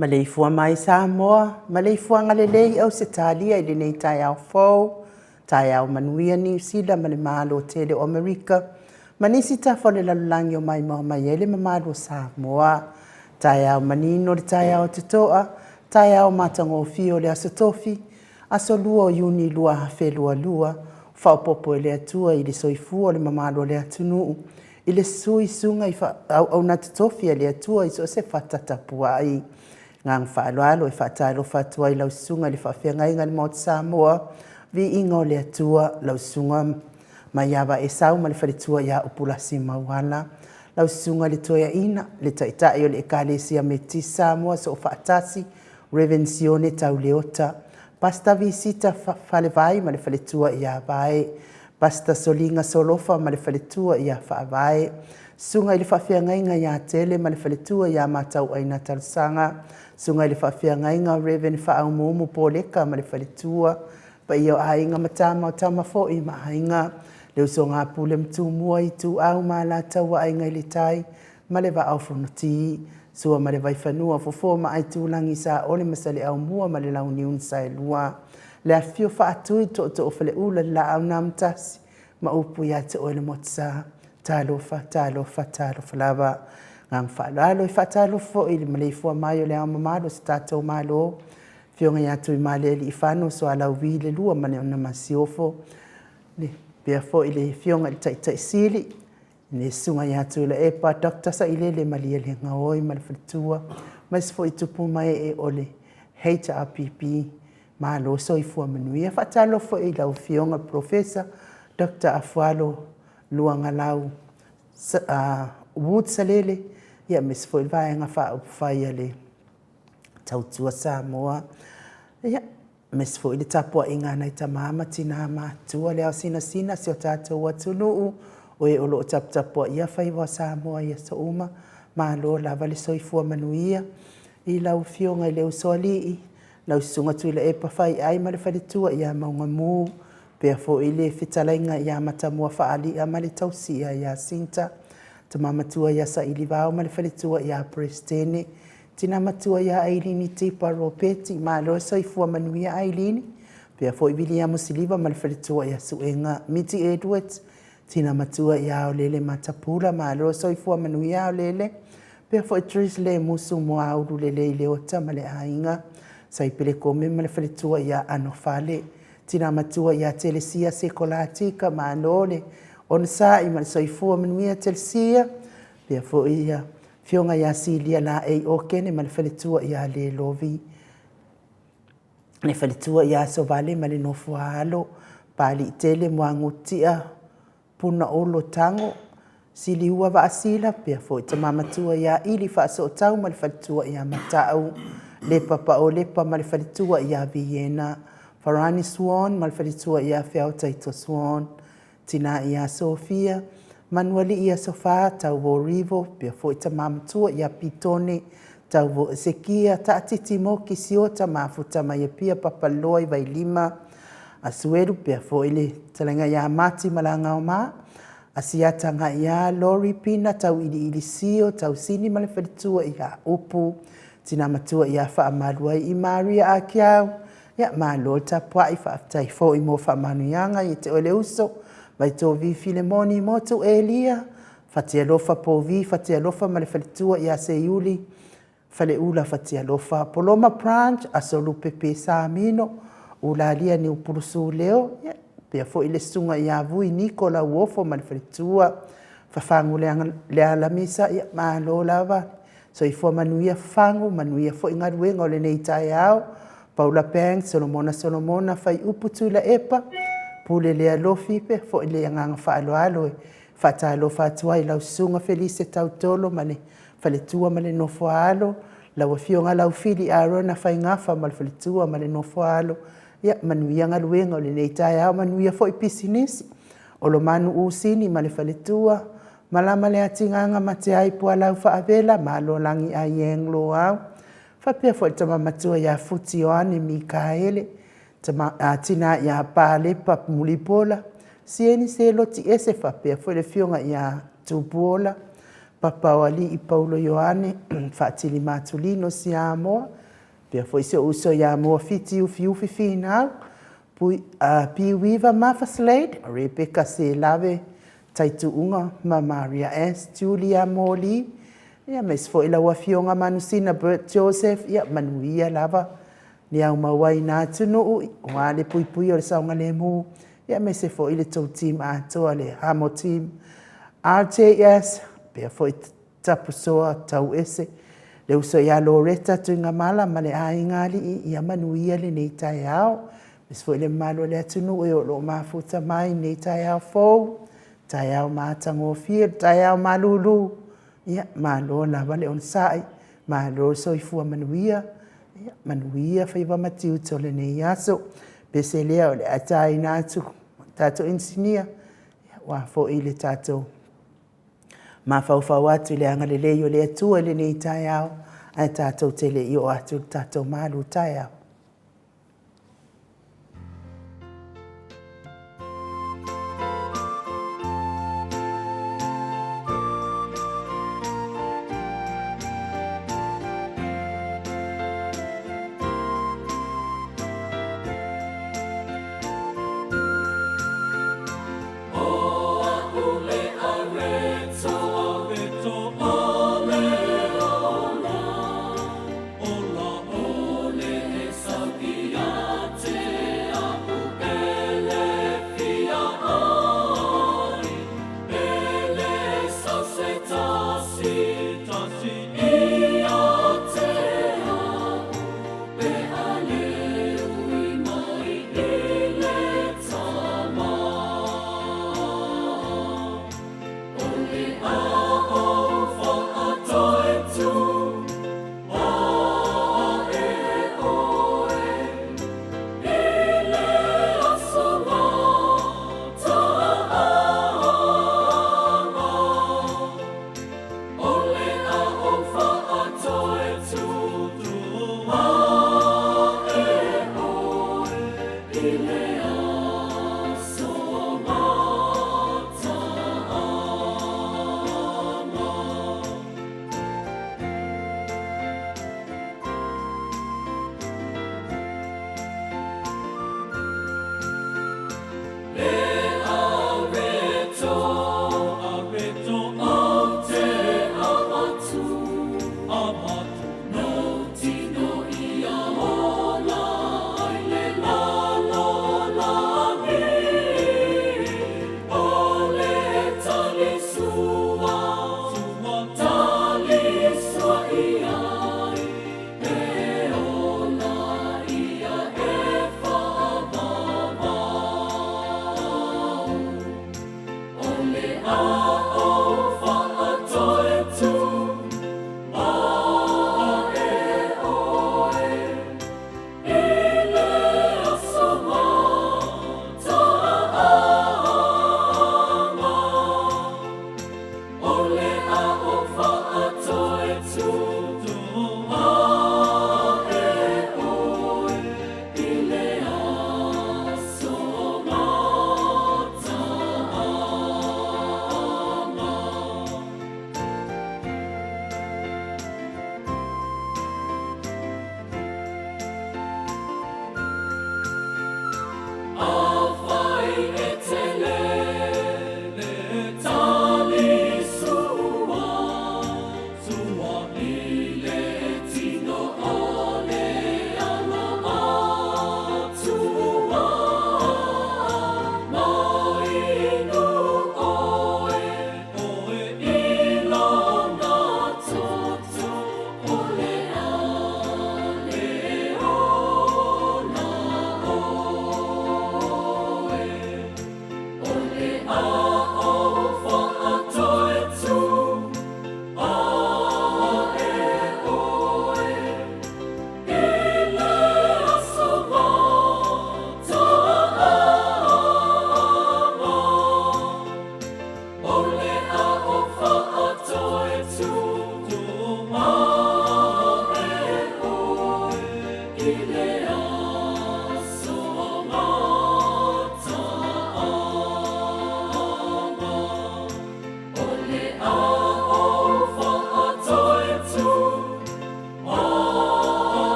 Maleifua mai Samoa, maleifua ngalelei au se talia i lenei tai au fau, tai au manuia New Zealand, male malo tele o Amerika, manisi tafole lalulangi o mai maha mai ele mamalo Samoa, tai au manino le tai au tatoa, tai au matango fio le asotofi, aso lua o yuni lua hafe lua, whaupopo le atua i le soifua le mamalo le atunuu, i le sui sunga i au natatofi le atua i so se whatatapua ai. Ngang whaaloalo e whaatalo whaatua i lausunga le whawhiangainga le Mount Samoa, vi ingo le atua lausunga mai awa e sau ma le whalitua ia upulasi mauana. Lausunga le toia ina, le taitai o le ekalesia me ti Samoa so whaatasi, Revensione tau leota. Pasta visita whalewai ma le whalitua ia vai. Pasta solinga solofa ma le whalitua ia whaavai. Sunga i le whawhiangainga ia tele ma le whalitua ia matau aina talusanga. Sunga i le whawhiangainga Reven whaaumomu poleka ma le whalitua. Pa i o ainga matama o tamafo i ma ainga. Leo so ngā pule mtu mua i tu au ma la taua ainga i le tai. Ma le wa au whanoti. Sua ma le vai whanua fofo ma ai tūlangi sa ole masale au mua ma le launi unsa e lua. Le a fio whaatui to o whale ula la au namtasi. Ma upu ia te oele motsa. Talofa lava. Ngam whaaloalo i whaatalofa i le maleifua mai o le au mamalo sa tātou malo. Fionga ia tui male li i whano so alau vi le lua mane o na masiofo. Le pia fo i le fionga i tai sili. Ne sunga ia tui le epa dokta sa i le malia le ngaoi ma le whalitua. Mais fo i tupu mai e ole HRPP malo so i fua manuia. Whaatalofa i lau fionga profesa Dr. Afualo Luanga lau Wood Salele ia mes foi vai nga fa fai ale tautua Samoa ia mes foi le tapua inga na tamama tina ma tua le sina se tatou atunu o e olo tapua ia fai wa Samoa ia so uma ma lo la vale soifua manuia i lau fionga i le usoli lau sunga tui le e pawhai ai ma le whalitua ia maunga mū, pia fo i le whitalainga ia matamua whaali a ma le tausia ia Sinta, ta mamatua ia sa ili vau ma le whalitua ia Prestene, tina matua ia Ailini Tipa Ropeti, ma loa soifua manuia Ailini, pia fo i vili a musiliva ma le whalitua ia Suenga Miti Edwards, tina matua ia o lele matapula, ma loa soifua manuia o lele, pia fo i Tris le musu moa auru lele i leota ma le ainga, sa i pele kome ma le whalitua ia Anofale, tina matua ia Telesia Sekolatika ma anole, on sa i ma le soifua manuia Telesia, pia fo ia fionga ia Silia la ei okene ma le whalitua ia le lovi, le whalitua ia Sovale ma le nofua alo, pali i tele mua ngutia puna olo tango, sili ua wa asila, pia fo i tamamatua ia ili whaaso o tau ma le whalitua ia Matau, le papa o lepa ma le whalitua ia Vienna, Farani Swan ma le whalitua ia Whiautaito Swan, tina ia Sofia, Manueli ia Sofa, tau vo Rivo, pia fo i tamamatua ia Pitone, tau vo Ezekia, taatiti mo kisiota mafuta mai pia papaloi vai lima, Asueru pia fo i le talenga ia Mati malanga o ma, asiata nga ia Lori Pina, tau ili sio, tau sini ma le whalitua ia Upu, tina matua ia whaamalua i Maria a kiau, ia malo tapua i whaaftai fo i mo whaamanuianga i te ole uso, vai tō vi Filemoni motu Elia, whatia lofa po vi, whatia lofa ma le whalitua ia Seiuli, whale ula whatia lofa Poloma Branch, aso lupe pe Samino, ula lia ni upurusu leo, ia pia fo i le sunga ia vui Nikola Uofo ma le whalitua, whawhangu le alamisa, ia malo lava, so i fua manuia whangu, manuia fo i ngaruenga o le nei tai au, Paula Peng, Solomona, whai uputu la epa, pule lea lofi pe, fo i le anganga whaalo alo, whata alo whatua i lau sunga Felice Tautolo, mane whaletua male nofo alo, lau fionga lau fili Arona whai ngafa male whaletua male nofo alo, ia manuia ngaruenga o le nei tai au, manuia fo i pisinisi, o lo manu usini male whaletua, malama le atinganga mate ai pua lau whaavela, malo langi a yenglo au. Whapea fo i tama matua ia Futi Oane Mikaele, tina ia Pālepa Mulipola, sieni se loti ese whapea fo i le fionga ia Tupuola, Papa Wali i Paulo Ioane, whaatili matulino si Amoa, pea fo i se uso ia Amoa fiti ufi finau, Piwiva Martha Slade, Rebecca Se Lave, Taitu Unga, ma Maria S. Julia Moli, ia mes fo ila wa fionga manusina Bert Joseph, ia manuia lava, ni au mawai nā tunu ui, wale pui o le saunga le mu, ia mes fo ile tau team atoa le Hamo team, RJS, pia fo i tapusoa tau ese, le uso ia Loretta tuinga mala, ma le aingali ia manuia le nei tai au, mes fo ile malo le atunu ui o lo mafuta mai nei tai au fou, tai au mātango fia, tai au malulu, ia malo lava le on sai, malo soifua manuia, ia manuia whaiva matiu tole nei aso, pese lea o le atai nātu, tātou insinia, ia wafo i le tātou. Ma whauwhau atu le anga le leo le atua le nei tai au, ai tātou tele i o atu tātou malu tai au.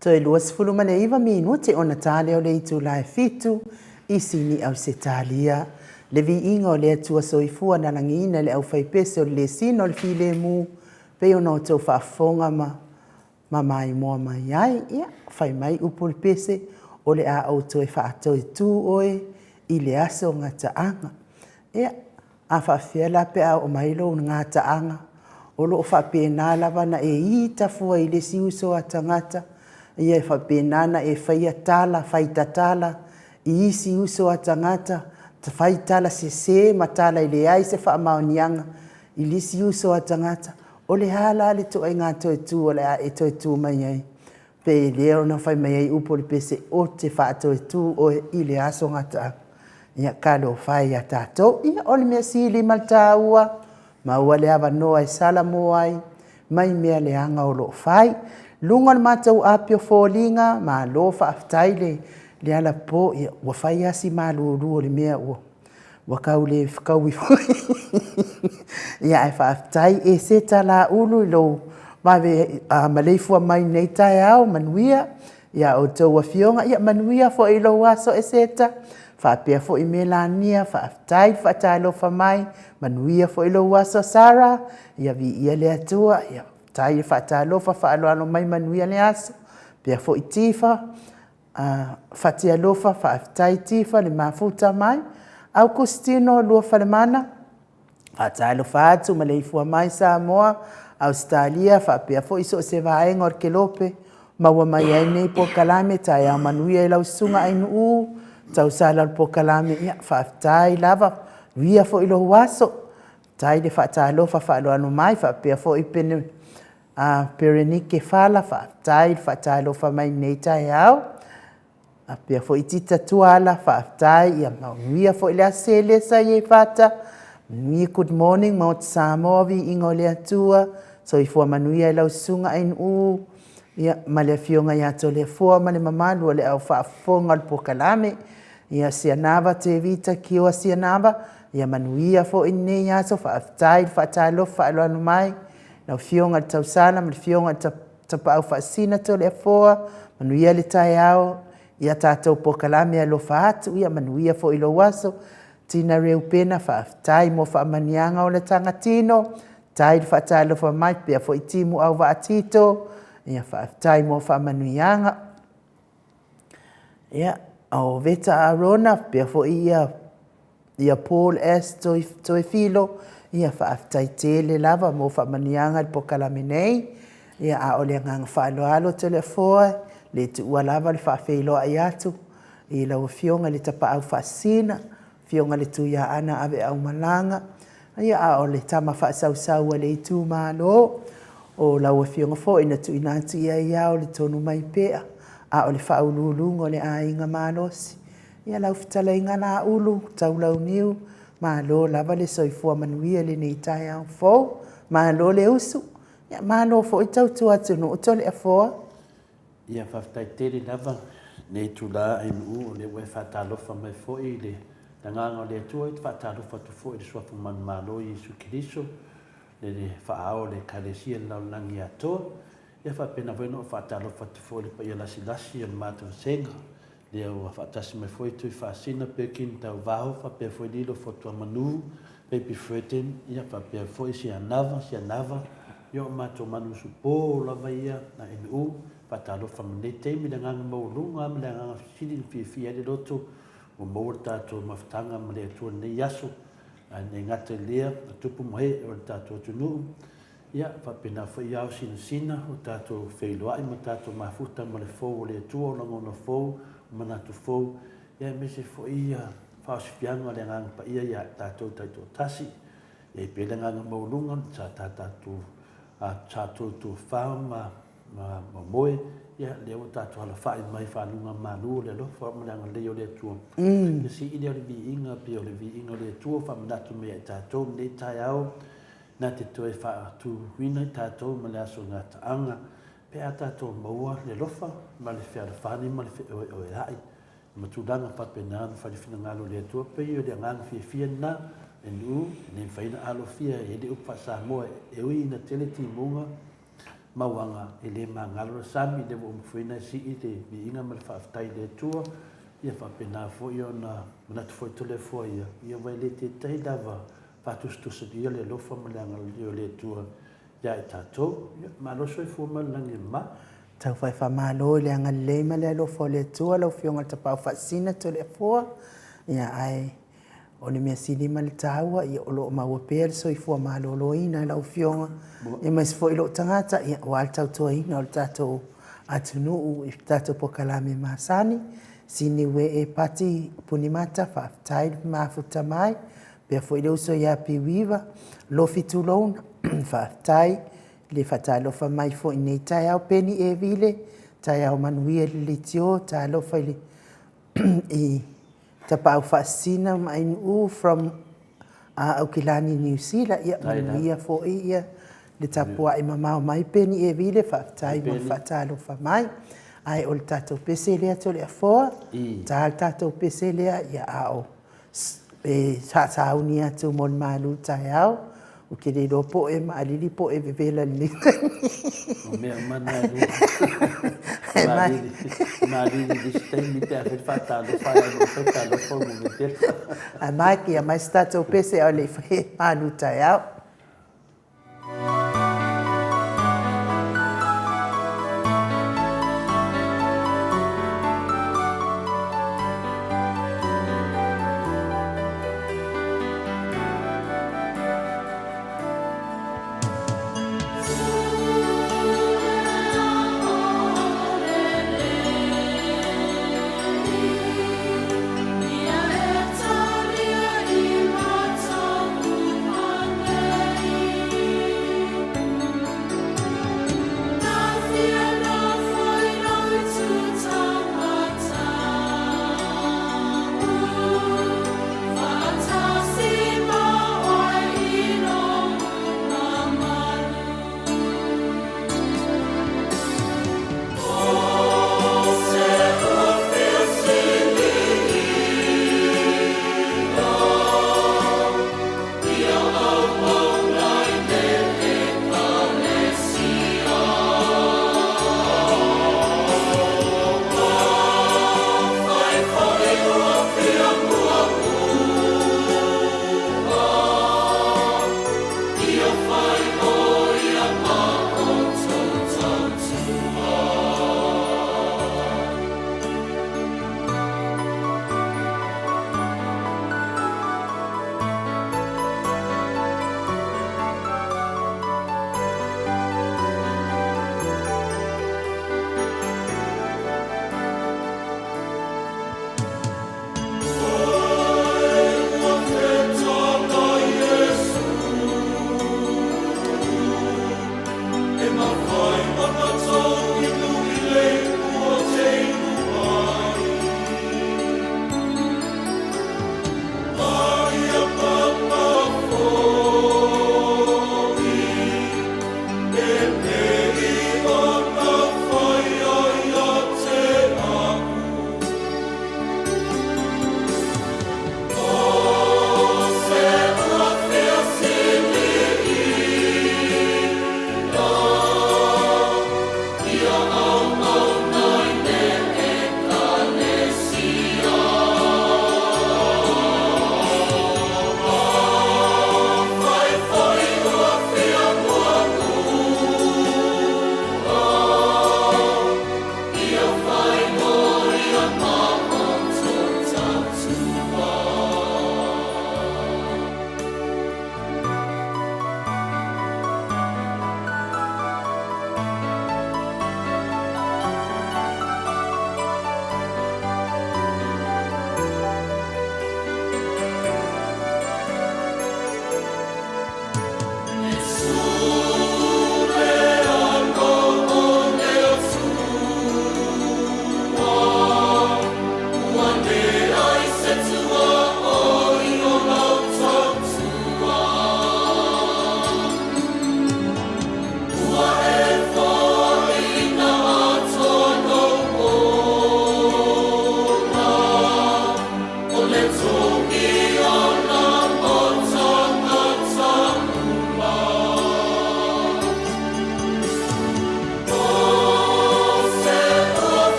Toi lua sifulu mane iwa minuti o Natale o le itu lai fitu isi ni au se talia. Le vi inga o le atua soifua na langina le au faipese o le sino le file mu pe o no tau whaafonga ma mai moa mai ai. Ia, whai mai upul pese o le a au toi whaatoi tu oe i le aso ngā taanga. Ia, a whawhiala pe au o mailo ngā taanga o lo whapena lava na e i tafua i le siuso a tangata. Ia e whapenana e whaia tala, whaita tala, i isi uso a tangata, ta whaitala se matala i le ai se wha maonianga, i lisi uso a tangata, o le hala le to ai ngā toi tu o le a e toi tu mai ai. Pe leo na whai mai ai upo le pese o te wha toi tu o i le aso ngata. Ia kalo whai a tātou, ia o le mea sili malta ua, ma ua le awa noa e sala mo ai, mai mea le anga o lo whai, lunga le matau apio fōlinga, ma lo whaaftaile le ala po, ua whai asi ma lulu le mea ua. Wa kau le whakauwi fui. Ia e whaaftai e seta la ulu lo, mawe maleifua mai nei tai au, manuia, ia o tau a fionga, ia manuia fo ilo waso e seta, whaapea fo i melania, whaaftai, whaatai lo whamai, manuia fo ilo waso Sara, ia vi ia le atua, ia tai whaatai lo whaaloalo mai manuia le aso, pea fo i tifa, whaatia lofa, whaaftai tifa, le mafuta mai, au kustino lua whalemana, Faatalofa atu ma le ifua mai Samoa, Australia, faapea foʻi so o se vaega o le kelope, maua mai ai nei pokalame taeao manuia i lausuga ainuu, tausala o le pokalame ia faafetai lava, ruia foʻi lohu aso, tai le faatalofa faaloalo mai, faapea foʻi pene Perenike fala faafetai le faatalofa mai nei taeao, apea foʻi tita tuala faafetai ia manuia foʻi le aselesa iai fata, manuia good morning ma o te Samoa viiga o le atua, soifua manuia i lausuga ainuu, ia ma le afioga iā tolefua ma le mamalu o le au faafofoga o le pokalame, ia sianava te vita kioa sianava, ia manuia foʻi nei aso faafetai le faatalofa faaloalo mai, lau fioga le tausala ma le fioga le tapaau faasina toleafoa, manuia le taeao, ia tatou pokalame alofa atu, ia manuia foʻi lou aso, tina reu pena faafetai mo faamaniaga o le tagatino, tai le faatalofa mai pea foʻi timu au vaatito, ia faafetai mo faamanuiaga. Ia o Veta Arona pea foʻi ia Paul S Toefilo, ia faafetai tele lava mo faamaniaga le pokalame nei, ia a o le agaga faaloalo telefoa, le tuua lava le faafeiloaʻi atu, i lau fioga le tapaau faasina, fioga le tuiaana ave aumalaga, ia a o le tama faasausau a le itumālō, o lau fioga foʻi na tuuina atu ia ia o le tonu mai pea, a o le faaululuga o le aiga malosi, ia lau fetalaiga laulu taulauniu, malo lava le soifua manuia lenei taeao fou, malo le usu, ia malo foʻi tautua atunuu toleafoa. Ia faafetai tele lava nei tulā ainuu o le ua faatalofa mai foʻi le tagaga o le atua i te faatalofa atu foʻi le suafa manumālo i Iesu Keriso, le faaao le ekalesia le laulagi atoa, ia faapena foi no faatalofa atu foʻi le paia lasilasi o le matauasega, lea ua faatasi mai foi tui faasina pe kini tauvao, faapea foi lilo fotoa manū, baby Freden, ia faapea foi sianava, ia o matou manu supō lava ia na inuu, faatalofa manei taimi le agaga mauluga ma le agaga fisili le fiafia le loto, ua maua le tatou mafataga ma le atua lenei aso, nei gata i lea na tupu mohe o le tatou atunuu, ia faapena foʻi ao sinasina o tatou feiloaʻi ma tatou mafuta ma le fou o le atua o lagona fou, manatu fou, ia mese foʻi ia faosifiaga o le agaga paia ia tatou taitotasi, ia pe le agaga mauluga sa tatou tuafao ma moe, ia lea ua tatou alafaʻi mai faluga malu le alofa ma le agalei o le atua. Ia siʻi lea o le viiga pe o le viiga o le atua faamanatu mai ai tatou lenei taeao, na te toe faatuuina i tatou ma le aso gataaga, pe a tatou maua le alofa ma le fealafani ma le feoeoeaʻi, ma tulaga faapena na falefinagalo le atua pei o le agaga fiafia na e nuu nei faina alofia e le upa Samoa e ui na tele timuga mauaga e lē magalo le sami le ua mafuina e siʻi le viiga ma le faafetai le atua, ia faapena foʻi ona manatu foʻi tolefua ia vai lē tetai lava faatusutusalia le alofa ma le agalelei o le atua ia e tatou, ia maloso e fua ma le lagi ma. Tau fai whamalo i le agalelei ma le alofa o le atua, lau fionga tapau faasina toleafua, ia ai o le mea sili ma le tāua, ia o loo maua pēr soifua malōlōina lau fionga, ia mais foʻi loo tagata, ia ua le tautoaina o le tatou atunuu i tatou pokalame masani, sini ue e pati punimata faafetai le mafuta mai, pea foʻi le uso iā piuiva, lo fitulouna faafetai, le faatalofa mai foʻi nei taeao peni e vile, taeao manuia le litio, taalofa i le i tapau faasina ma inuu from Aukilani New Zealand, ia manuia foʻi ia le tapuaʻi mamao mai peni e vile faafetai ma faatalofa mai, ai o le tatou pese lea toleafoa, ta le tatou pese lea ia ao e saʻasauni atu mo le malu taeao, o ke le lo po e maalili po e vevela le o mea mana maalili distaimi te afe faatalofa ia mo faitalofa mo metele ai mai ki a mai tatou pese o le malu taeao.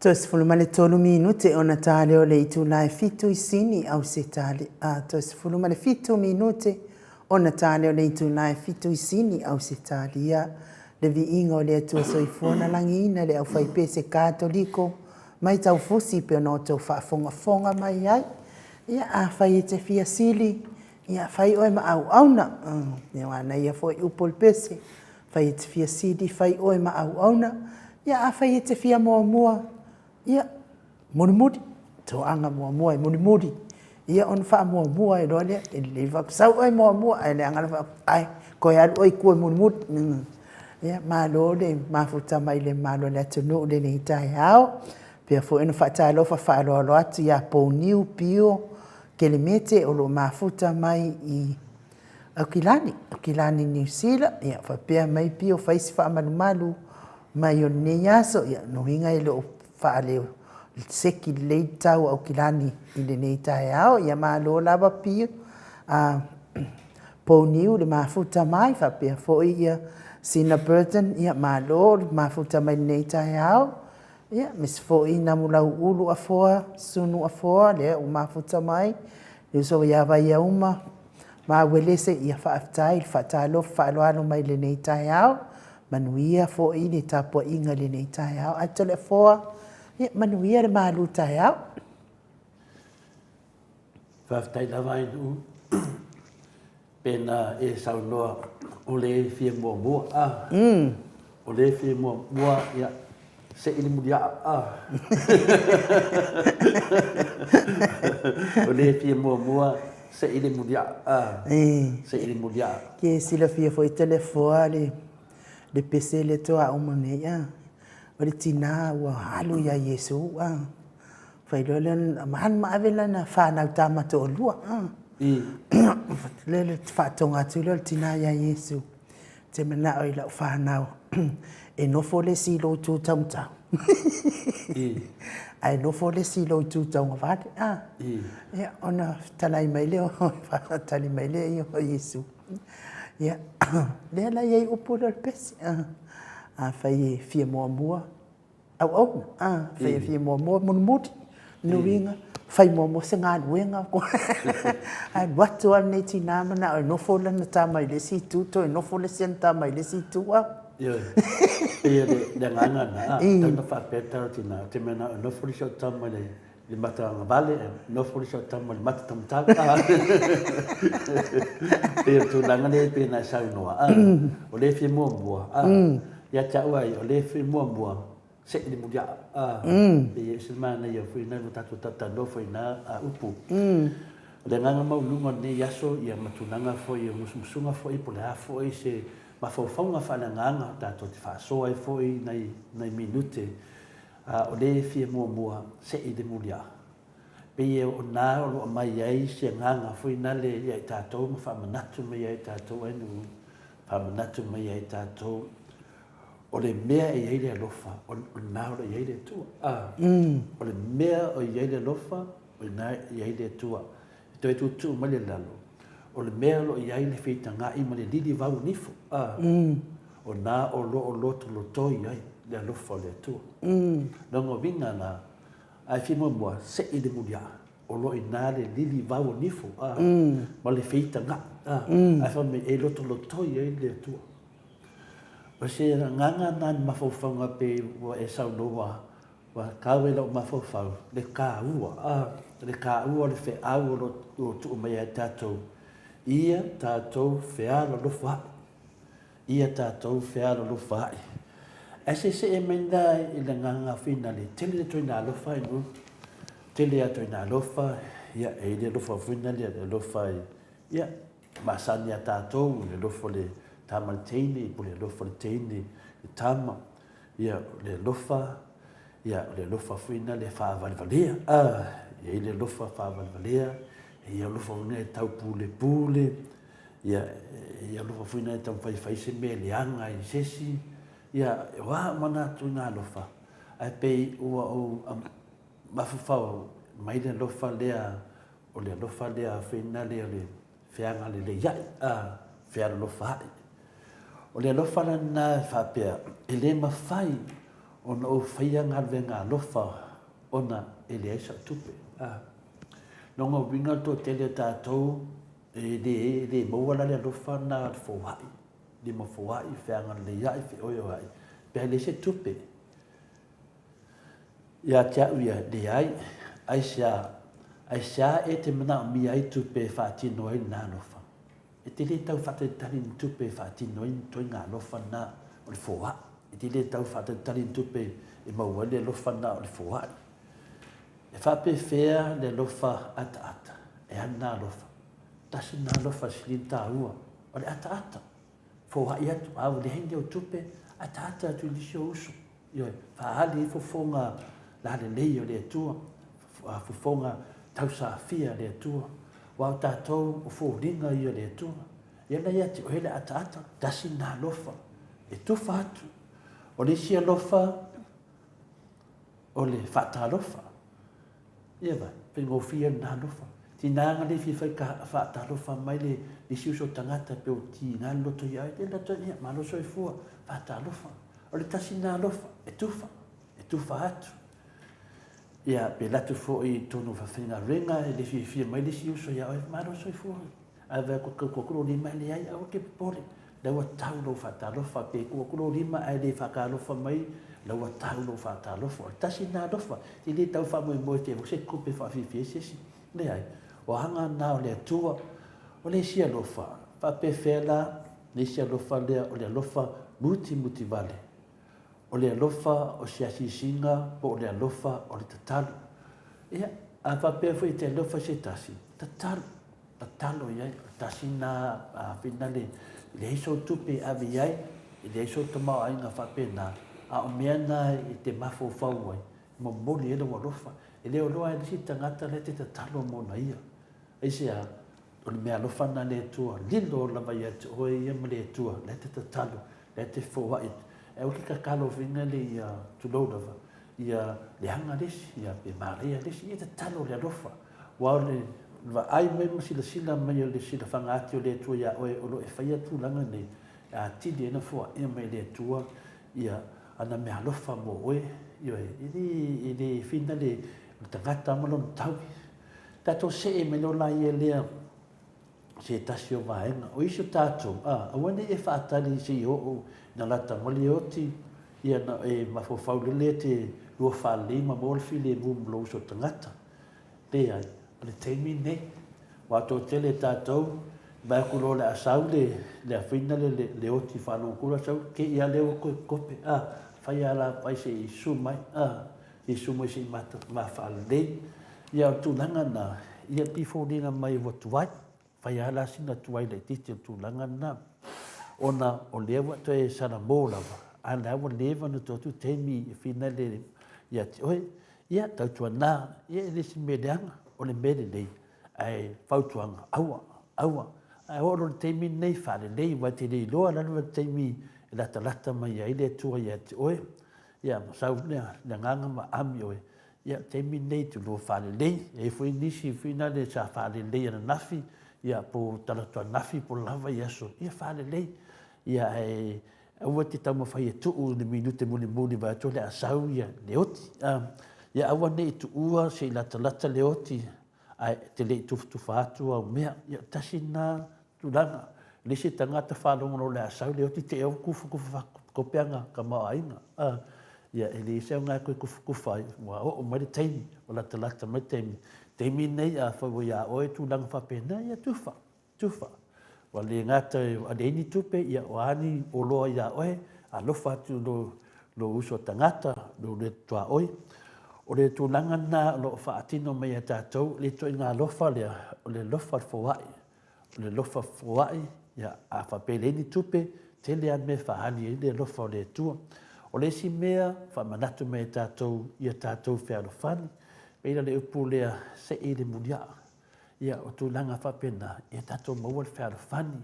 Tos fulumane tolu minute ona tale o le itulai fitu isini au se tale. Tos fulumane fitu minute ona tale o le itulai fitu isini au se tale. Ia le vi inga o le atua soifona langina le au faipese katoliko. Mai tau fusi pe ono tau whaafonga fonga mai ai. Ia a fai e te fia sili. Ia fai oe ma au auna. Ia wana ia foi upol pese. Fai e te fia sili, fai oe ma au auna. Ia a fai e te fia mua mua. Ia, murimuri, tō anga mua e murimuri. Ia on wha mua e roa lea, e le wakusau ai mua, e le angana wha, ai, koe alu oi kua murimuri. Ia, mālo le, mafuta mai le mālo le atunu le ne itai ao. Pea fo ena whaatai lofa whaaloalo atu ia pou niu pio, ke le mete o lo mafuta mai i Aukilani New Zealand. Ia, whapea mai pio, whaisi wha malu mai o ne yaso, ia, no hinga e lo whaaleo seki lei tau Aukilani i le nei tae ao, ia mālo lava pio, pou niu le mafuta mai, whapea foi ia Sina Burton, ia mālo le mafuta mai nei tae ao, ia, mis foi na mulau ulu a foa, sunu a foa, lea o mafuta mai, le so ia vai ia uma, ma welese ia whaaftai, whaatalo, whaaloalo mai le nei tae ao, manuia foi le tapua inga le nei tae ao, atole foa, manuia le malu tae au. Whaftai lawa inu, pena e saunoa o le fia mua o le fia mua ia se ili mudia o le fia mua se ili mudia se ili mudia. Ke sila fia foi telefoa le pese le toa umane ia. O le tina ua halu ia Yesu. Fai lolen man maavela na whanau tamato o lua. Le whatonga atu le tina ia Yesu. Te mana o ila whanau. E nofo le silo tu tautau. Ai nofo le silo tu taunga vate. Ia ona talai mai leo. Tali mai leo o Yesu. Ia le la iei upu le pesi. Fai fia mua au fai fia mua munumuti nuinga fai mua se ngā nuinga ai watu al nei tina mana o nofo le na tama i le situ to nofo le sen tama i le situ ia le nganga na tana whaapeta o tina te mena o nofo le shot tama le mata ngavale nofo le shot tama le mata tamtaka pia tu langa le pia na sau noa o le fia mua ia tau ai o le fia mua se ili mudia e se mana ia foi na tatu tatano foi na upu le nganga maulunga ne yaso ia matunanga foi ia musumusunga foi po le foi se mafofonga fa nganga tatu te fa so ai foi nei minute o le fia mua se ili mudia pe ia o na o mai ai se nganga foi na le ia tatu fa manatu mai ai tatu ai nu fa manatu mai ai tatu o le mea e iei le alofa, o nā o iei le tua. O le mea o iei le alofa, o nā iei le tua. E toi tu ma le lalo. O le mea o iei le whita ngā i ma le lili vau nifo. O nā o lo toi ai le alofa le tua. Nongo vinga nā, ai fi mua se i le mulia. O lo i nā le lili vau nifo. Ma le whita ngā. Ai fa me e lo toi ai le tua. O se nganga nan mafofanga pe wa e sau noa wa kawe lo mafofau le ka ua le fe au lo tu mai tato ia tato fe alo lo fa ia tato fe alo lo fa ese se emenda i le nganga finale tele to na lo fa no tele to na lo fa ia e le lo fa finale lo fa ia masanya tato le lo le tama teini, pule lofa le teini, tama, ia le lofa fuina le whaavalvalea, ia le lofa whaavalvalea, ia lofa fuina e tau pule, ia lofa fuina e tau whaifaise me leanga i sesi, ia wā mana tu ngā lofa, ai pei ua o mafufau, mai le lofa lea, o le lofa lea fuina lea le whianga le iai, whianga lofa hai. O le alofa na whapea, e le mawhai ona o faia ngā ngā lofa ona e le aisa tupe. Nonga winga to tele tātou e le mauala le lofa na fōhai. Le ma fōhai whianga le iai whi oio ai. Pea le se tupe. Ia tia uia le ai sia e te mana mi ai tupe whaatino ai nā lofa. E te le tau whaatitari ni tupe whaatino ai toi ngā lofa na o le fōhai. E te le tau whaatitari ni tupe e mauale le lofa na o le fōhai. E whape whea le lofa ata. E ana lofa. Tasi nā lofa silin tā ua. O le ata. Fōhai atu. Au le henge o tupe. Ata atu i lisi o uso. Ioi. Whaali i fofonga la le lei o le atua. Fofonga tausa fia le atua. Wau tātou o fōringa i o le atua. Ia nei ati o hele ata. Tasi nā lofa. E tufa atu. O le sia lofa. O le whata lofa. Ia vai, pengofia nā lofa. Tinanga le whiwhai ka whaatalofa mai le siuso tangata pe o ti ngā loto i ai. Le loto ia, maloso i fua, whaatalofa. O le tasi nā lofa, e tufa atu. Ia, pe latu fo i tono whawhinga renga, le whiwhia mai le siuso i ai, maloso i fua. Ai vai kukuro lima le ai, au ke pole. Laua tau lo whaatalofa, pe kukuro lima ai le whakalofa mai, laua tau lo whaatalofa. O tasi nā lofa, i le tau whamoe moe te se kupe whawhiwhi sesi. Le ai, o hanga nā o le atua, o le sia lofa. Whape whela, le sia lofa lea, o le lofa muti vale. O le lofa o sia singa, po o le lofa o le tatalu. Ia, a whape fo i te lofa se tasi. Tatalo iai, tasi nā whina le iso tupe avi iai, le iso tamau ai ngā whape nā. A o mea nā i te mafo whau ai, mo moli e loa lofa. E leo loa e lisi tangata le te tatalo mona ia. Eise a, o le mea lofa nā le tua, lilo lava ia te oe ia ma le tua, le te tatalo, le te whawai. E o ki kakalo vinga le ia tulou lava, ia le hanga lesi, ia pe maria lesi, ia tatalo le lofa. Wao le, ai mai masila mai o le sila whangati o le tua ia oe o lo e whaia tūlanga nei, a tili ena fua ia mai le tua, ia ana mea lofa mo oe, i le whina le tangata malon tau. Tato se e meno la ia lea se tasi o vaenga. O iso tato, awane e whaatari se i o na lata mali oti, ia na e mafofau le te lua whalima mo le file mumlo so tangata. Le ai, le teimi ne, wato tele tatou, mai kulo le asau le whina le oti whanau kura sau, ke ia leo kope, whai ala pai se i sumai, i sumai se i mawhalei, ia o tūlanga nā, ia tifōringa mai o tuai, whai ala sina tuai le titi o tūlanga nā, ona o lewa to e sana mōlawa, a lewa lewa no tōtu teimi i whina le, ia te oe, ia tautua nā, ia e lesi mereanga, o le mere nei, ai whautuanga, aua, ai oro le teimi nei whare nei, wai te nei loa lana teimi, e lata mai ai le tua ia te oe, ia masau lea, le nganga ma ami oe, ia teimi nei tu lo whare nei, e fui nisi whina le sa whare nei ana nafi, ia po talatua nafi po lava i aso, ia whare nei, ia e aua te tau mawhai e tuu le minute muni vai ato le asau ia le oti, ia aua nei tu ua se lata le oti, ai te le tufa atu au mea, ia tasi nā tulanga, le se tangata whalongono le asau le oti te eo kufu kopeanga ka maa inga. Ia e le se ngai koe kufu ai, o mai teimi, o lata mai teimi. Teimi nei a whau ia oe tūlanga whapena, ia tufa. Wa le ngata a le ini tupe, ia o ani o loa ia oe, a lofa atu lo uso tangata, lo le tua oe. O le tūlanga nā lo whaatino mai a tātou, le toi ngā lofa lea, o le lofa fōwai. O le lofa fōwai, ia a whapeleni tupe, te lea me whahani e le lofa o le tua. O le si mea, whamanatu me tātou, ia tātou whearofani, meina le upu lea se e le mulia. Ia o tūlanga whapena, ia tātou maua le whearofani.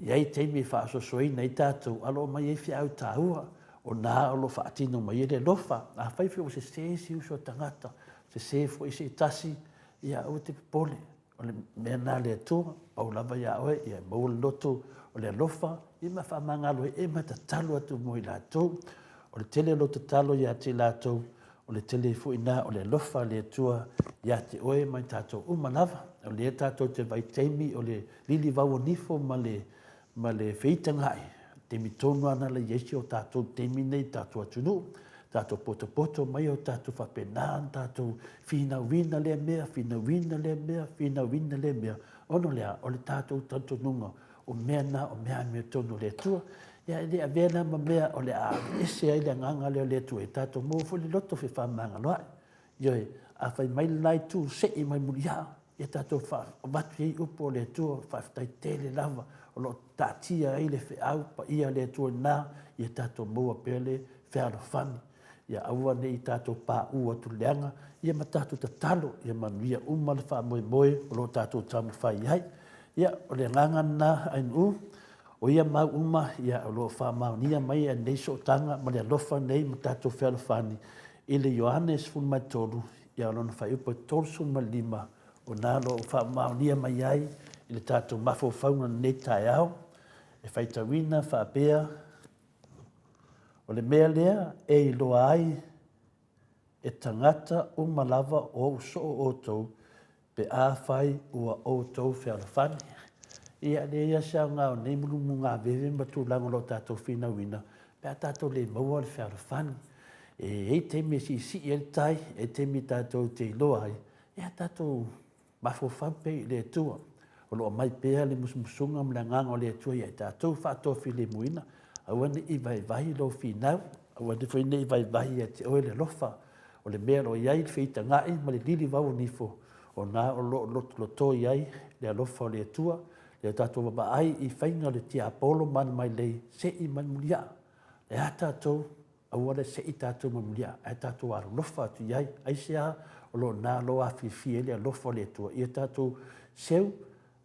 Ia i teimi whaasosoina i tātou, alo mai e whiau tāua, o nā alo whaatino mai e le lofa, a whaiwhi o se si uso tangata, se fo i se tasi, ia au te pole, o le mea nā le atua, au lava ia oe, ia maua le loto o le lofa, i ma whamangalo e ma ta talo atu mo i la tau, o le tele lo tatalo ia te lātou, o le tele fuina, o le lofa le tua ia te oe mai tātou umanava, o le tātou te vai teimi, o le lili vau nifo ma le wheitangai, teimi tonu ana le Yesu o tātou teimi nei tātou atunu, tātou poto mai o tātou whapenaan, tātou whina wina le mea, whina wina le mea, whina wina le mea, ono lea, o le tātou tanto nunga, o mea na, o mea mea tonu le tua, ia le avena ma mea o le a ese ai le nganga le tua, e tātou mō fuli loto whi whamanga loa, ioi, a whai mai lai tu se i mai muria, ia tātou watu hei upo le tua, whaftai tele lava, o lo tātia ai le whi pa ia le tua nā, ia tātou mua pele, whēaro whani, ia aua nei tātou pā ua tu leanga, ia ma tātou tatalo, ia manuia umana wha moe, o lo tātou tamu whai hai, ia o le nganga nā ainu, o ia mau uma, ia o lo wha mau nia mai a nei so tanga, ma le alofa nei ma tātou whēaro whani, i le Ioannes fun mai tolu, ia o lona whai upo tolsu ma lima, o nā lo wha mau nia mai ai, i le tātou mafo whaunga nei tai au, e whaitawina, whaapea, o le mea lea e i loa ai e tangata umalava o so o tou pe a whai ua o tou whearawhani. Ia le ia sa ngā o nei mulu ngā vewe matu lango lo tātou whina wina pe a tātou le maua le whearawhani. E te me si e tai, e te me tātou te loa ai, ia tātou mafo whampe i le tua. O loa mai pēa le musumusunga mla nganga o le tua ia tātou whātofi le muina. Awane i vai lo finau, awane foi nei vai e te oe le lofa, o le mea lo iai le whita ngai, ma le lili vau nifo, o nā o lo tō iai, le lofa o le tua, le tātou waba ai i whainga le tia apolo man mai lei, se i man mulia, le a tātou, awane se i tātou man mulia, a tātou aru lofa atu iai, aisea, o lo nā lo a whiwhie le lofa o le tua, i a tātou seu,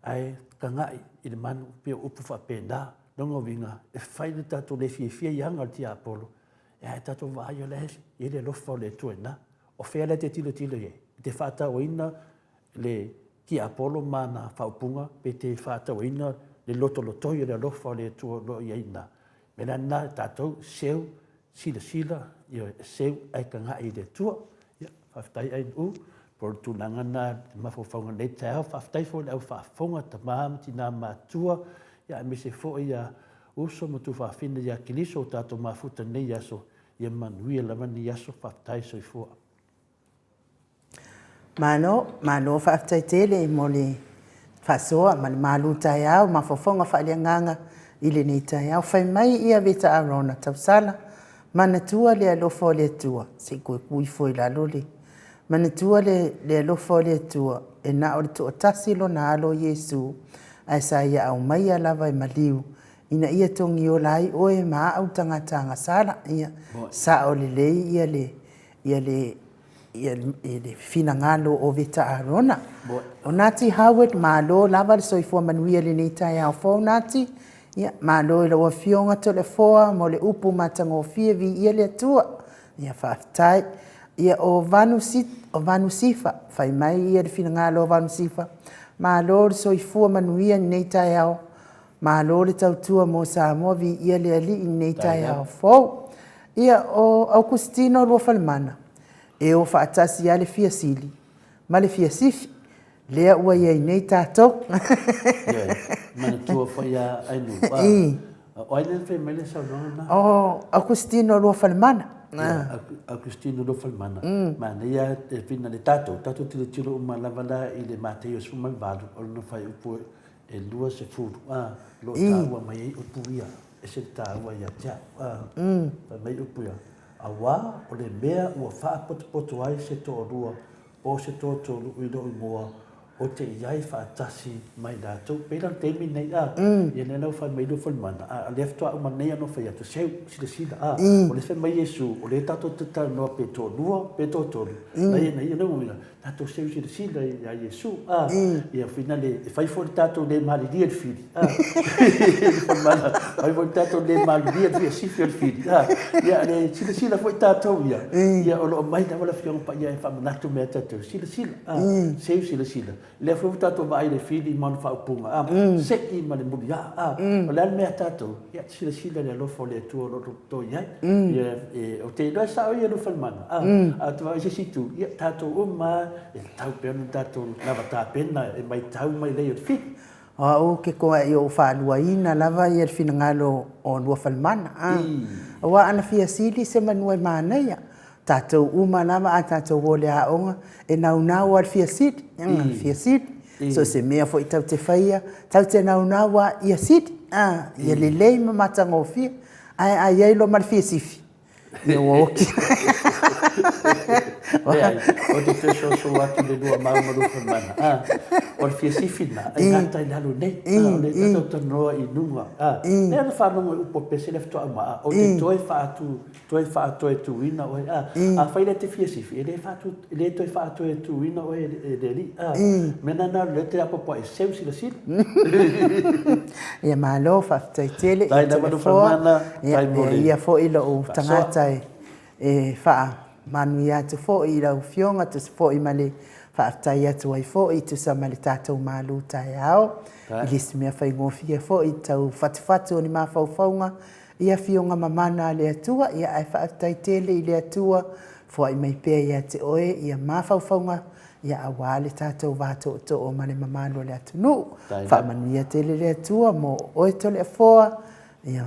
ai ka ngai, i le manu pia upu whapena, nongo vinga, e whaile tātou le whiwhia i hanga ti Apolo. E tātou vai o le hesi, i le lofa o le tuena. O whea te tilo ye. Te whata o ina le ti Apolo mana whaupunga, pe te whata o ina le loto i le lofa o le tua lo i ina. Mena nā tātou seu, sila, i seu ai ka ngā i le tua. Whaftai ai u, por tu nangana, mafo whaunga nei te au, whaftai fo le au whafonga, ta maamti nā mātua, ia me se fo ia uso mo tu whawhina ia kiliso tātou mafuta nei aso ia manuia lama ni aso whaftai so i fua. Mano whaftai tele mo le whasoa, mani malu tai au, mawhawhonga whaalianganga i le nei tai au. Whai mai ia veta arona tausala, mana tua le alofa o le tua, se koe kui foi la lole. Mana tua le alofa o le tua, e na o le tu otasi lo na alo Yesu, ai sa ia au mai lava e maliu ina ia tongi o lai oe ma au tanga sala ia sa o le lei ia le fina ngalo o veta arona o nati Howard malo lava le soifua manuia le nei tai au fo nati ia malo le o fionga to le foa mo le upu matango fie vi ia le tua ia faftai ia o vanu sifa fai mai ia le fina ngalo o vanu sifa ma lor soifua manuia nei tai au ma lor le tautua mo Samoa vi ia le ali nei tai au fo ia o Augustino lo falmana e o faatasi ia le fiasili ma le fiasifi lea ua ia nei tatou mana tua foi a ainu o aina fe mele sa rona o Augustino lo falmana Agustino lo falmana ma ia te fina le tatou tilo uma lavala i le Mateo suma valu o no fai upo e lua se furu lo taua mai upu ia e se taua ia tia mai upu ia awa o le mea ua faa poto ai se to rua o se to i lo i moa o te iai whaatasi mai rātou. Pēra teimi nei ia nena whai mai lo whalmana. A le aftoa uma nei ano whai atu seu sila. O le whai mai Yesu, o le tātou tata noa pe tō lua, pe tō tōru. Nei ana umina, tātou seu sila ia Yesu. Ia whina le, whai fōri tātou le maliria le whiri. Whai fōri tātou le maliria le sifi le whiri. Ia le sila fōi tātou ia. Ia o lo mai na wala whionga pa ia e whamanatu mea tātou. Sila. Seu sila. le fu tato vai le fili man fa punga se I ma le mulia o le me tato ia sila le lofo le tu lo to ia o te no sa ia no fa man a tu vai se situ ia tato uma e tau pe no tato na ta pena e mai tau mai le fit o ke ko e o fa luaina lava ia finangalo o lua falmana wa ana fia sili se manua mana ia tato uma lava a tato wole a onga e nau al fia sili fia sili so se mea fo itau te faia tau te nau wa ia sili ia lelei ma matango fia ai ai lo mal fia sifi ia woki o te te so atu le lua mauma rufa mana o le fia sifina ai gata I lalu nei o le tato tanoa I nunga ne ana whanonga upo pese le fitoa maa o te toi wha atu e tuina o a whaile te fia sifi e le toi wha atu e tuina o e le li mena na le te apopo e seu sila sila ia malo whaftaitele tai na marufa mana tai mole ia fo ilo o tangata e wha manu atu fo I lau fionga tu fo I male whaaftai atu ai fo I tu sa male tātou malu tai ao I lisi mea whai ngofia fo I tau whatu o ni mawhauwhaunga ia fionga mamana le atua ia ai whaaftai tele I le atua fo I mai pēr ia te oe ia mawhauwhaunga ia awale tātou vātou to o male mamano le atu nu whaamanu ia tele le atua mo oe tole a foa ia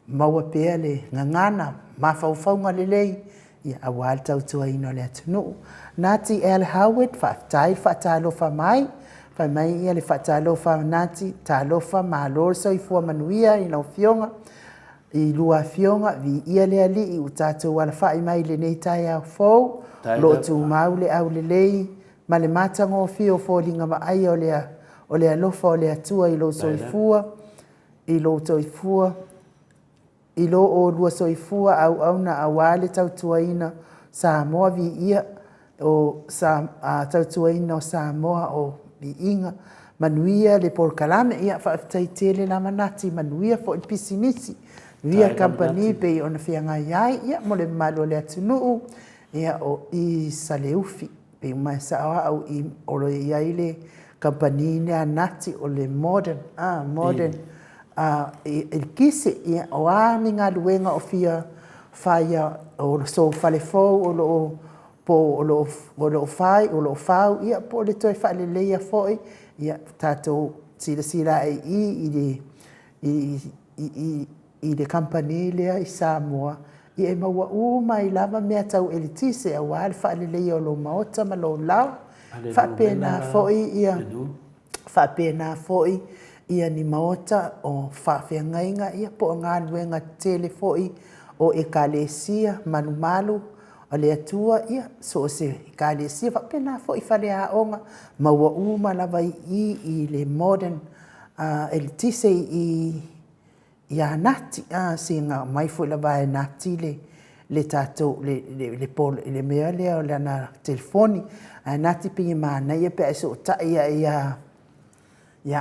maua pēr le ngangana mawhauwhaunga le lei ia awal tau tua ino le atunu. Nati L. Howard whaatalofa mai, whai mai ia le whaatalofa nati talofa maalor so I fua manuia I lau fionga, I lua fionga vi ia le ali I utatou wala whai mai le nei tai au fau, lo tu maule au le lei, ma le matango fio fōlinga ma ai o le alofa o le atua I lo soifua, I lo soifua, I lo o lua soifua au na awale tau tuaina Samoa vi ia o tau tuaina o Samoa o vi inga manuia le porkalame ia whaaftaitele na manati manuia fo I pisinisi via company pe ona whianga iai ia mo le malo le atunuu ia o I saleufi pe mai sawa au I oro iai le company ne anati o le modern el kise ia o aminga luenga o fia faia o so fale fo o lo po o lo fai o lo fau ia po le toi fale leia foi ia tato sila I le company le I Samoa ia maua mai lava mea tau elitise a wale fale leia o lo maota ma lo lau fa pena foi ia fa pena foi ia ni maota o whawhiangainga ia po ngā luenga telefoi o ekalesia manumalu o le atua ia so se ekalesia whapena fo I whare a onga maua uma lava I le modern el tise I anati si ngā mai fo lava e nati le tatou le mea lea o le ana telefoni nati pingi mana ia pe so ta ia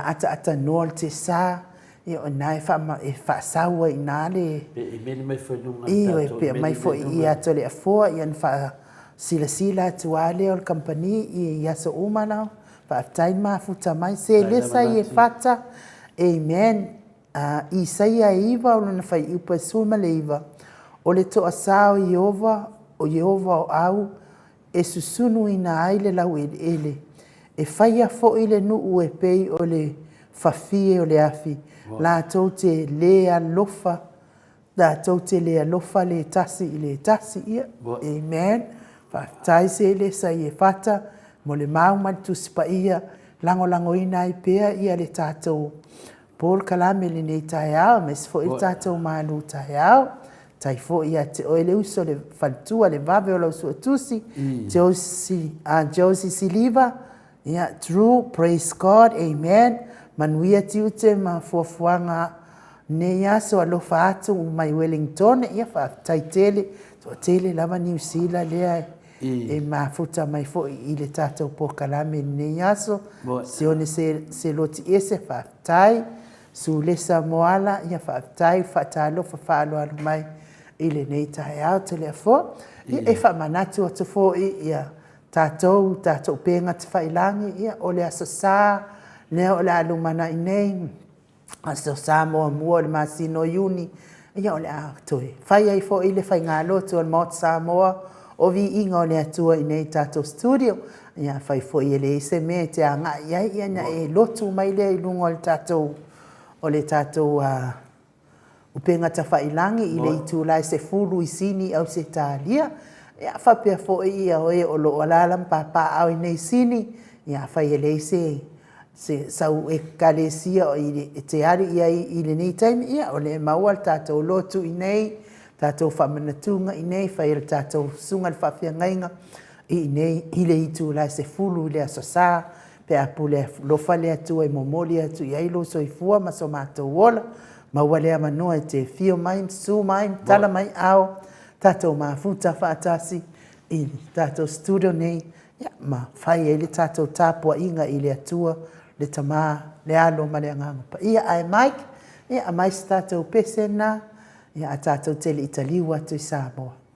ata noa te sa ia o nai fa saua I nale e meni mai foi nunga ia pe mai foi ia tole a foa ia fa sila tuale o company ia so umana fa taima futa mai se lesa ia fata amen I saia iva o na fai upa suma le iva o le to asao Yehova o au e susunu ina aile lau ele e faia fo ile nuu e pei o le fafie o le afi la tau te lea lofa le tasi ia amen tai se le sa ie fata mo le mau matusi pa ia lango ina I pea ia le tatou Paul kalame le nei tai au mes fo I tatou manu tai au tai fo ia te o ele uso le faltua le vave o lau suatusi Josie Siliva yeah, true, praise God, amen. Manuia tiute ma fuafuanga ne yaso alofa atu mai Wellington ia fa taitele to tele lava New Zealand lea e mafuta mai fo I le tatou pokalame ne yaso sione se loti ese fa tai su le Samoala ia fa tai fa talo fa falo alu mai I le nei tai au tele fo e fa manatu atu fo ia tātou penga te whailangi ia o le asosā, lea o le alumana i nei, asosā mua le masino iuni, ia o le toe. Whai ai fo i le whai ngā lotu al Mount Samoa, o vi inga o le atua i nei tātou studio, ia whai fo i le ise me te anga iai ia na e lotu mai lea i lunga o le tātou upenga ta whailangi i le itu lai se fulu i sini au se tālia, ia whapea fo i ia o e o lo alalam papa au i nei sini, ia whai e le ise se sau e kalesia o i te ari ia i le nei taimi ia o le maual tātou lotu i nei, tātou whamanatunga i nei, whai el tātou sunga le whawhia ngainga i nei, i le itu lai se fulu i le asosā, pe apu le lofa le atua i momoli atu i ailo so i fua ma so mātou wola, ma walea manoa e te fio mai, su mai, tala mai au, tātou mafuta whaatasi i tātou studio nei, ia ma whai e le tātou tāpua inga i le atua, le tamā, le alo ma le anganga. Ia ai Mike, ia a mais tātou pesena, ia a tātou tele italiu atu i Samoa.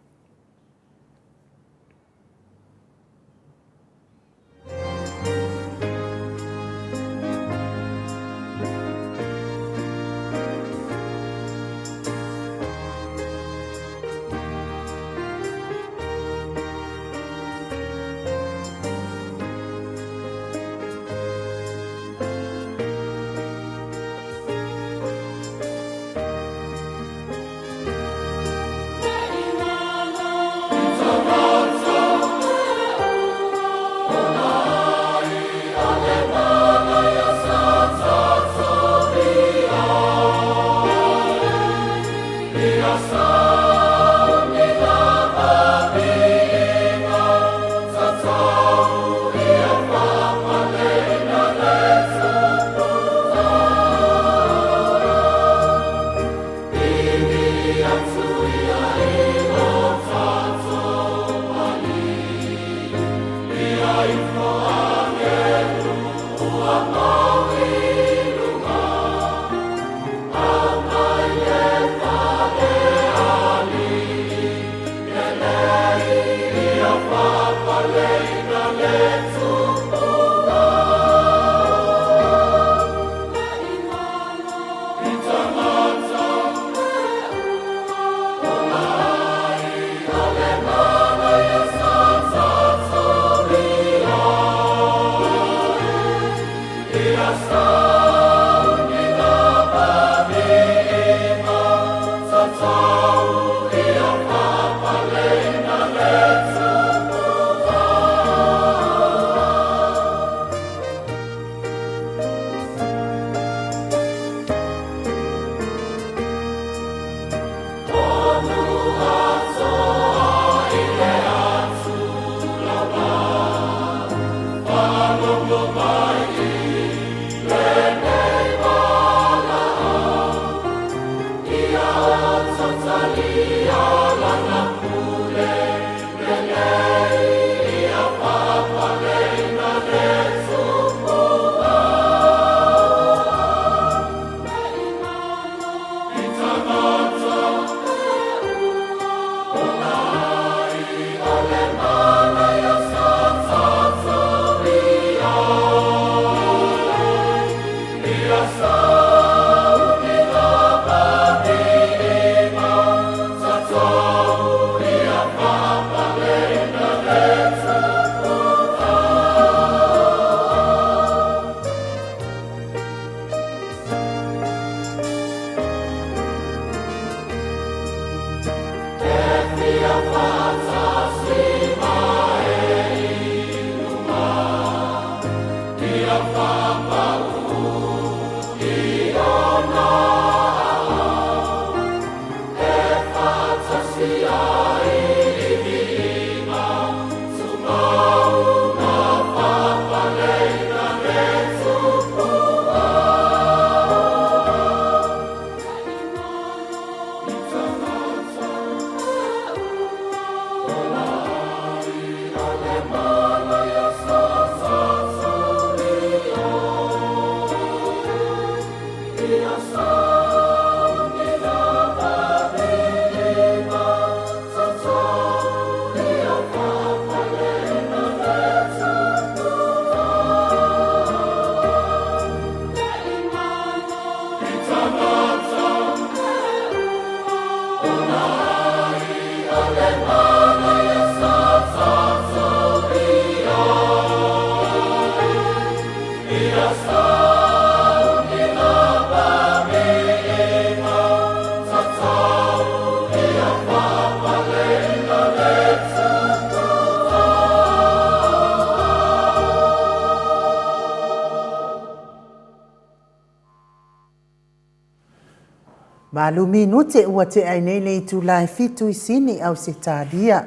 Malu minute ua te ai nei nei tu lai fitu I sini au se talia.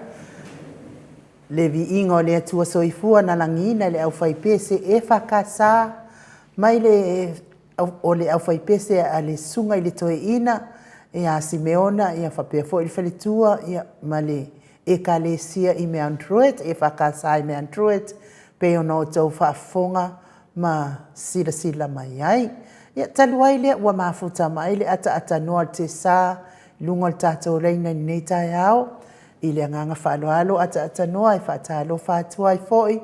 Le vi ingo le atua soifua na langina le au faipese e whakasa. Mai le o le au faipese a le sunga I le toe ina. E a Simeona ia whapea fo I whalitua ia ma le e ka le sia I me Android e whakasa I me Android. Pe ono o tau whaafonga ma sila sila mai ai. Ia taluai lea ua mafuta mai le ata noa te sa lunga le tātou reina nei tai au. I le anganga whaaloalo ata noa e whaatalo whaatua I foi.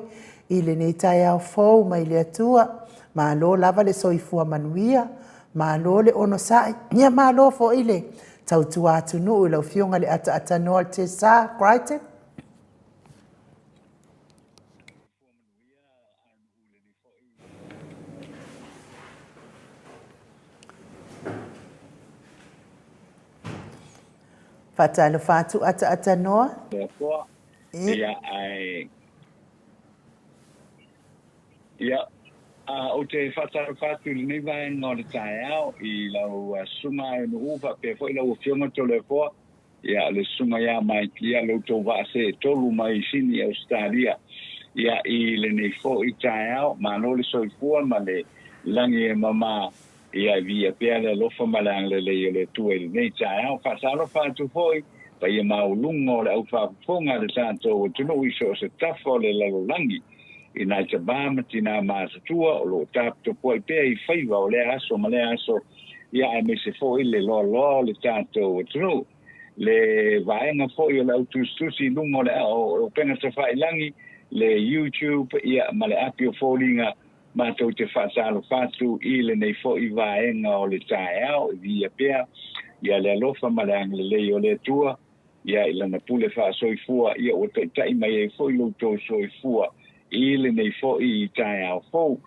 I le nei tai au fau mai le atua. Ma lo lava le soifua manuia. Ma lo le ono sai. Ia ma lo fo I le tautua atu nuu lau fionga le ata noa te sa. Crichton? Whatalo whātu ata noa? Ia ai ia o te whatu nei vai ngā le tae au I lau sunga e no uwa pe fo I lau fionga tole fo ia le sunga ia mai kia lau tau vase tolu mai sini Australia ia I le nei fo I tae au ma no le soifua ma le langi e mama ia via pia le lofa malang le tue nei tae au whatalo whatu foi pa ia maulungo le au whafonga le tātou o tunu iso se tafo le lalolangi I nai te bāma tina mātatua o lo tāpto poi pēr I whaiva o le aso ma le aso ia ai me se fo I le lo le tātou o tunu le vaenga fo I o le autustusi lungo le o penga te whailangi le YouTube ia ma le api o fōringa mātou te whaatalo whatu I le nei fo I vaenga o le tae au via pēr ia le alofa ma le anglelei o le tua ia I lana pule whaasoifua ia o te tai mai e fo I loutou soifua I le nei fo I tae au fo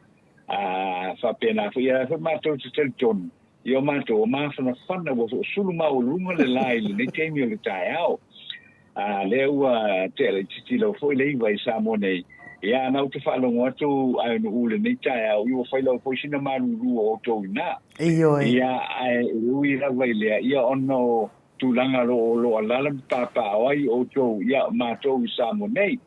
whapena fo ia fo mātou te telton ia mātou o māwhana whana wa sulu mau lunga le lai le nei teimi o le tae au le ua te le titi lau fo I le iwa I Samoa nei ia nau te whaalongo atu ai no ule nei tae au iwa whailau fo sina maruru o tau ina ia ai ui rawa I lea ia ono tulanga lo alala papa ai o tau ia mātou I Samoa nei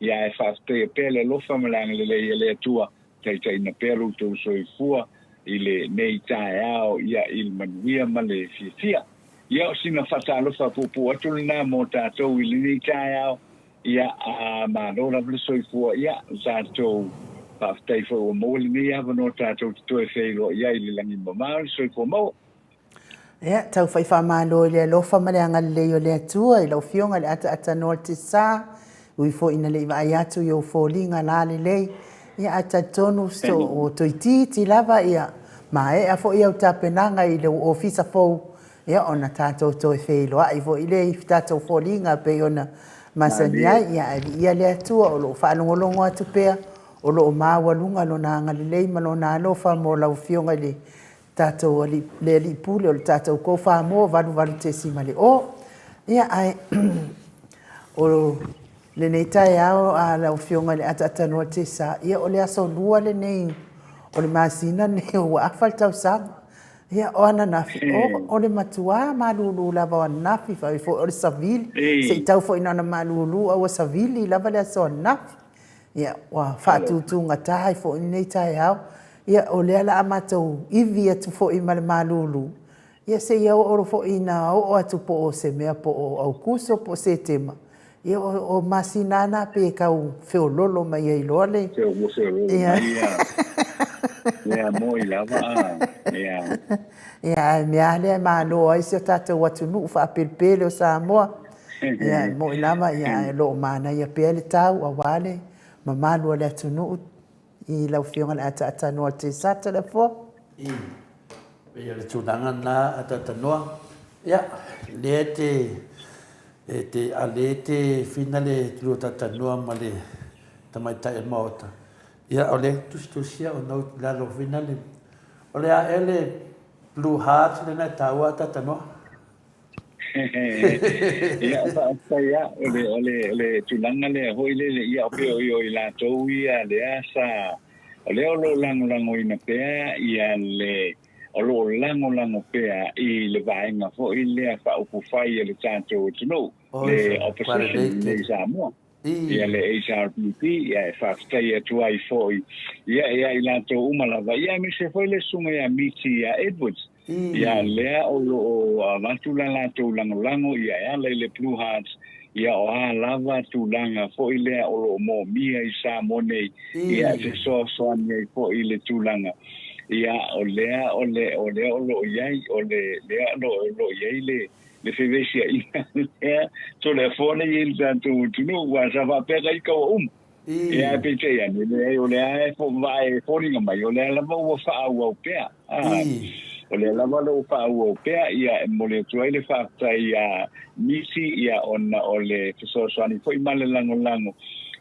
ia e whaaftea pele lofa malanga le tua tai na pelu tau soifua I le nei tae au ia il manuia ma le fia ia o sina whatalofa pupu atu na mo tātou I le nei tae au ia manora le soifua ia tātou whaaftea fo o mōli nei avano tātou toe whairo ia I le langi mamau soifua mau Ia, tau whai whamalo le lofa ma le anga leo le atua I lau fionga le ata noa te sa ui fo ina le vai atu I o fōlinga la le lei ia ata tonu sto o toiti lava ia ma e a fo ia o tapenanga I le ofisa fo ia ona tātou toi whailoa I fo I le tātou fōlinga pe ona masania ia le atua o lo whaanongolongo atu pea o lo mawalunga lo na anga le lei ma lo na alofa mo lau fionga le tātou le li pule o le tātou ko wha mo valu te sima le o ia ai o le nei tai au a lau fionga le ata noa te sa ia o le aso lua le nei o le masina ne o afal tau sama ia o ana nafi o le matua malulu lava o nafi fa fo o le savili se tau fo ina na malulu o savili lava le aso nafi ia wa fatutunga tai fo nei tai au ia o le ala amatou ivi atu fo I malulu ia se ia o fo ina o atu po o se mea po o au kuso po se tema ia o masinana pe kau feololo mai ai lole ia moi lava ia mea le malo ai se tātou atu nuu whaapelpele o Samoa ia moi lava ia lo mana ia pele tau a wale ma malo le atu nuu I lau fionga le ata noa te sa telefo ia le tūnanga nā ata noa ia le te ale te fina le tulu tata noa ma le tamaitai maota ia o le tustusia o nau lalo fina le o le a ele Blue Heart le na taua tata noa ia ia ole tulanga le hoi le ia o I la tau ia le asa o le olo lango ina pea ia le o lo lango pea I le vaenga fo I le fa upu fai le tanto tino le opposition le Samoa ia le HRPP ia fa stai atu ai foi ia I lato umalava ia mi se foi le sunga ia miti ia Edwards ia lea o lo avantula lato lango ia le Blue Hearts ia o lava tulanga fo I lea o lo mo mia I Samoa nei ia se so nei fo I le tulanga ia o lea o lo iai o le lea lo iai le fevesia ia so le fone il tanto tuno wa sa va pega I ka ia pe te ia le o le fo vai foringa mai o le la mo fa au pea o le la mo fa au pea ia mo le tuai le fa ia misi ia ona o le so ani foi mal lango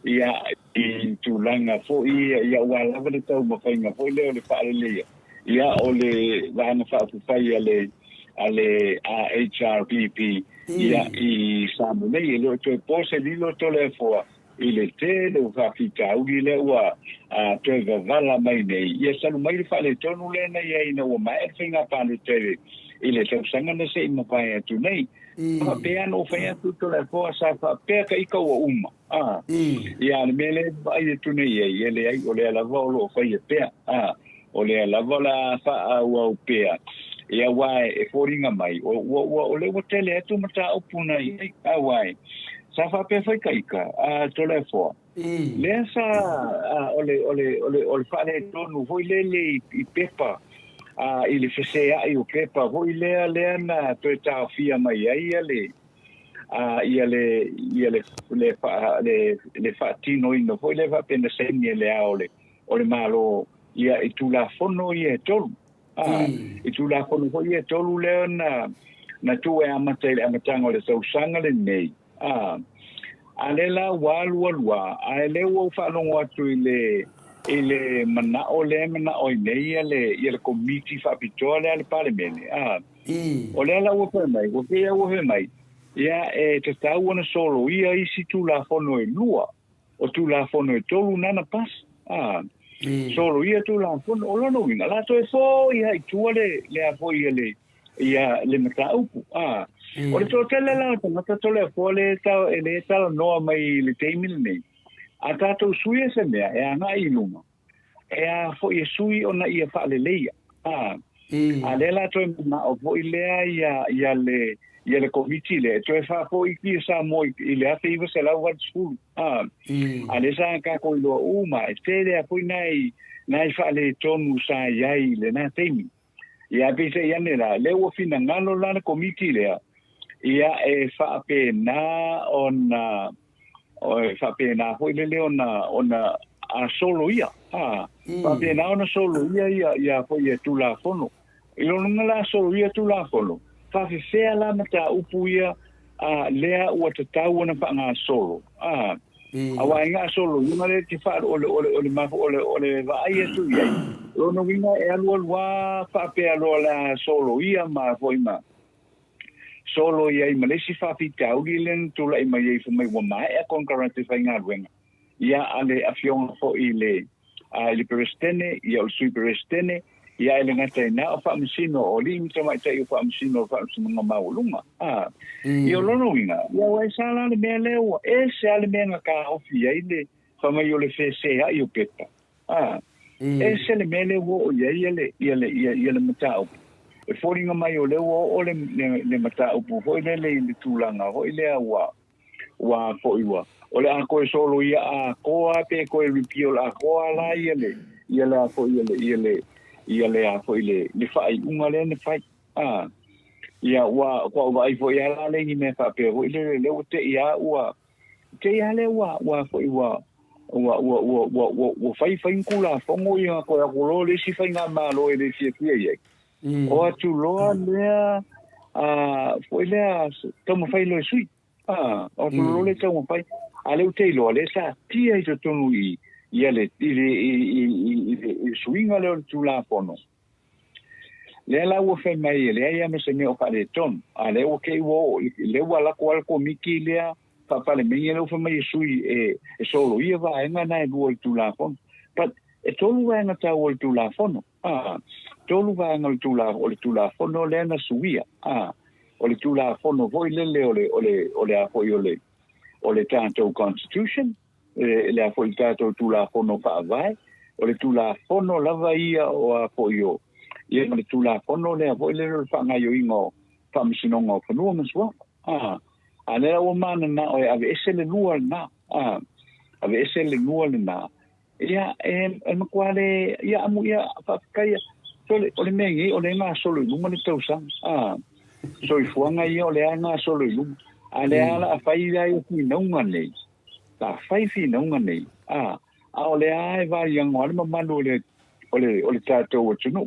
ia I tulanga fo ia wala le tau mo fainga fo le fa le ia o le vana fa ia le ale HRPP ia I Samoa nei le to pose li lo to le fo I le te le fa fita u le wa to vala mai nei ia salu mai fa le tonu le nei ia ina o mai finga pa le te I le tau sanga ne se ima pa e tu nei pa pe ano fa ia tu to le fo sa fa pe ka I ka o ia le mele ai tu nei ia le ai o le la volo fa ia pe o le la vola fa au pe ia wai e foringa mai o le hotele tu mata opuna I wai sa fa pe fa kaika to le fo le sa ole fa le tonu foi le I pepa I le fesea I o pepa foi le na to ta fia mai ia le fatino ino foi le va pena senie le ole malo ia I tu la fono ia tolu I tu la fono foi ia tolu le na tu e amatanga le so sanga le nei alela walwa ale wo fa no watu ile mana ole mana o nei le committee fa pitole al parliament ole la wo mai wo ke wo mai ia te tau ona solo ia I si tu la fono e lua o tu la fono e tolu nana pas solo ia tu la fono o no winga la to e fo ia I tu le a fo ia le mata upu o le to tele la to mata to le fo le ta no mai le teimil nei a tato sui se mea e ana I luma e a fo ia sui ona ia fa le leia a le la to na o fo ia le committee le to e fa fo I ki sa mo I le a fe se la wa school a le sa ka ko lo e te le a fo nai fa le tonu sa iai le na teimi ia pe se ia nera le o fina ngalo la committee le ia e fa pe na ona o fa pe na ho le ona a solo ia fa pe na ona solo ia fo ia tu la fono I lo ngala solo ia tu la fono fa fe la mata upu ia lea ua tatau ona fa nga solo awa inga solo ima le ti fa ole ma ole va ai tu ia lo no winga e alu wa fa pe alo la solo ia ma foi ma solo ia I malesi fa fita ulilen tu la ima ye fu mai wa mai e concurrent fa nga wenga ia ale afion fo ile presidente ia o sui presidente ia ele ngata na o fa msino o lim to mai tai o fa msino fa msino maulunga ia lono winga ia wa sala le mele o e se ale menga ka ofia ile fa mai o le fese ai o pepa e se le mele o ia le matao e foringa mai o le o le matao pu foi le tulanga foi le wa foi wa o le ko solo ia a ko a pe ko ripio la ko la ia la foi ia le a foi le fai unga le fai ia wa ko vai foi ala le ni me fa pe o le te ia wa foi wa fai kula fongo ia ko a ko le si fai nga malo le si ia o tu lo le foi le tomo fai lo sui o tu lo le tomo fai ale te lo le sa ti ai to tonu ia le swinga le tu la fono le la wo fe mai le ia me se me o pare ton ale o ke wo le wa la ko al ko miki le pa pa le me le o fe mai sui e solo ia va en na du tu la fono but e tolu wa na ta wo tu la fono tolu vaenga o le tula fono le na suia o le tula fono voi lele o le a foi o le tātou constitution le a foi tātou tula fono whaavai o le tula fono lava ia o a foi o ia le tula fono le a foi lele whangai o ingo whamisinonga o whanua masua a lera o mana na o ave ese le lua na ave ese le lua na ia makuale ia amu ia whakaya o le mengi o le ngā solo i luma le tausang so i fuanga ia o le ngā solo i luma a le ala a whai rai o kui naunga nei ta whai fi naunga nei a o le ai vari ango ale mamanu o le tātou atunu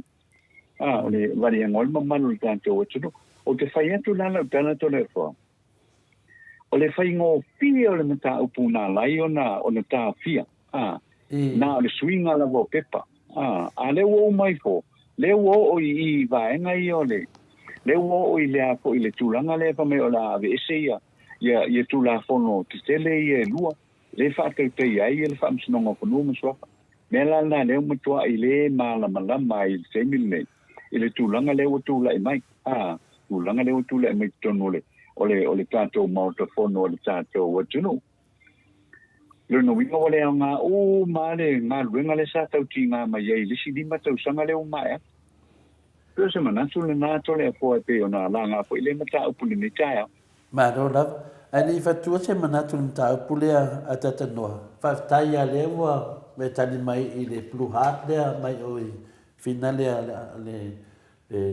o le vari ango ale mamanu o le tātou atunu o te whai atu lana utana tole wha o le whai ngō pia o le mata upu nā lai o na tā fia na o le swinga la vo pepa a le wo mai fo le wo o I vaenga I ole le wo o I le apo I le tulanga le pa me o la ave ese ia tula fono te tele ia lua le fa te ai le fa msino ko no mswa me la na le mtua I le mala malama I se mille I le tulanga le o tula I mai tulanga le o tula mai tonole ole tato mauta fono le tato o tunu le no winga wale nga o male nga luenga le sa tau tinga mai ai le si lima tau sanga le o mai pe se mana tu le na to le po pe ona la nga po ile mata o puli ni taia ma do la ani fa tu se mana tu ta puli a tata no fa taia le wa me tani mai I le blue heart le mai o finale le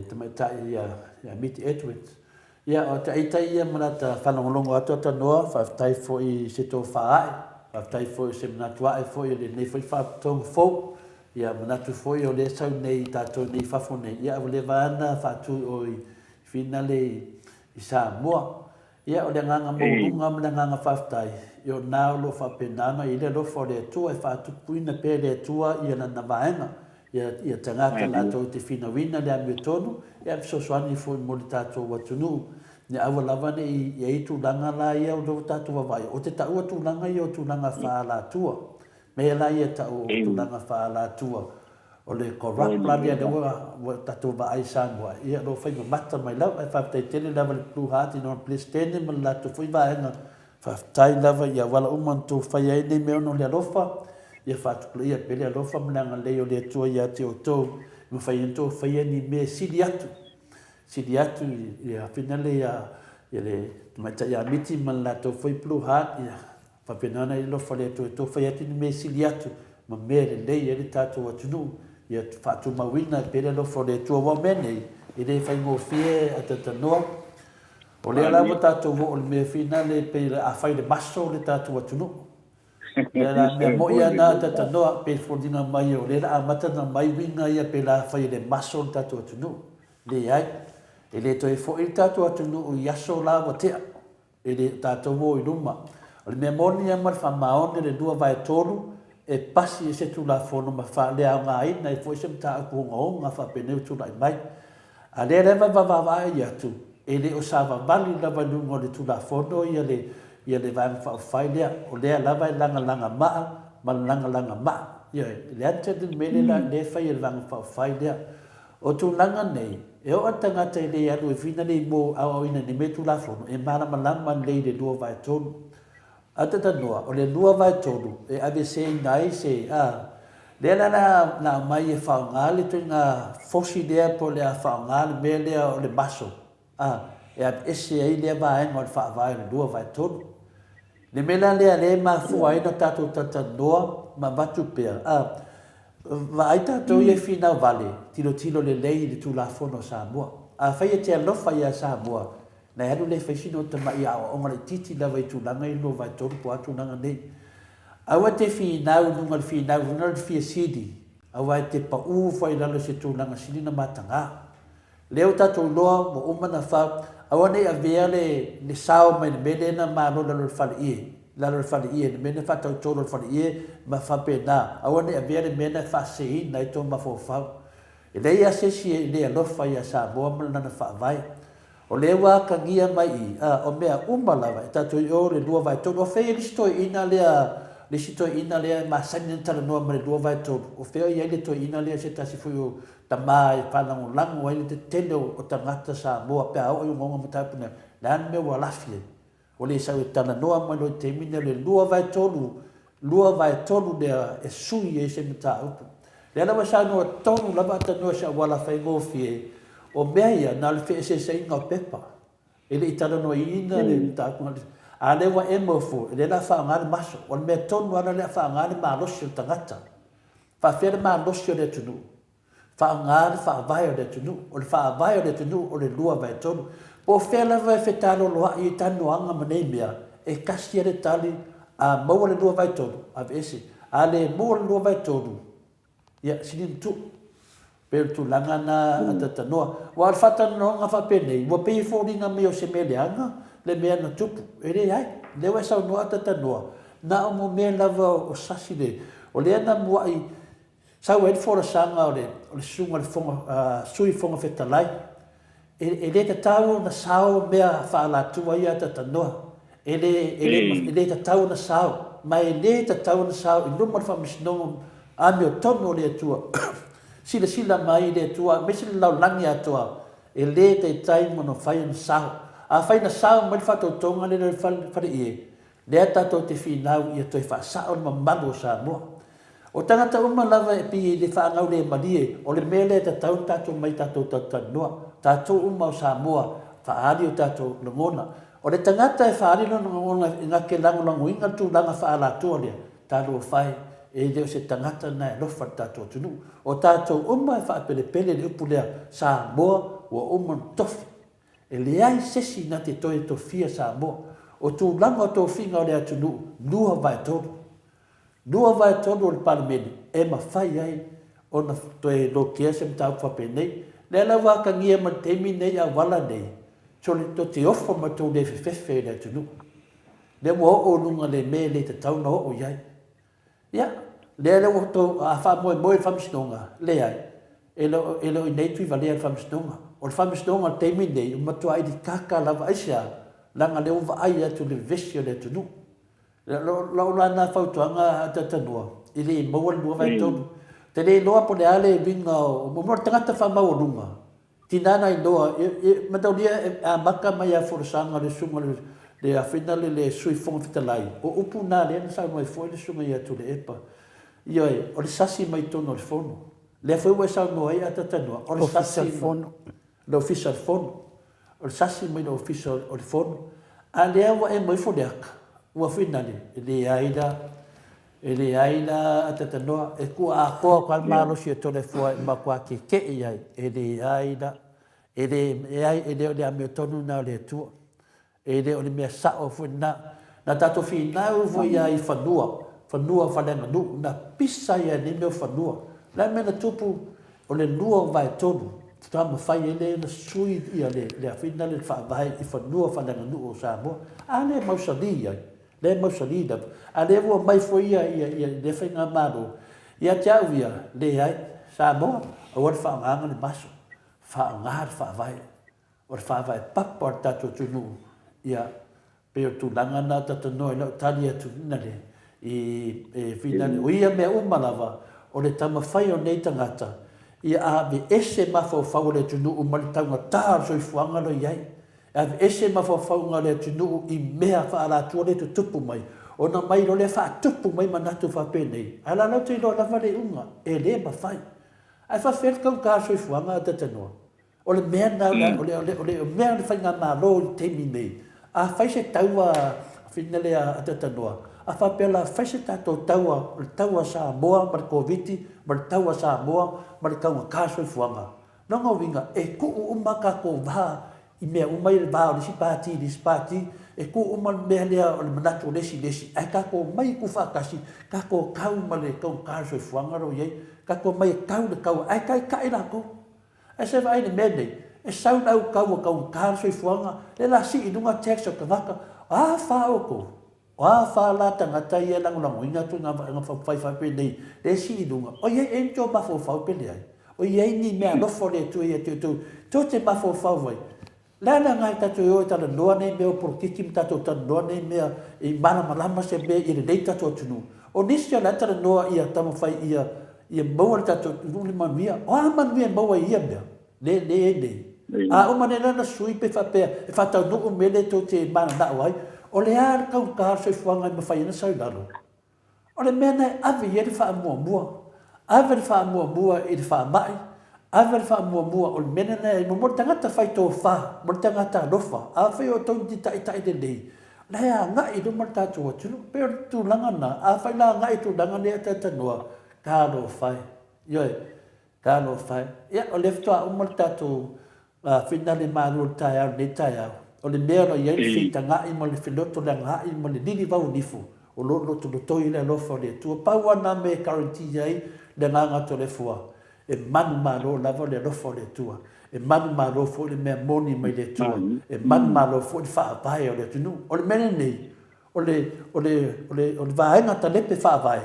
te mai taia ya miti etwit ya o taia mana ta fa longo ato ta no fa tai fo I se to fa tai foi se natua e foi le nei foi fa tong fo ia manatu foi o le sau nei tato nei fa fo nei ia o le vana fa tu o finale I Samoa ia o le nganga mo lunga le nganga fa tai io na lo fa penana I le lo fo le tu e fa tu puina pe le tua ia na vaenga ia tanga la to te fina wina le amitonu ia so swani fo mo le tato watunu ne awa lava ne I tu langa la ia o do tatu vai o te tau tu langa I o tu langa fa la tua me la ia tau tu langa fa la tua o le corrupt la ia de wa tatu vai sangwa ia do fai mata mai la fa te tele lava le blue heart in on place tene me la tu fai vai na fa tai lava ia wala umman tu fai ai ne me no le lofa ia fa tu ia pele lofa me langa le o le tua ia te o to me fai ento fai ni me siliatu Sidiatu ia finale ia le mata ia miti man la to foi blue heart ia fa penana I lo fale to foi ati me siliatu ma mere le ia le tato atunu ia fa tu mawina pele lo fale to wa mene I le fai ngo fie atata no o le ala tato o me finale pe a fai le maso le tato atunu la me mo ia na atata no pe fodina mai o le la mata na mai winga ia pe la fai le maso le tato atunu le ai ele toi fo I tato atunu o yaso la watea ele tato wo I luma o le memoria mal fa maone le dua vai tolu e pasi se tu la fono ma fa le nga ai na fo se ta ko nga fa pene tu lai mai a le va ia tu ele o sa va vali la va lungo le tu la fono ia le va fa fai le o le la vai langa ma langa ma ia le ante de mele la le fa ia va fa fai le o tu langa nei e o tanga te le anu fina le mo au ina ni metu la fono e mana malama le de dua vai tolu atata noa o le dua vai tolu e ave se nai se le na mai e fa ngale te nga fosi de po le fa ngale me le o le baso e ave se ai le vai ngol fa vai le dua vai tolu le mela le ma fu ai no tato tata noa ma batu pe va aita to ye fina vale tilo le lei le tu la fono Samoa a fai te alofa ia Samoa na anu le fai sino te mai a o ngale titi la vai tu langa I lo vai to po atu nanga nei awa te fina nunga fina nunga fi sidi awa te pa u fai la se tu langa sini na matanga leo tato loa mo umana fa awa nei avele le sao mai le na ma lo la fa la fa ie me fa tau tolo fa ie ma fa pena awane avere me na fa sei na to ma fo fa e dei a se si le lo fa ia sa bo ma na fa vai o le wa ka gia mai o mea umala vai ta to o le lua vai to o fe sto ina le le si toi ina le masani na tala noa ma le lua vai tolu o fea ia le toi ina le se tasi foi o tamā e whanangolango ai le te tele o tangata Samoa pe au i ngonga matapuna le anu mea ua lafi e o le sau e tala noa ma lo te mina le lua vai tolu lea e sui e se mata upu le ala wasa noa tonu lava ata noa sa wala fai ngofi e o mea ia na le fea se inga o pepa e le itala noa ina le mata a le wa e mofo le la fa ngale maso o me tonu ana le fa ngale ma losi o tangata fa fere ma losi o le tunu fa ngale fa vai o le tunu o le fa vai o le tunu o le lua vai tonu po fela vai fetalo loa i tanu anga manemia e kasi le tali a mo le lua vai tonu a vesi a le mo le lua vai tonu ya sinin tu per tu langana atata noa wa fata no nga fa pene wo pe fo dinga me o se meleanga le mea na tupu e re ai le wa sa noa atata noa na o mo me lava o sasile o le ana mo ai sa wa fo la sanga o le sunga le fonga sui fonga fetalai e le tau na sao mea fa la tu ia atata noa e le tau na sao mai le tau na sao i luma fa misno a me tono le tua sila mai le tua me sila lau langi atua e le te tai mono fai na sao a fai na sao mai fa to tonga le fa e le ata to te finau ia to fa sao ma malu sa mo o tangata uma lava e pi le fa ngau le malie o le mele te tau tatu mai tatu noa tatu uma sa mo fa ali o tatu ngona o le tangata e fa ali no ngona ina ke lango lango inga tu langa fa ala tu le talo fai e leo se tangata na lo fa tatu tunu o tatu uma fa pele le upulea sa mo o uma tofi e le ai sesi na te toi to fia sa mo o tu langa to finga o le atunu lua vai todo le parmeni e ma fai ai ona to e lo kia se mta fa pene le la wa ka ngia ma temi nei a wala nei so le to te ofo ma to le fefe le atunu le mo o lunga le me le te tau no o yai ya le o to a fa mo fa mstonga le ai elo nei tu vale fa mstonga o fa mstonga temi nei ma to ai di kaka la va sia langa le o va ai atu le vesio le atunu lo na fautuanga tatanua ili mo lu vai to te le loa po le ale vinga o mo tangata fa mau lunga tinana i loa ma tau dia a maka mai a forsanga le sunga le a finale le sui fong fitalai o upu na le sa mai foi le sunga ia tu le epa io o le sasi mai tono le fono le foi wa sa no ai tatanua o le sasi fono le official fono o le sasi mai le official o le fono a le wa e mai fo deaka ua finale ele aina atatanoa e ku a ko ka malo si to le fo ma kwa ke ai ele aina ele le ame tonu na le tu ele o le me sa o fu na tato fina o vo ia I fanua fa le manu na pisa ia ni me fanua la me na tupu o le lua vai tonu ta ma fai ele na sui ia le fina le fa vai I fanua fa le manu o sa mo ale mausalia le mausalida a le vo mai foi ia le fenga malo ia tavia le ai sa mo o fa manga le maso fa ngar fa vai o fa vai paporta tu tunu ia pe tu langa na ta no no talia tu nale e finale o ia me o malava o le tama fai o nei tangata ia a be ese mafo fa o le tunu o mal tanga ta so fuanga lo iai ave ese ma fa nga le tunu I mea fa ala tu le tupu mai ona mai lo le fa tupu mai mana tu fa pene ala no te lo la vale unga e le ma fai ai fa fer ka so fuanga ta tano o le mea na o le mea le fa nga ma lo te mi nei a fa se taua finale a ta tano a fa pela fa se ta to taua sa boa mar covid mar taua sa boa mar ka so fuanga no ngo winga e ku umaka ko va I mea umai le bao le sipati e ku umal mea lea o le manatu lesi ai kako mai ku whakasi kako kau ma le kau kāso I whangaro iei kako mai kau le kau ai kai lako ai se vai le mea nei e sau nau kau kāso I whanga le la si inunga text o ka waka a whaoko a whala tangata ia langulango inga tu ngā whaiwhaipe nei le si inunga o iei enjo mafo whaupele ai o iei ni mea lofo le tu ia tu te mafo whauwai Lana ngai tatu yo tala noa nei mea por kiki tatu tala noa nei mea I mana malama se mea I le dei tatu tunu o nisi o lata noa ia tamo fai ia maua tato nuli manuia o a manuia maua ia mea le a o manena na sui pe whapea e whatau nuku mele tō te mana na wai o le a kau ka soi fuanga i mawhai na sau laro o le mea nei awe ia le wha mua awe le wha mua i le wha mai awe le wha mua o le mena nei mo tangata whai tō wha mo tangata lofa a whai o tau di tai le nei nei a ngai do mar tātou atunu pe o tu langa na a whai la ngai tu langa ne ata tanua ka lo whai ioi ka lo whai ia o le ftoa o mar tātou whina le maru tai au ne tai au o le mea no iai le whita ngai mo le whiloto le ngai mo le nini vau nifu o lo tu lo toi le lofa o le tua pau ana me karanti ai le nganga to le fua e manu malo lava le lofa o le tua e manu malo fo le mea moni mai le tua e manu malo fo le whaavae o le tunu o le mene nei o le vaenga ta lepe whaavae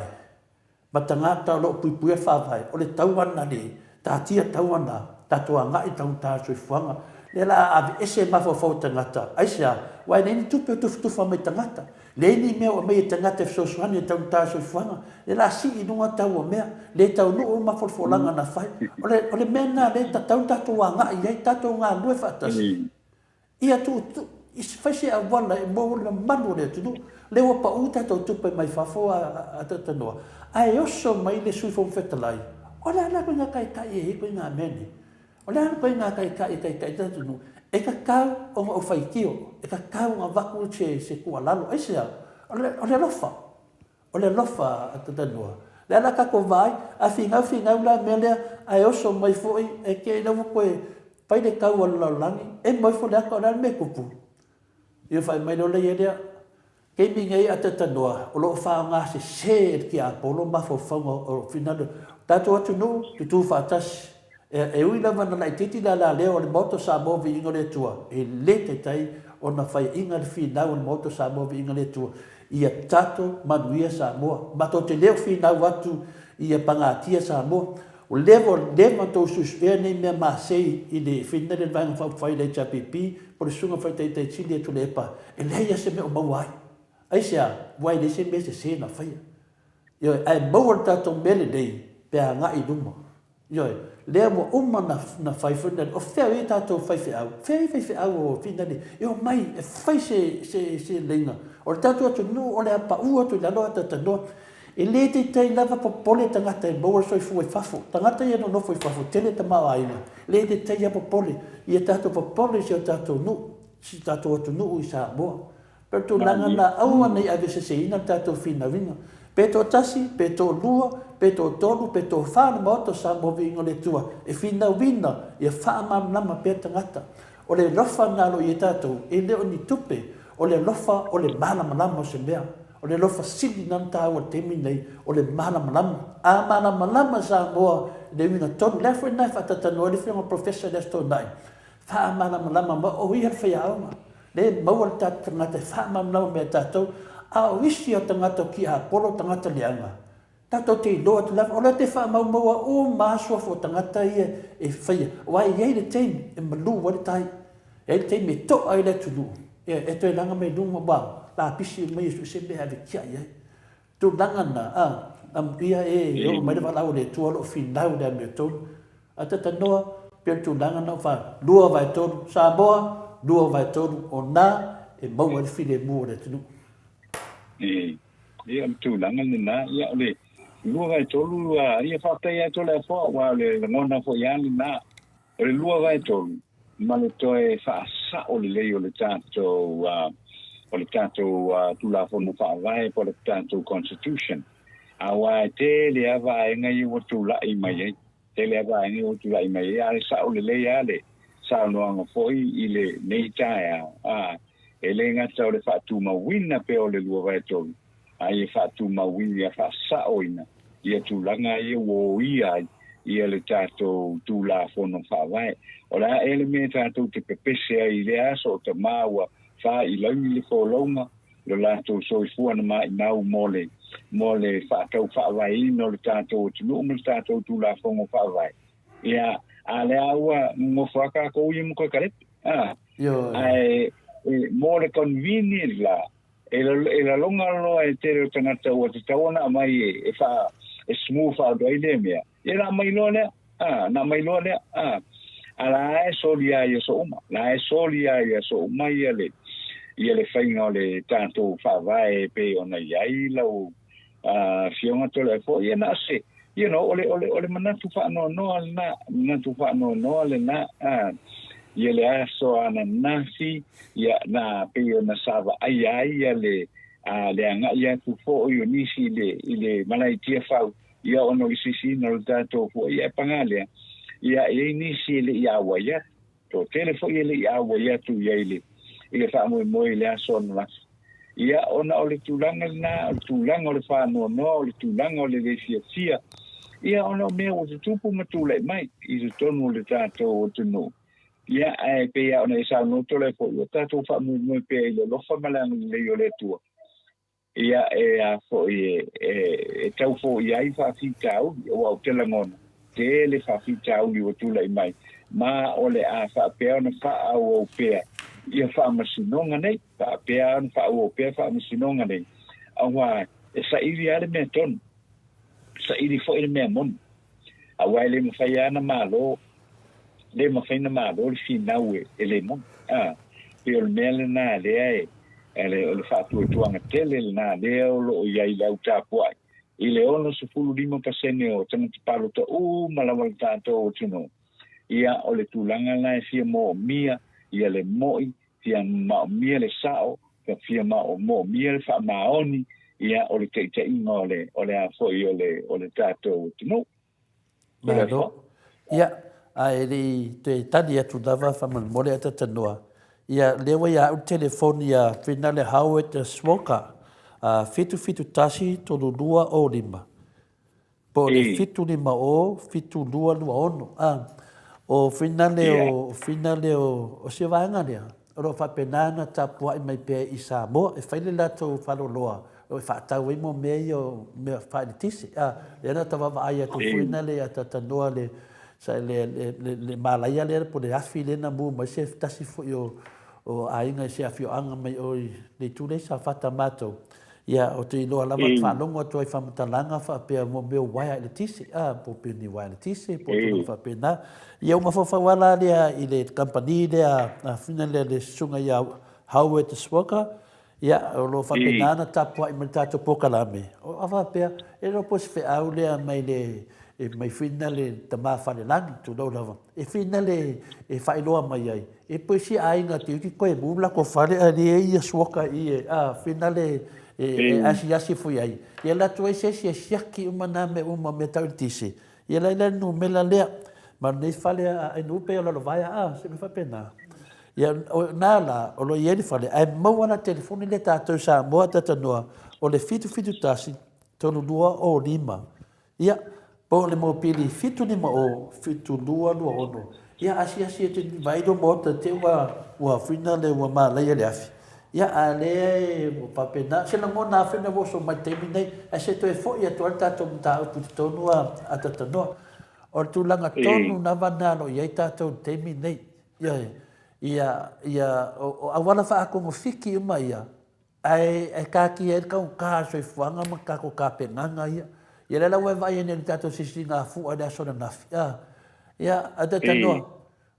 ma tangata o lo puipuia whaavae o le tauana le tātia tauana tatua ngai tau tāsoi fuanga le la ave ese mafo tangata aisia wai nei tupe tufa mai tangata le ni mea o mai tangata so suani tau tāsoi fuanga le la si inunga tau o mea le tau no o mafolfolanga na fai o le mena le tau tatua ngai ai tatua ngā lue whaatasi ia tu fai se a wala e mo le manu le tunu le o pa uta tau tupe mai fafo a tatanoa ai oso mai le sui fo fetalai o le ala koe ngā kai e koe ngā meni o le ala koe ngā kai tatunu e ka kau o ngā whaikio e ka kau ngā waku se kua lalo ai sea o le lofa a tatanoa le ala kako vai a fingau la melea ai oso mai foi e ke na koe pai le kau o laulangi e mai fo le aka o le me kupu ia fai mai lo le ia ke mingai a tatanoa o lo wha ngā se ki a polo mafo whaunga o finalo tato atu no tu whaatasi e ui lava na lai titi la leo le moto sa movi inga le tua e le te tai o na whai inga le whinau le moto sa movi inga le tua ia tato manuia sa moa mato te leo whinau atu ia pangatia sa moa o levo tō suspea nei mea masei i le whina le vanga whai le chapipi po le sunga whai tei chili e tu le epa e leia se me o mauai ai sea wai le se me se na whaia ioi ai maua tato mele nei pea ngai luma ioi lea mo uma na whai whina o whea e tato whai au o whina ni io mai e whai se leina o le tato atu nu o le apa ua atu lalo ata tanoa e le te tei lava popole tangata e maua soi fu e fafo tangata ia no nofo e fafo tele ta maa aina le te tei a popole ia tato popole si o tato nu si tato atu nu i sa moa per tu langa na aua nei ave se ina tato fina vinga pe to tasi pe to lua pe to tolu pe to whana moto sa movi ingo le tua e fina wina ia whaamam lama pe tangata o le lofa ngalo i tato e leo ni tupe o le lofa o le malama lama se mea o le lofa sili nan tāua temi nei o le malama a malama sa moa le wina tonu le fwe nai whatatanoa le whianga professor le sto nai wha malama ma o ia whai aunga le maua le tangata wha malama mea tātou a o isi o tangata ki a polo tangata leanga tātou te loa te lawa o le te wha maua o māsua fo tangata ia e whaia wai iei le teimi e malu wale tai e le teimi e to ai le tunu e toi langa me lunga wau la pisi mai su se be ave kia ia tu langa na ia o mai va la o le tu o finau da me ton ata tanoa per tu langa na fa lua vai ton sa boa lua vai ton o na e mau al file mu le tu ia tu langa na ia le lua vai ton ia fa te ia to le fo wa le ngona fo ia na le lua vai ton ma le toe fa sa o le o le tato o le tātou tulafono whaawai po le tātou constitution. Awa te le awa e ngai o tūlai mai ei. Te le awa e ngai o tūlai mai ei. Ale sa o le lei ale. Sa noanga foi i le nei tae a. E le ngata o le whaatu mawina pe o le lua vai tolu. A i whaatu mawina a whaasa oina. Ia tūlanga i o ia ia le tātou tulafono whaawai. O la ele me tātou te pepese ai le aso o te māua fa i lau le folonga lo lato so fu ana mai nau mole fa tau fa vai no le tato tu no mo tato tu la fongo fa vai ia ale aua mo fa ka ko i mo ko kare yo ai mole convenient la la longa lo e te o tangata o te tawana mai e fa e smooth out ai le mea e la mai lo le na mai lo le ala e solia ia so uma la e solia ia so mai le ia le fainga le tanto fa vai pe ona ai lo fionga to le fo ia na se ole manatu fa no na tu fa no le na ia le aso ana nasi ia na pe ona sava ai ia le le anga ia tu fo yo nisi le malai tia fa ia ono isi no tato fo ia pangale ia nisi le ia wa ia to telefo ia le ia wa ia tu ia ile fa mo le aso na ia ona ole tulanga ole fa no ole tulanga ole le fia ia ona me o tupu matule mai i tonu le tato o tunu ia ai pe ia ona isa no tole fo yo tato fa mo pe le lo fa malang le yo le tu ia fo e tau fo ia i fa fi tau o te langona te le fa fi tau i o tule mai ma ole a fa pe ona fa o pe ia fa masinonga nei fa pe ona fa o pe fa masinonga nei awa sa ili ale me ton sa ili fo ile me mon awa ile mo fa ia na malo le ma fai na malo le finaue ele mon pe o mele na le ele fa tu anga tele na le o lo ia i lau tapu ai ile ono se fulu 5% o tana palo to malawal tato o tino ia o le tulanga na fia mo mia ia le moi fia ma mia le sao fia ma o mo mia le fa maoni ia o le te inga o le a foi o le tato o tino Malo. Ia, ai te tani atu dava whaman mole ata tanoa. Ia, lewa ia au telefoni ia whinale Howard Swoka, fitu tasi tonu lua o lima. Po le fitu lima o, fitu lua ono. O whinale o se vanga lea. Oro whapenana tapua i mai pēr i Samoa, e whaile lato whaloloa. O whaatau i mo mei o mea whaile tisi. E ana tawa ai atu whinale a tatanoa le sa le malaia le po le afi le na mu mai se tasi fo o ainga se afio anga mai o le tule sa fata mato ia o te loa lava whanongo atu ai whamatalanga whapea mo meo waia le tisi po peni waia le tisi po tunu whapena ia unga whawala lea i le company lea whina le sunga ia Howard Swoka ia o lo whapena na tapua i manitato pokalame o awapea e no pos fe au lea mai le e mai whina le tama whale langi tu lau lava. E whina le e whailoa mai ai. E poisi ainga te uki koe mula ko whale a le ia Swoka i whina le asi fui ai. Ia la tu e sesi e siaki umana me me tau tisi. Ia la ila nu mela lea. Ma nei whale a nupe o lalo vaia se me whapena. Ia nā la o lo ieri whale. Ai mauana telefoni le tātou sa moa tatanoa o le fitu tasi tonu lua o lima. Ia po le mo pili fitu lima o fitu lua ono. Ia asi e te vaido mo te ua whina le ua mālaia le afi. Ia a le o papena. Se la mona whina wo so mai teimi nei. A se to e fo ia to alta to mta au puti tonu a tatanoa. O tu langa tonu na vanalo ia tātou teimi nei. Ia o awana wha ako ngofiki uma ia. Ai kāki e kau kāso i fuanga ma kako kāpenanga ia. Ia lela ue vai ene ni tato sisi ngā fua le asona nafi. Ia, ata tanoa.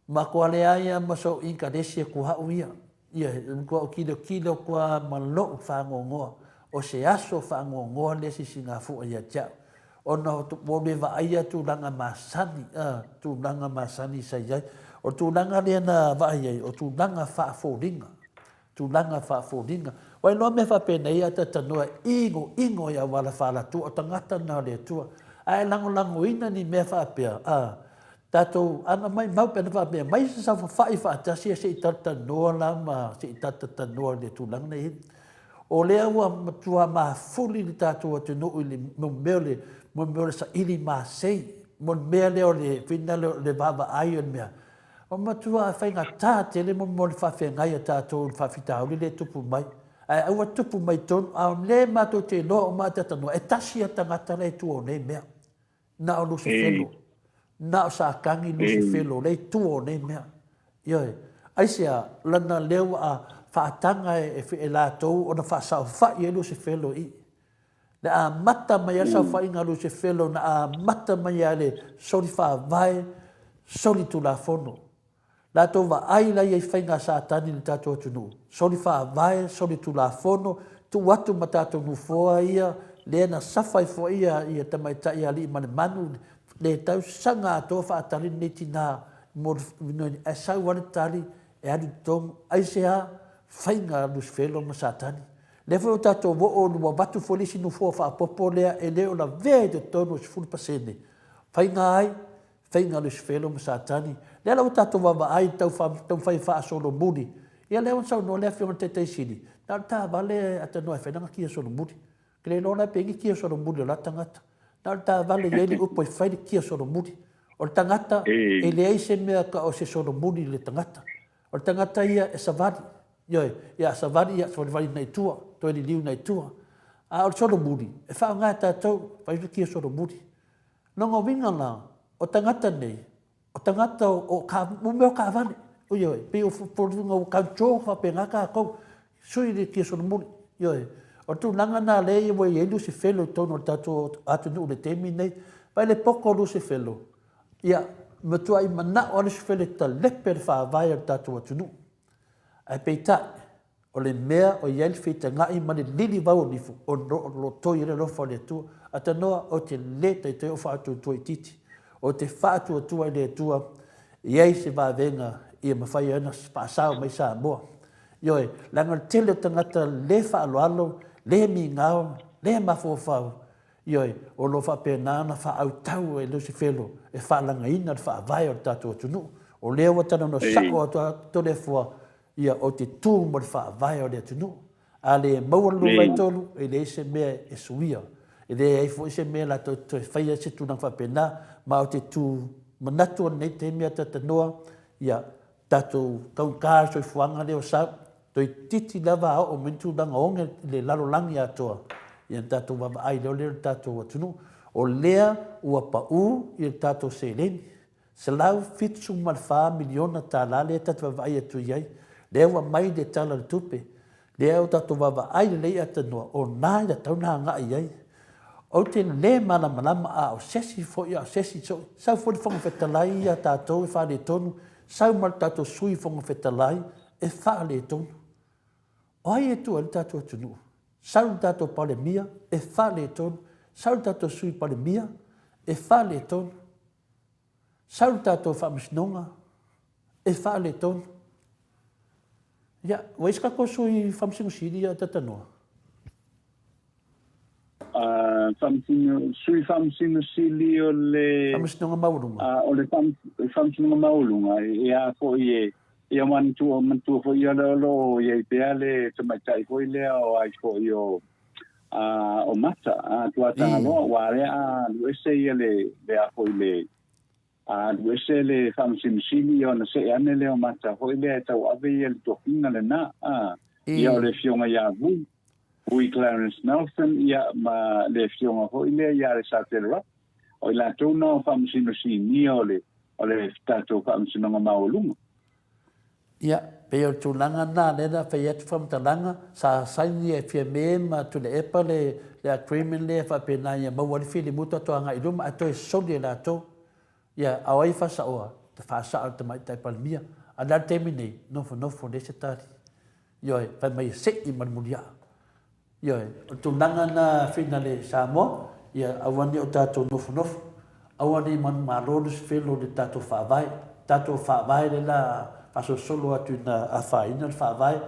Ma kua lea ia maso inka lesi e kuhau ia. Ia, kua o kilo kua malo whangongoa. O se aso whangongoa le sisi ngā fua ia tia. O na o le vai a tūlanga masani. Tūlanga masani sa iai. O tūlanga lea na vai ai. O tūlanga whaaforinga. Tūlanga whaaforinga. Wai loa me whapena ia tatanoa ingo ia wala whala tua o tangata nā lea tua. Ai lango ina ni me whapea. Tatou ana mai mau pena whapea. Mai se sa whai whaatasi se i tatanoa lama, se i tatanoa le tūlanga nei. O lea ua matua maa fuli ni tatou te no ili mo meo le sa ili maa sei. Mo mea leo le whina le baba ai on mea. O matua a whainga tā te le mo le whawhia ngai a tātou whawhita le tupu mai. Ai aua tupu mai tonu, au le mato te loa o mātatanoa, e tasi a tangata le tu o nei mea. Na o lusi whelo. Na o sa kangi lusi whelo, le tu o nei mea. Ioi, aisea, lana leo a whaatanga e la tau o na whaasau whai e lusi whelo i. Le a mata mai a sau whai ngā lusi whelo na a mata mai a le sori whaavai, sori tu la fono. La tau wa ai lai e whai ngā sātani ni tātou atunu. Sori whaavai, sori tu la fono, tu watu ma tātou nufoa ia, le na sawhai fo ia tamaitai a li mane manu, le tau sanga ato whaatari nei tina mo e sau wane tali e anu tong aisea whainga lus whelo ma satani. Le whao tātou wo o nua watu folisi nufoa whaapopo lea e leo na vea te tono si fulu pasene. Whainga ai, whainga lus whelo ma satani. Le lau tātou wawa ai tau whai wha solo muni. Ia leo nsau no lea whionga te teisini. Nā tā vale ata noa whenanga kia solo muni. Kele lona pengi kia solo muni o la tangata. Nā tā vale ieli upo i whaini kia solo muni. O tangata e le eise mea ka o se solo muni le tangata. O tangata ia e savari. Ioi, ia savari ia savari nei tua, toi ni liu nei tua. A o solo muni, e wha ngā tātou, whainu kia solo muni. Nongo winga la, o tangata nei, o tangata o ka, mumeo ka vane. Ioi, pe o porunga o kantō wha pe ngaka kou, sui le kia solo muni. Ioi, o tu langa nā le i wai e lusi whelo tono tātou atunu le temi nei, pai le poko lusi whelo. Ia, matua i mana o lusi whelo ta lepe le wha vai o tātou atunu. Ai peita, o le mea o ieli whita ngai mani lili wau nifu, o lo toi re lofa le tua, ata noa o te le te te o whaatu tua i titi, o te whaatu tua i le tua, iei se wā venga i mawhai ana spasao mai sa moa. Ioi, langa tele tangata le whaaloalo, le mi ngao, le mawhawhau. Ioi, o lo whapenana whaau tau e lusi whelo, e whaalanga ina whaavai o tātua tunu, o leo watana no sako o tole fua, ia o te tū mo le whaavai o le atunu. A le maualu mai tolu, e le ese mea e suia. E le eifo ese mea la to e whaia se tūnang whapena, ma o te tū manatu o nei te mea tatanoa, ia tātou kaukāra soi fuanga leo sau, toi titi lava o mentu langa onge le lalolangi atoa. Ia tātou wama ai leo leo tātou atunu. O lea ua pa u i tātou se leni. Se lau fitu malwha miliona tā lale tātou wama ai atu iai. Lea ua mai le tala le tupe. Lea o tātou wama ai le lei atanua. O nai la tau nā ngā iai. O te le mana malama a o sesi fo ia o sesi so. Sau fo le whanga whetalai ia tātou e wha le tonu. Sau mal tātou sui whanga whetalai e wha le tonu. O ai e tua le tātou atunu. Sau tātou pale mia e wha le tonu. Sau tātou sui pale mia e wha le tonu. Sau tātou whamasnonga e wha le tonu. Ia, waiska ko sui whamsingo siri a tatanoa? Sui whamsingo siri o le... Whamasnonga maurunga? O le whamsingo maurunga. Ia ko i ia mantua fo ia lo ia pea le tamaitai fo ile o ai fo i o mata. Tuatanga loa, ware a luese ia le a fo ile... Luese le whamsimisili o na se ane leo mata hoi lea tau ave ia le tohina le na ia o le fionga ia Hui Clarence Nelson ia ma le fionga hoi lea ia le satera o i la tona o whamsimisili o le tatou whamsinonga maolunga. Ia, pe o tūlanga nā lera whai atu whamtalanga sa saini e fia me ma tu le epa le agreement le whapena ia mauari whili muta toa ngai ruma ato e soli e la tō. Ia, au ai whasa oa, te whasa au te mai tai palmia. A nā temi nei, nofo le se tari. Ioi, whai mai se i marmuria. Ioi, o tūnanga nā whina le Samoa, ia awani o tātou nofo. Awani man mālonus whelo le tātou whaavai. Tātou whaavai le la paso solo atu na a whaina le whaavai.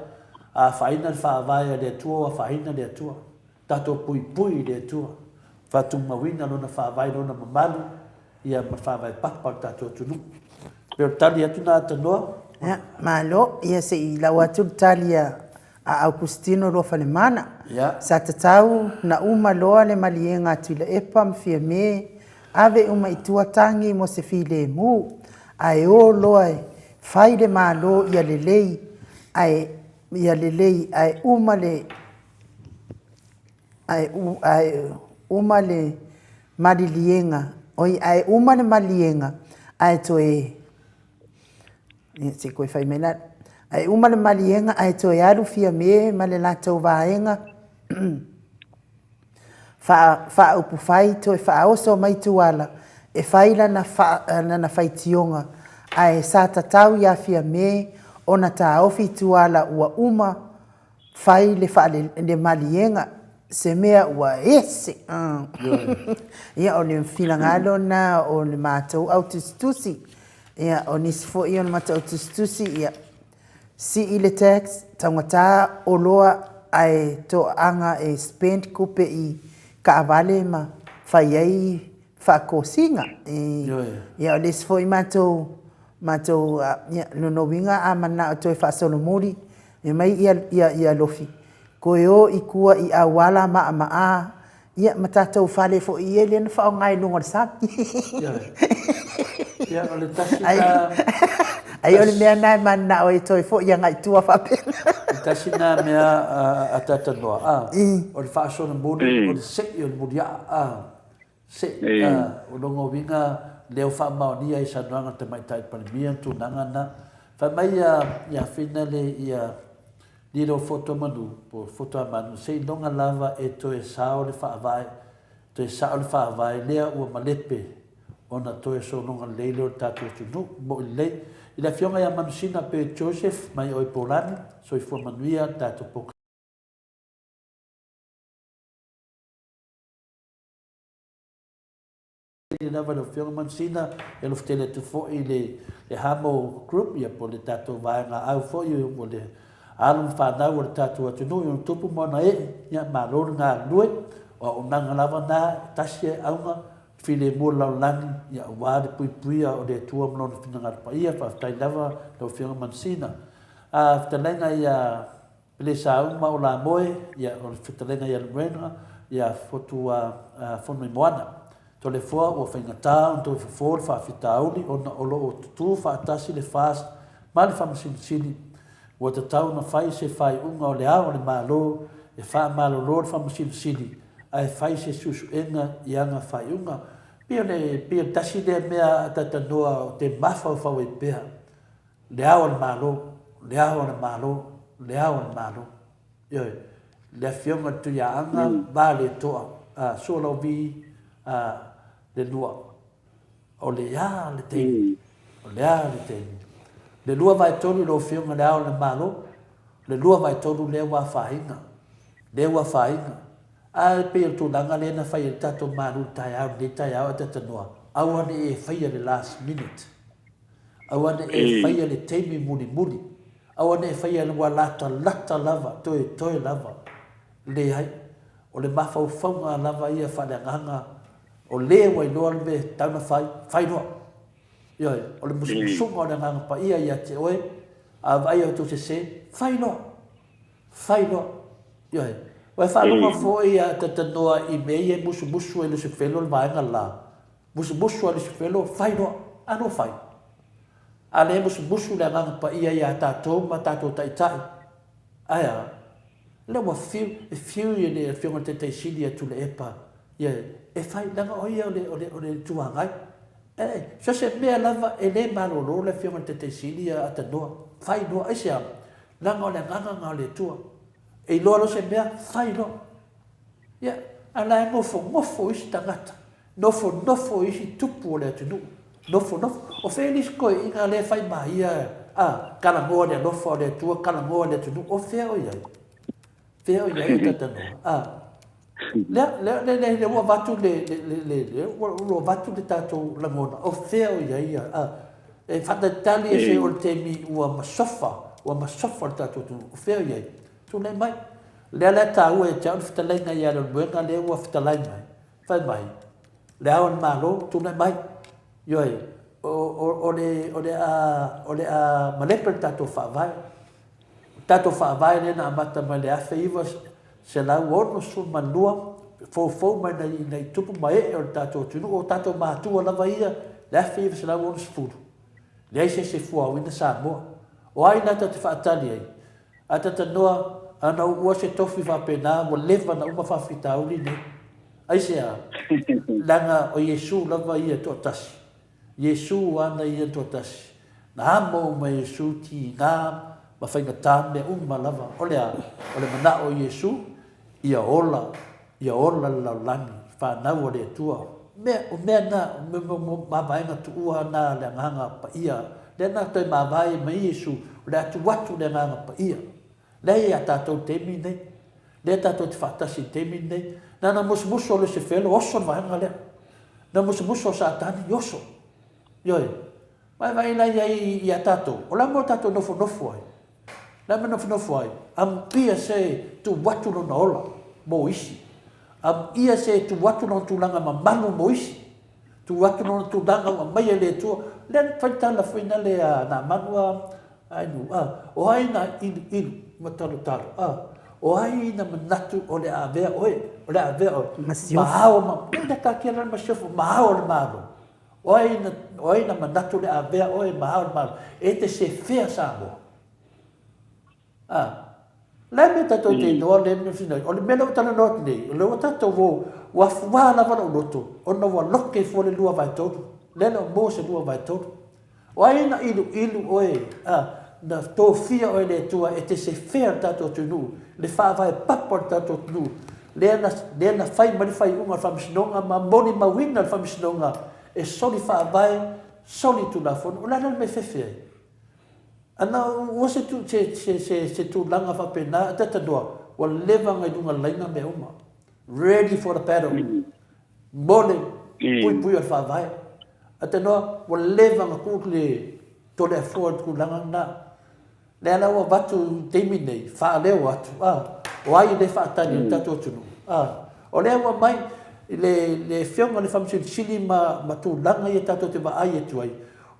A whaina le whaavai le atua, a whaina le atua. Tātou pui le atua. Whatung mawina lona whaavai lona mamalu. Ia mawhawai papa tātou tunu. Pero tali atu nā tanoa. Ia, malo, ia se i lau atu tali a Augustino lo fale mana. Ia. Sa tatau na uma loa le malienga atu le epa mwhia me. Ave uma i tuatangi mo se file mu. Ai o loa e whai le malo ia le lei. Ai uma le malilienga. Oi ai uma le malienga ai toe se koe fai mena Ai uma le malienga ai to yaru fia me ma le latou vaenga. Fa upu fai to e fa oso mai tuala. E faila na faitionga. Ai sa tatau ya fia me ona ta ofi tuala ua uma fai le malienga se mea ua ese. Ia o le filangalo na o le mātou autistusi. Ia o nisi fo i o le mātou autistusi ia si i le tax tangata o loa ai to anga e spend kupe i ka avale ma fai ai whakosinga. Ia o nisi fo i mātou no winga a mana o toi whaasolo muri e mai ia lofi. Ko e o i kua i awala maa ia matatou whale fo i ele na whao ngai lunga le saki. Ia o le tasi na... Ai o le mea nai mana o e toi fo i ngai tua whapena. Tasi na mea a tata noa. O le whaasolo muri, o le seki o le muri se o longo winga leo wha maonia i sanuanga te maitai palimia tu nangana. Wha mai ia whina le ia liro foto manu, po foto manu, se longa lava e to e sao le whaavai, to e sao le whaavai lea ua malepe, ona to e so longa leilo tatu tunu, mo i lei. I la fionga ia manusina pe Joseph mai oi Polani, so i fua manuia tatu poka. Lava le fionga manusina, e lo ftele tu fo i le hamo group, ia po le tatu vaenga au fo i o le alum whanau o le tatu atunu, i o tupu mona ia maloro ngā lue, o nanga lava nā, tasi e aunga, file mua laulani, ia wāre pui pui o le tua mlona fina ngarpa ia, whaftai lava le fionga manusina. Ftalenga ia pile sa uma o la moe, ia o le ftalenga ia lwenga, ia fotua fono i moana. To le fua o whaingatā, to le fua whawhitauli, o lo o tutu whaatasi le whaas, ma le whamasinasini, o te tau na whai se whai unga o le ao le mālo, e wha mālo lo le whamasinasini, ai whai se susu enga i anga whai unga, pia tasi le mea tata noa o te mawha o whau e pēha, le ao le mālo, le ao le mālo, le ao le mālo, ioi, le whionga tu ia anga, mā le toa, so lau vi, le lua o le ia le teini o le ia le teini le lua vai tolu lo fionga le ao le malo le lua vai tolu le wa fainga a pe tu langa le na fai el tato malu tai au le tai au tata noa au ane e fai le last minute au ane e fai le teimi muli au ane e fai le wa lata lava toe lava le hai o le mafau faunga lava ia fa le nganga o le wai loa le tauna fai noa. Ioi, o le musunga o le nganga pa ia te oe, a vai au tu se fai noa. Ioi, wai whalonga fo ia tata noa i mei e musu e lusu whelo le vaenga la. Musu a lusu whelo, fai noa, ano fai. A le musu le nganga pa ia tātou ma tātou taitai. Aia, le wa fiu i le whionga te teisili atu le epa. Ioi, e fai langa o ia o le tuangai. So se mea lava e le malolo le whionga te sili a ta noa. Fai noa, e se am. Langa o le nganga o le tua. E loa se mea, fai noa. Ia, ala e ngofo isi tangata. Nofo isi tupu o le atunu. Nofo. O Felix koe inga le fai mai ia. Kalangoa le nofo o le tua, kalangoa le atunu. O feo ia. Feo ia e tata noa. Le ua vatu le tātou langona. O feo ia. E whatatali e se o le temi ua masofa le tātou tunu. O feo ia. Tu nei mai. Le ala tā ua e tau whitalenga ia le muenga le ua whitalai mai. Whai mai. Le awan malo, tu nei mai. Ioi. O le a malepe le tātou whaavai. Tātou whaavai nena amata mai le awhi iwa se lau ono su manua, fau mai nei tupu mai o tātou tunu, o tātou mātua lava ia, le awhi iwa se lau ono su furu. Le aise se fua wina Samoa. O ai nata te whaatali ai. A tata noa, ana ua se tofi whapena, mo lewa na uma whawhitauri ne. Aise a, langa o Yesu lava ia to tasi. Yesu ana ia to tasi. Na amo ma Yesu ti ngā, ma whainga tā me uma lava, o le mana o Iesu, ia ola laulangi, whanau o le tua, o mea na, mawaenga tu ua na le nganga pa ia, le na toi mawai ma Iesu, le atu watu le nganga pa ia, le ia tātou temi nei, le tātou te whaatasi temi nei, na musumuso o le se whelo, oso na waenga lea, na musumuso o satani, oso, ioi, mai lai ia tātou, o la mo tātou nofo ai, la me nofo ai, am ia se tu watu no na ola, mo isi, am ia se tu watu no tulanga ma manu mo isi, tu watu no tulanga ma mai le tua, le faitala fuina le na manua, ainu, o ai na ilu, matalo, o ai na manatu o le avea oe, mahao ma, penda ka kia lana masiofo, mahao le malo, o ai na manatu le avea oe, mahao le malo, e te se fea sa mo. Le me tato te noa le me fina, o le mena o tana noa nei, o le o tato wo, wa fuwa na wana uloto, o na wa loke fo le lua vai toru, le na mo se lua vai toru. O ai na ilu oe, na tō fia oe le tua, e te se fea tato tunu, le wha vai papor tato tunu, le na fai mani fai unga whamisinonga, ma moni ma wina whamisinonga, e soli wha vai, soli tu la fonu, o lana me fefea. Ana o se tu langa fa pena tata doa o leva ngai dunga laina me uma ready for the battle mole pui al fa vai ate no o leva nga ku le to le for ku langa na le ala o batu temi nei fa le o atu o ai le fa tani tato tunu o le o mai le fiona le famsi sili ma tu langa ye tato te ba ai tu ai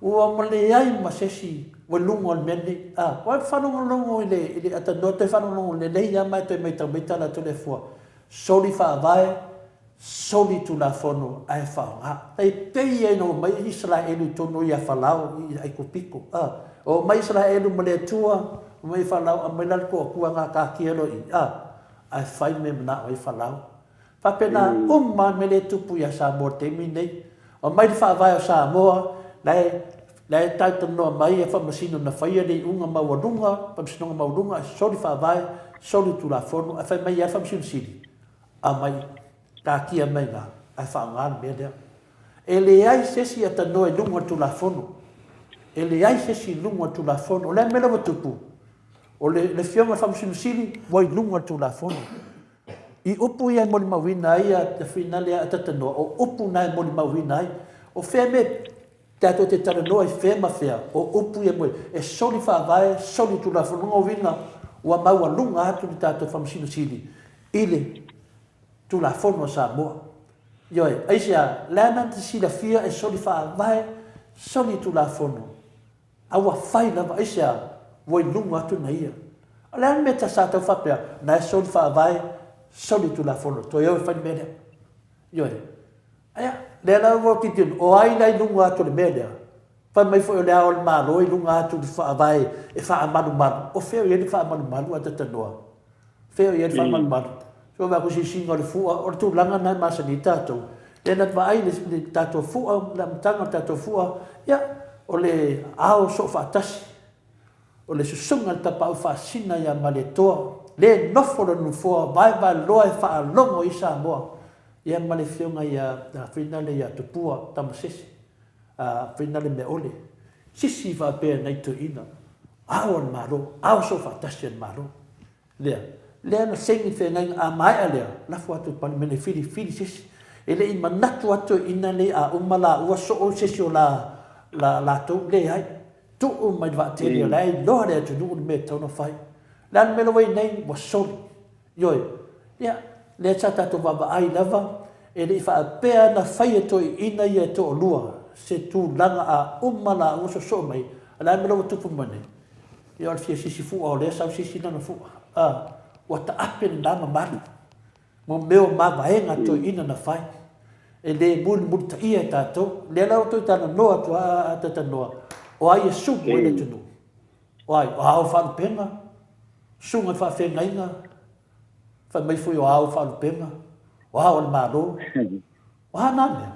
o mole ai ma sesi o lungo al mende o fanongo longo ile ata no te fanongo le ya mai te mai ta la to le fo soli fa vai soli tu la fono ai fa ai pe ye no mai Israel to no ya falau ai ko piko o mai Israel mo le tua mai falau a mai ko ku nga ka kielo ai fai me na ai falau fa pena ma me le tupu ya sa morte mi nei o mai fa vai o sa mo lai tauta noa mai e whamasino na whaia nei unga maurunga, whamasino maurunga, sori whaavai, sori tu la fono, a whai mai e whamasino siri. A mai, ka kia mai ngā, a whaangāna mea lea. E le ai sesi ata noa lunga tu la fono. E le ai sesi lunga tu la fono. O le mele wa tupu. O le whionga whamasino siri, wai lunga tu la fono. I upu ia moni mawina ai a te whina lea atata noa. O upu nai moni mawina ai. O whea me tato te tara noa i whea mawhea, o upu e moe, e soli whaavae, soli tu la whanunga winga, ua maua lunga atu ni tato whamasino sili, ile tu la whanua sa moa. Ioe, aisia, lana te sila fia e soli whaavae, soli tu la whanua. Aua whai lava, aisia, wai lunga atu na ia. Lana me ta sa tau whapea, na e soli whaavae, soli tu la whanua, to iau e whai mene. Ioe, aia, le la wo kitin o ai lai lunga to le media fa mai fo le ao ma lo i lunga to fa vai e fa manu manu o fe ye fa manu manu ata tanoa fe ye fa manu manu so va ko si singa le fu o tu langa na ma sanita to le na va ai le tato fu la mtanga tato fu ya o le ao so fa tas o le sunga ta pa fa sina ya maleto le no fo no fo vai lo e fa longo isa mo ia male fionga ia finale ia tupua tamasisi finale me ole sisi va pe na to ina aon maro ao so fantastic maro le na sengi fe ngai a mai ale la fo atu pan mene fili sisi ele i manatu atu ina le a umala ua so o sisi o la to le ai tu o mai va te le ai lo le tu nu me tono fai lan me lo vai nei wa so yoi ya le chata to baba ai lava e le fa pea na fai to ina ia to lua se tu langa a umala o so mai ala me lo tu pu mane ia al fia sisi fu o le sa sisi na fu wa ta apen na ma mali mo meo ma vaenga to ina na fai e le mul ta ia ta to le la to ta no to ta no o ai su mo le tu o ai o fa pena su nga fa fe ngainga fa mai fu o au fa pena o le malo o na me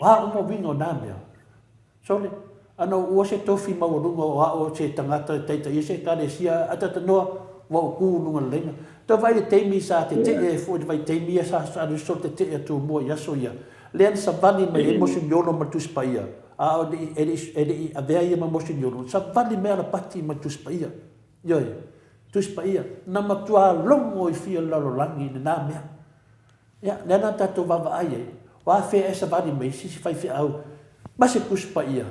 o mo vino na me so le ana ua se tofi maurunga o ao se tangata teita ia se kare sia atata noa wa ku nunga lenga to vai te teimi sa te te e fo vai teimi sa sa ru so te te tu mo ia so ia len sa vani mai e mosi yono ma tu spaia a o e a vea ia ma mosi yono sa vani me ala pati ma tu spaia yo tu spaia na ma tu a longo i fia la langi na mea ya nana tatu vava ai wa fe esa vani mai si fai fi au ma se ku spaia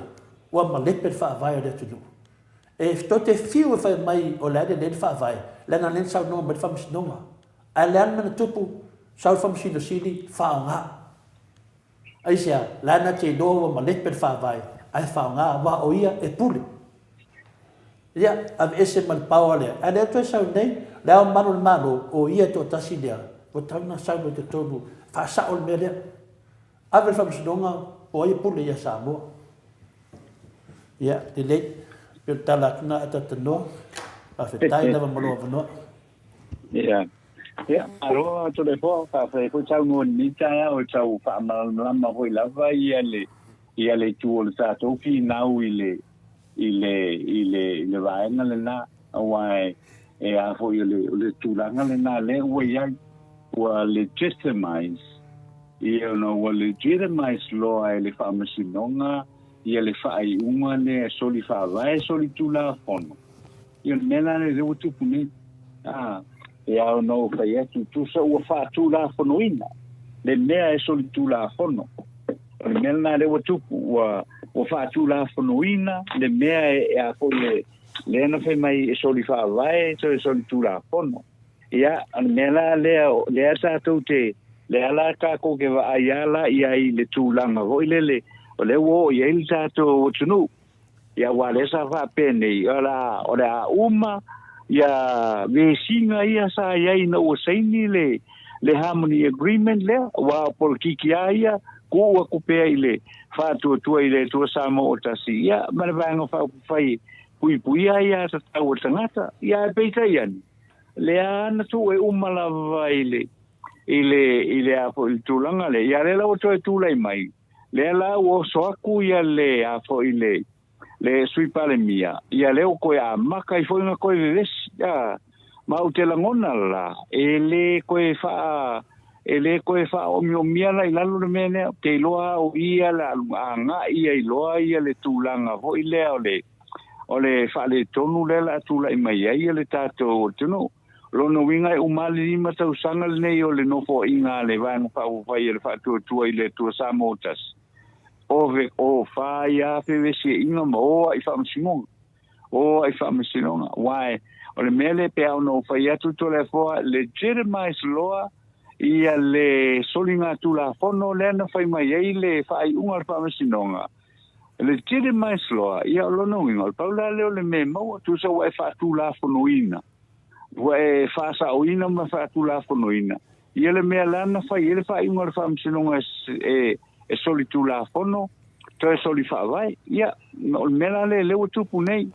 wa ma lepe fa vai de tu e sto te fiu fa mai o la de fa vai la na len sa no ma fa mis no a la na tupu sa fa mis no sili fa nga ai sia la na te do ma lepe fa vai ai fa nga wa o ia e pule ya av ese mal paole a de to sa nei la manu manu o ia to tasilia o tana sa no te tonu fa sa o mele ave fa mis no o ia pule ya sa mo ya te le pe tala na atata no a fe tai na malo no ya aro to le fo fa fe ko chau no ni ta o chau fa ma ma ho la va ia le tu o sa to fi na u ile va na le na wa e a fo le tu la na le na le wa ya wa legitimize ia no wa legitimize lo ai le fa ma sinonga ia le fai uma le soli fa vai soli tu la fono ia mena le o tu puni ia no fa ia tu so o fa tu la fono ina le mea e soli tu la fono le mena le o tu o fa tu la fono ina le mea e a fo le no fe mai e soli fa vai so soli tu la fono ia mena le sa tu te le ala ka ko ke va ayala ia i le tu la ngo le o le wo ia il tato tunu ia wale sa fa pene ola uma ia vesinga ia sa ia ina o saini le harmony agreement le wa polkiki ia ko ku pe ile fa tu ile tu sa mo tasi ia malvanga fa fai pui ia sa o tangata ia peita ian le ana tu e uma la vai ile a po tulanga le ia le o tu lai mai le la o so aku ia le a fo ile le sui pale mia ia le o ko ya maka i fo na ko le ya ma o te langona la ele ko fa o mia la ila lu mene te loa o ia la nga ia i loa ia le tulanga fo ile o le fa le tonu le la tu lai mai ia le tato tunu lo no winga o mali ma tau sanga le nei o le no fo inga le van fa o fa ile fa tu ile tu sa motas o fa ia pvc inga mo ai fa msimo o ai fa msino why o le mele pe no fa ia tu le fo legitimize law ia le solinga tu la fono le na fa mai ile fa ai unga fa msino legitimize law ia lo no winga pa le me mo tu so wa fa tu la fono ina we fa sa o ina ma fa tu la fono ina ia le me la na fa ile fa unga fa msino e soli tu la fono to e soli fa vai ia o mena le o tupu nei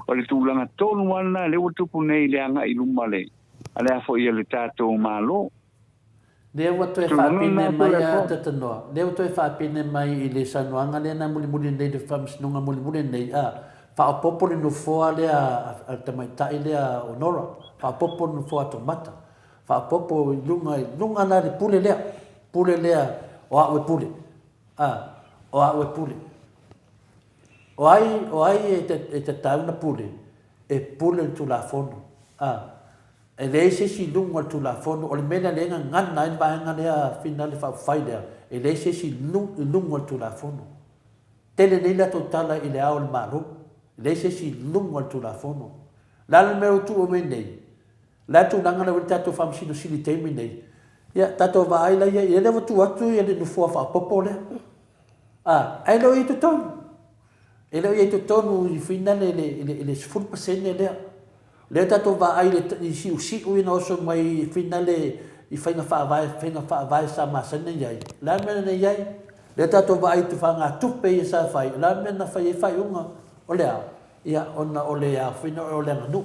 o le tūlanga tonu ana le o tupu nei le anga i luma le ale a fo ia le tātou malo le watu e whapine mai a tatanoa le watu e whapine mai i le sanuanga le na muli nei le whamsinunga muli nei a whaopopori no foa le a tamaitai le a onora whaopopori no foa tomata whaopopo lunga na le pule lea o a ue pule o a ue pule o ai e te tauna pule e pule tu la fono e le se si lunga tu la fono o le mena le ngana in baanga le a finale fa faida e le se si lunga tu la fono tele nei la totala i le ao le maru le se si lunga tu la fono la le mero tu o menei la tu nanga le tato fam sino sili temi nei ya tato va ai la ya le tu atu ya le no fo fa popo le ai lo i tu ton e le i tu ton i finale le full percent le tato va ai le si u ina so mai finale i fainga fa vai sa ma sa nei ai la mena nei ai le tato va ai tu fa nga tu pe sa fai la mena fai unga o le ia ona o le a fina o le no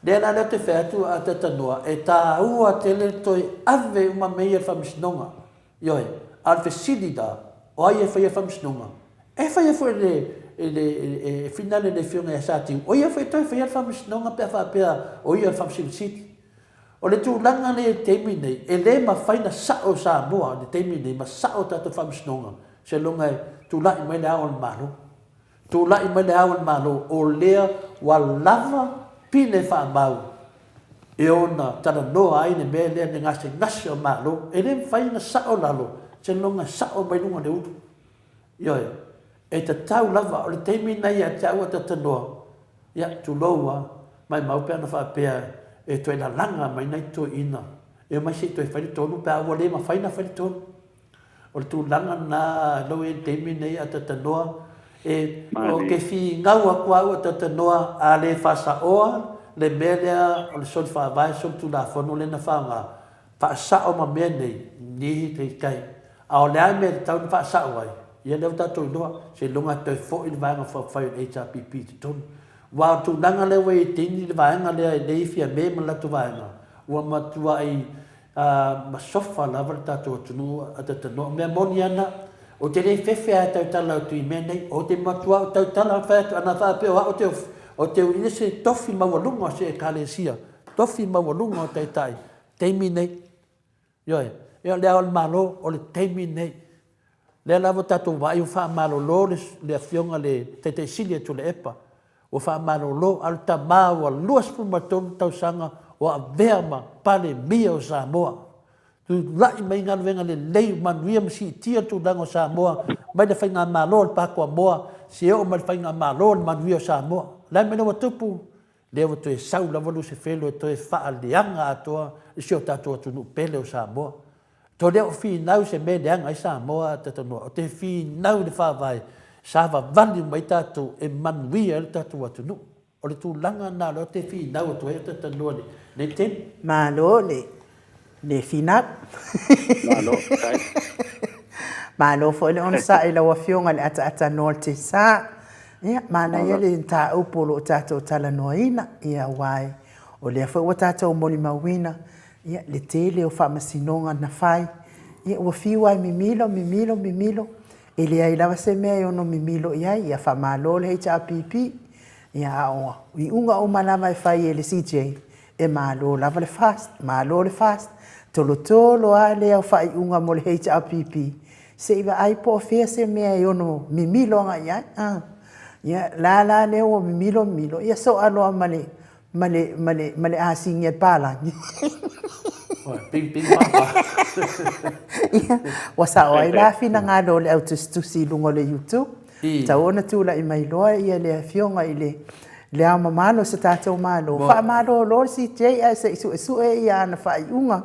le na le te fetu a te tanoa e ta ua te le toi ave uma meia whamisnonga ioi al fesilida o ai e whaia whamisnonga e whaia fo le ele finale le fionga sa ti o ia foi toi foi al famis no nga pe o ia al famis city o le tūlanga le teimi nei e le ma faina sao sa moa le teimi nei ma sao tato famis no nga se longa tūlai mai le ao le malo tūlai mai le ao le malo o lea wa lava pine fa mau e ona tana noa ai ne me lea ne ngase o malo e le faina sao lalo se longa sao mai lunga le utu Ioi, e te tau lava o le teimi nei a te aua te tanoa. Ia, tu loa, mai mau pēr na whapea e toi la langa mai nei toi ina. E mai se toi whaile tonu, pēr aua le ma whaina whaile tonu. O le tu langa na lo e teimi nei a te tanoa. E o ke fi ngau a kua ua te tanoa a le whasa oa, le melea o le soli whaavai, soli tu la whanu le na whanga. Whaasa o ma mea nei, nihi te kai. A o le ai mea tau ni whaasa oai. Ia leu tatou noa, se longa toi fo i le vaenga whawhai o HRPP te tonu. Wa tu nanga lewe i tini le vaenga lea i leifia me ma latu vaenga. Ua matua i ma sofa lava le tatou atunu a te tanoa. Mea moni ana, o te rei fefe a tau tala o tui mea nei, o te matua o tau tala ana whapeo a o te uine se tofi mawalunga se e kalesia. Tofi mawalunga o te tai. Teimi nei. Ioi, ia lea o le malo o le teimi nei. Le lava tatou vai o wha malolo le afionga le te sili tu le epa. O wha malolo al ta mau a luas pumatonu tau sanga o a veama pale mia o Samoa. Tu lai mai ngā venga le lei manuia msi tia tu dango Samoa. Mai le whainga malo le pako a moa. Si eo mai le whainga malo le manuia o Samoa. Lai mai nawa tupu. Le o toe sau lavalu se whelo e toe wha leanga atoa. Si o tatou atunu pele o Samoa. To leo fi nau se me leanga i Samoa te tanoa. O te fi nau le whawai. Sa vali mai tātou e manuia le tātou atunu. O le tūlanga nā leo te fi nau atu e te tanoa ni. Ne ten? Malo le finap. Malo, kai. Malo fo le on sa ila wa fionga le ata nol te sa. Ia, mana ia le ta upolo tātou tala noa ina. Ia wai. O le fo wa tātou moni mawina. Ia, le tele o whamasinonga na whai. Ia, ua whiwai mimilo. E le ai lawa se mea i ono mimilo iai, ia whamalo le HRPP. Ia aoa, i unga o malama e whai e le CJ. E malo lava le fast. Tolo a le au whai unga mo le HRPP. Se iwa ai po fea se mea i ono mimilo nga iai. Ia, la leo o mimilo. Ia so aloa male asinge palangi. Ping mapa. Wasa o ai la fina ngā lo le au tusi lungo le YouTube. Tau ona tūla i mai loa ia le fionga i le ama malo sa tātou malo. Wha malo lo si jay a sa isu e ia ana wha i unga.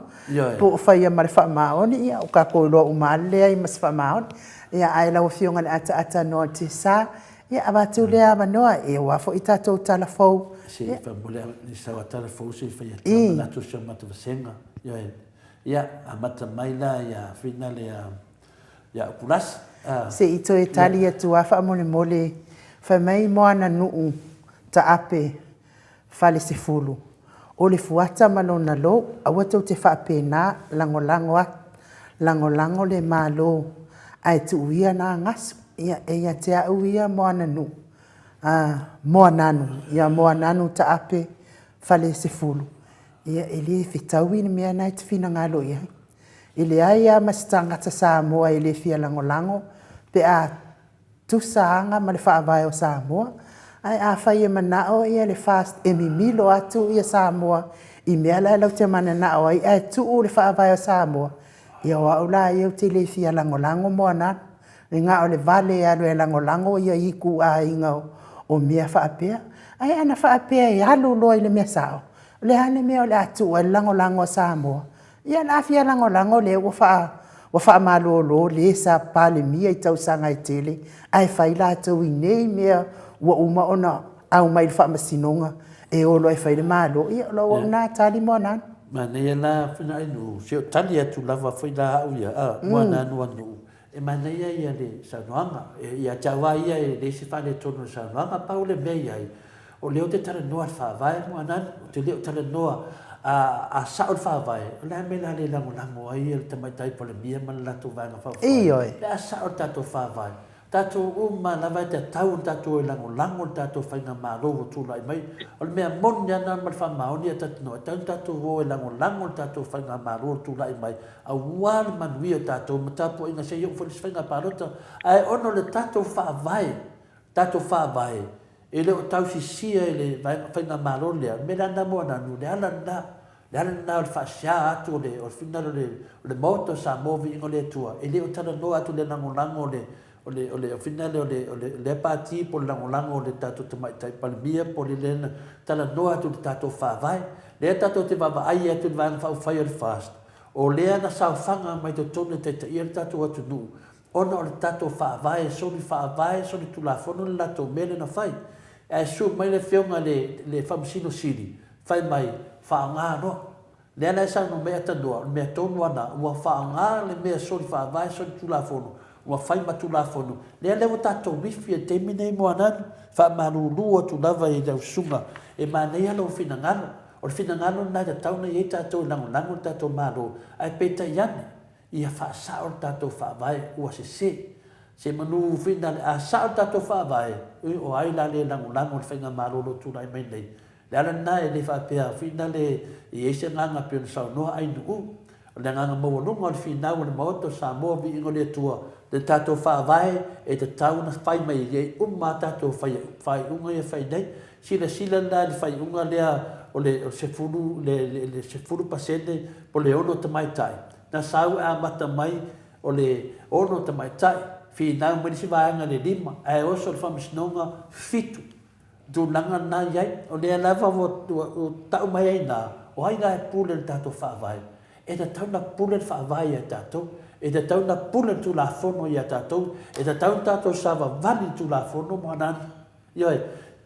Po whai a mare wha maoni ia o ka koi loa umale lea i mas wha maoni. Ia ai lau fionga le ata noa te sa. Ia abatu lea manoa e wafo i tātou tala fau. Se fa mole ni sa tala fau se fa ia la tu sa mata vasenga. Ia amata maila ia finale ia pulas. Se ito e tali atu a wha mole fa mai moana nuu ta ape fale se fulu. O le fuata malona lo awa tau te wha pena lango le malo ai tu uia na ngasu. Ia te au ia moana nu. Moana nu ta ape fale se fulu. Ia ele fitau ni mea nai te fina ngalo ia. Ele ai a masitanga ta Samoa ele fia lango pe a tusaanga ma le whaavai o Samoa. Ai a whai e manao ia le fast e mimilo atu ia Samoa. I mea lai lau te mananao ai ai tu u le whaavai o Samoa. Ia wa ula iau te le fia lango moana. Le ngā o le vale alu e lango ia iku a ingau o mea whaapea. Ai ana whaapea i alu loa i le mea sao. Le hane mea o le atu o lango Samoa. Ia la fia lango le wa wha malolo le sa pale mia i tau sanga i tele. Ai whai la tau i nei mea ua uma ona au mai wha masinonga. E olo ai whai le malo. Ia lo o na tali moana. Ma nei la fina inu. Se o tali atu lava whai la au ia. Moana anu. E mana ia le Samoanga. Ia tawa ia e le se whale tono Samoanga. Pau le mea ia. O leo te tala noa whaavai moana. O te leo tala noa a sao whaavai. O lea mea le lango ai. E le tamaitai pole mia mana lato vanga whaavai. Ioi. Le a sao tato whaavai. Tātou uma lava te tau tātou e lango tātou whainga mālo tūla i mai. O le mea moni ana ma whamaoni a tatino. Tātou o e lango tātou whainga mālo tūla i mai. A wāle manui o tātou matapo inga se iau whalis whainga pārota. Ai ono le tātou whaavai. Tātou whaavai. E leo tau sisia e le whainga mālo lea. Me rana mua nanu le ala na. Le ala na o le whasia atu o le whina o le moto sa movi ingo le tua. E leo tala no atu le lango le o finale o le pati po lango le tato te mai tai palmia po le lena tala noa tu tato whaavai le tato te wawa ai atu le wanga whai o le fast o lea na sao whanga mai to tonu te ia le tato atu nu ona o le tato whaavai soni tu la fono le lato mele na whai e su mai le whionga le whamsino siri whai mai whaanga no lea na isa no mea tanoa mea tonu ana ua whaanga le mea soni whaavai soni tu la fono ua fai matula fonu lea lewa tatou mifi e teimi nei moa nanu faamalūlū atu lava i lausuga e manei ala o finagalo o le finagalo na tatau nei ai tatou e lagolago le tatou malo ae petai ane ia faasao le tatou faavae ua sesē se manu fina le asao le tatou faavae o ai la le lagolago le faiga malolo tulaʻi mai nei le ala na e le faapea fina le i ai se gaga pe ona saunoa ainuu o le agaga maualuga o le finau o le maoto sa moa viigo le atua le tatou whaavae e te tau na whai mai e umma tatou whai unga e whai nei sila la le whai unga lea o le sefuru pasene po le ono te mai tai na sau a mata mai o le ono te mai tai whina mai si vaanga le lima e oso le whamisnonga fitu du langa na iai o le lava o tau mai ai na o hai nga e pule le tatou whaavae e te tau na pule le whaavae e tatou e te tau na pule tu la fono ia tatou e te tau tatou sava vali tu la fono mo nan ioi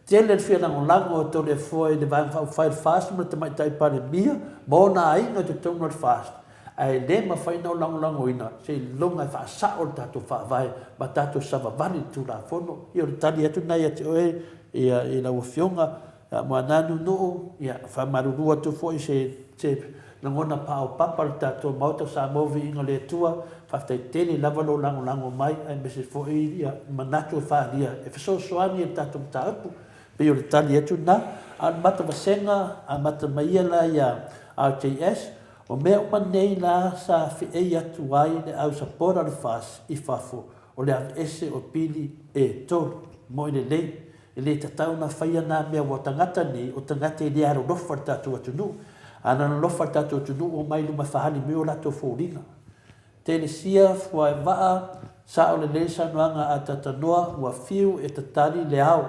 tele fia lango to le foi le van fai fast mo te mai tai pale mia mo na ai no te tau no fast ai le ma fai no lango ina se longa fa sa o tatou fa vai ma tatou sava vali tu la fono io tali atu na ia te oe ia la ofionga mo nanu no ia fa maruru atu foi se ngona pao papa tatou mauta sa movi inga le tua faafetaitele lava lo lango mai ai me se foʻi ia manatu e faalia e fesoasoani e tatou mataupu pe o le tali atu na a le matavasenga a mata maia la ia RJS o mea uma nei la sa feʻei atu ai le ausapora le fas i fafo o le aveese o pili e tolu mo i lelei e lē tatau na faia na mea ua tagata nei o tagata i lea alolofa le tatou atunuu ana lofa tatou tunu o mai luma fahali me o latou fōliga telesia fuae vaa sa o le lē sanoaga a tatanoa ua fiu e tatali le ao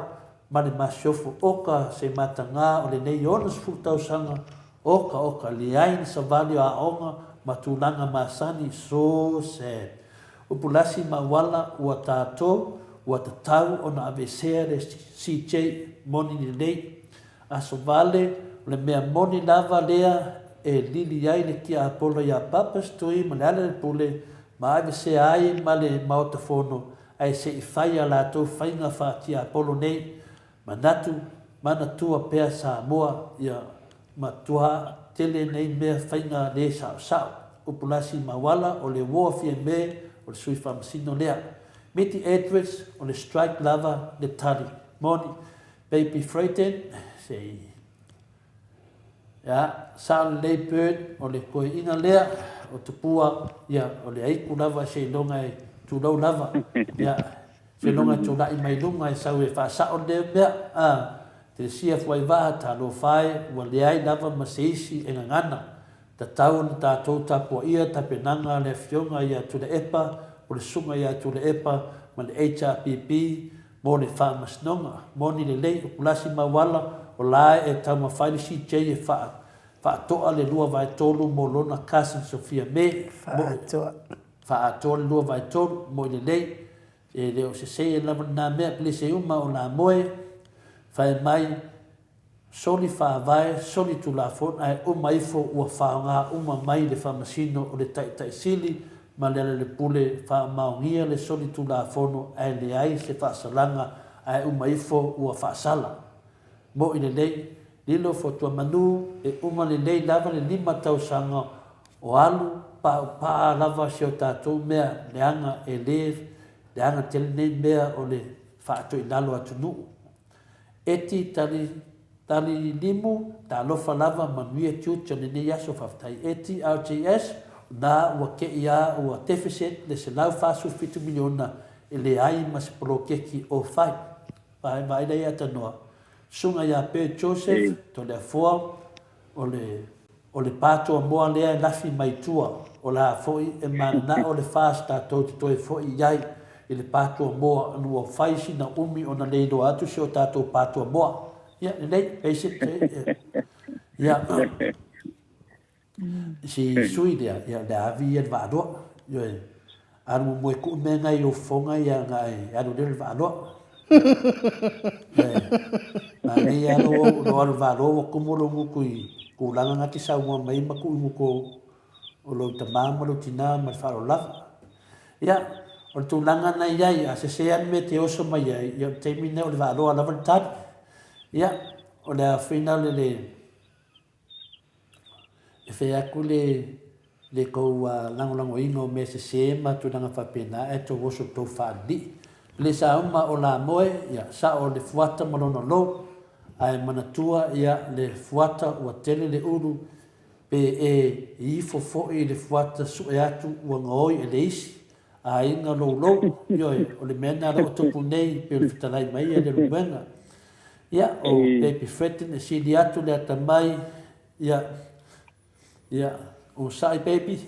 ma le masiofo oka se matagā o lenei ona sefulutausaga oka leai le savali o aʻoga ma tulaga masani so sad upulasi mauala ua tatou ua tatau ona avesea le CJ moni lelei aso vale le mea moni lava lea e lili ai le kia apolo ia papas tui ma le ala le pule ma ave se ai ma le maotafono ai se i fai a latou faiga faatia apolo nei manatu mana tua pea Samoa ia matua tele nei mea faiga lē saʻosaʻo upulasi mauala o le uoa fia me o le sui faamasino lea miti Edwards o le strike lava le tali moni baby Freiten sei ya sa le bird o le koe ina lea o tupua ia o le aiku lava se longa e tu lau lava ia se longa tu la i mai lunga e sau e whaasao le mea te sia fuai waha ta lo fai ua le ai lava ma se isi e ngangana ta tau ni ta tau tapua ia ta penanga le fionga ia tu le epa o le sunga ia tu le epa ma le HRPP mo le wha masnonga mo ni le lei o kulasi mawala o la e tau mawhaile CJ e whaatoa le lua vai tolu mo lona Cousin Sophia me whaatoa le lua vai tolu mo le lei e leo se se e lama nā mea pile se uma o la moe whae mai soli whaavai soli tu la fon ai uma ifo ua whaonga uma mai le whamasino o le tai sili ma le pule whaamaongia le soli tu la fono ai le ai se whaasalanga ai uma ifo ua whaasala mo i le lei lilo fotua manu e uma le lei lava le 5 tausanga o alu pa lava si o tātou mea leanga e le le anga tele nei mea o le whaatoinalo atu nuu. Eti tali limu ta alofa lava manuia tiutia le nei aso whaftai. Eti RJS na ua ke ia ua deficit le se lau whasufitu miliona e le ai mas prokeki o whai. Vai nei atanoa. Sunga ia pe Joseph to le fua o le pato moa lea e lafi mai tua o la foi e mana o le fasta to e foi iai i le pato moa anu o faisi na umi o na leido atu se o tato pato moa. Ia, nei, basic, ia, si sui dea, ia, le avi e le vaadoa, ia, anu moe ku me ngai o fonga ia ngai, anu le vaadoa. Ma nei anu o anu vaadoa o kumolo ngukui, ku langa ngati sa ua mai ma ku nguko o lo tamama lo tina ma faro lava. Ia, o tu langa na iai, a se se anu me te oso mai iai, ia te mine o le vaadoa lava tani. Ia, o le awhina le e whea aku le kou lango ingo me se ma tu nanga whapena e to woso tau whaandi. Le sa uma o la moe, ia, sa o le fuata malona lo, ai manatua ia le fuata ua tele le uru pe e ifo foi le fuata su e atu ua ngoi e le isi. A inga lo, ioi, o le mena ro tupu nei pe o le fitalai mai e le rubenga. Ia, o baby fretten e sili atu le atamai, ia, o sai baby.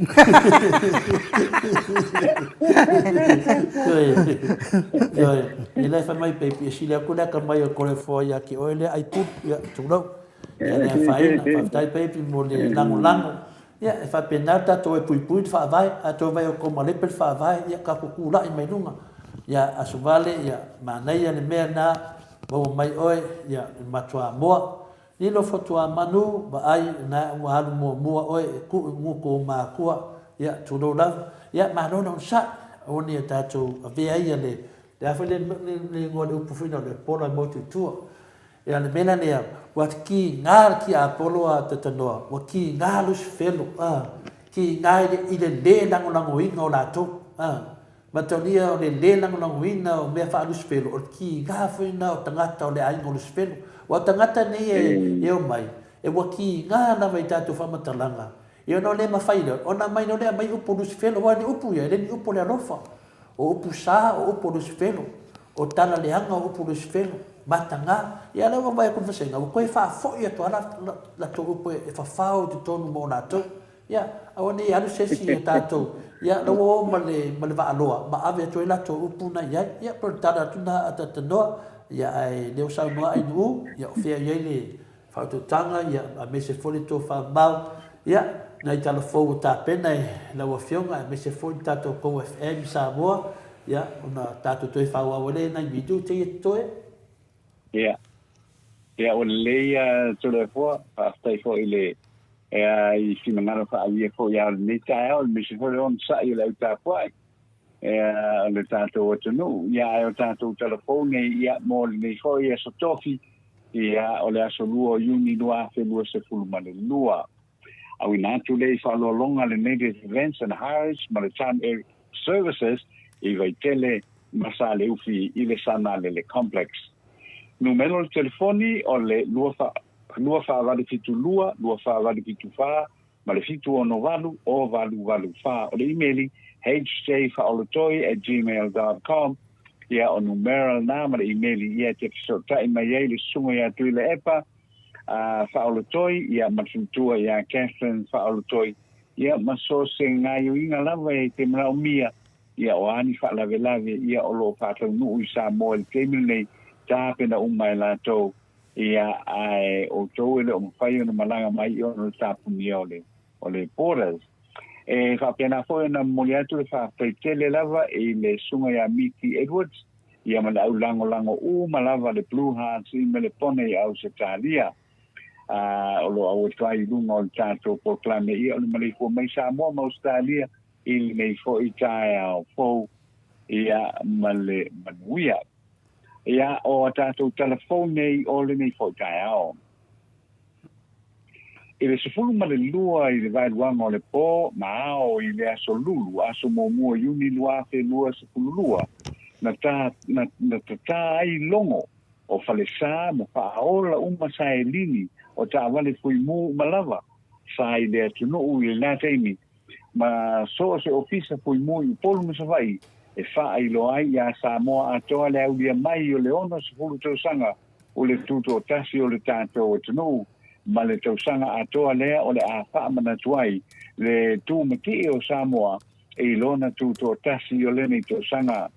Ia, i le mai baby, e sili aku le akamai o kore fo ia ki oe le aipu, ia, tūrau. Ia, le whaina, whaftai baby mo le lango. Ia, e whapena tato e pui te whaavai, a tō vai o koma lepe te whaavai, ia, ka kukula i mai lunga. Ia, asuvale, ia, manai le mea na, Bawa mai oe, ia, matua moa. Ni lo fotua manu, ba ai, na wahalu mua oe, ku nguko maa kua, ia, tulo lava. Ia, mahano on sa, oni e tātou, a vea ia le awhi le ngō le upufina le pola motu tua. Ia, le mena lea, wat ki ngā ki a polo a tatanoa, wa ki ngā lusi whelo, ki ngā i le lango inga o lātou, Matonia o le lango ina o mea wha aluspelo, o ki ngā whaina o tangata o le aingo aluspelo. Wa tangata nei e o mai, e wa ki ngā na vai tātou whamatalanga. E ono le mawhaina, o na mai no lea mai upo aluspelo, wa ni upu ia, le ni upo le alofa. O upu sā, o upo aluspelo, o tana le hanga o upo aluspelo, matanga. Ia lewa mai akun whasenga, o koe wha fo ia toa la tō upo e whawhao te tonu mō nātou. Ia, awane i alu sesi e tātou, ia, lawa o male waaloa, ma ave atu e lato upuna iai, ia, pero tada tuna atatanoa, ia, ai leo sau noa ai nuu, ia, o fea iai le whautotanga, ia, a me se foli tō whamau, ia, nai tala fōu tā pena e lawa fionga, a me se foli tātou kou FM Samoa, ia, ona tātou toi whau awale, nai midu te i toe. Ia, ia, o leia tōle fōa, whaftai fō i le, i finangaro fa ia ko ia ni tae o me se fo on sa i le tapuai le tato o tonu ia o tato telefone ia mo le fo ia so tofi ia o le aso luo uni lua fe lua se fulmane lua au ina tu le fa lo longa le native events and hires maritime air services i vai tele masale ufi i le sana le complex numero telefoni o le lua fa vale fitu lua vale fitu fa male fitu ono valu o valu fa o le emaili hjfaolotoi@gmail.com ia o numero na male emaili ia te so tai mai le sunga ia tu le epa faolotoi ia masuntua ia Catherine faolotoi ia maso se ngai inga lava e te mra mia ia o ani fa lave ia o lo fa nu isa mo el temile ta pena umai la to ia ai o tō ele o mwhai ona malanga mai o no tapu ni o le borders. E fa pena foi na moliatu fa peitele lava e le sunga ya Miki Edwards ia mala au lango malava le Blue Hearts i me le pone au se talia. O lo au trai lunga o tato proclame ia o le mali fo mai sa mo Australia i le nei fo i tae au fo ia male manuia. Ia o tātou telefone o le nei whautai ao. I le sefulu ma le lua i le vailuanga o le pō, ma ao i le aso lulu, aso mō mua iuni lua fe lua sefulu lua. na tā ai longo o falesa ma whaaola uma sa e lini o ta wale fui mu malava sa i lea tunu i la teimi ma so se ofisa fui mu i polu masa vai e wha i lo ai a Samoa atoa le au lia mai o le ono se fulu tausanga o le tuto o tasi o le tātou o tunu ma le tausanga atoa lea o le a wha manatuai le tu mati o Samoa e lona tuto o tasi o le nei tausanga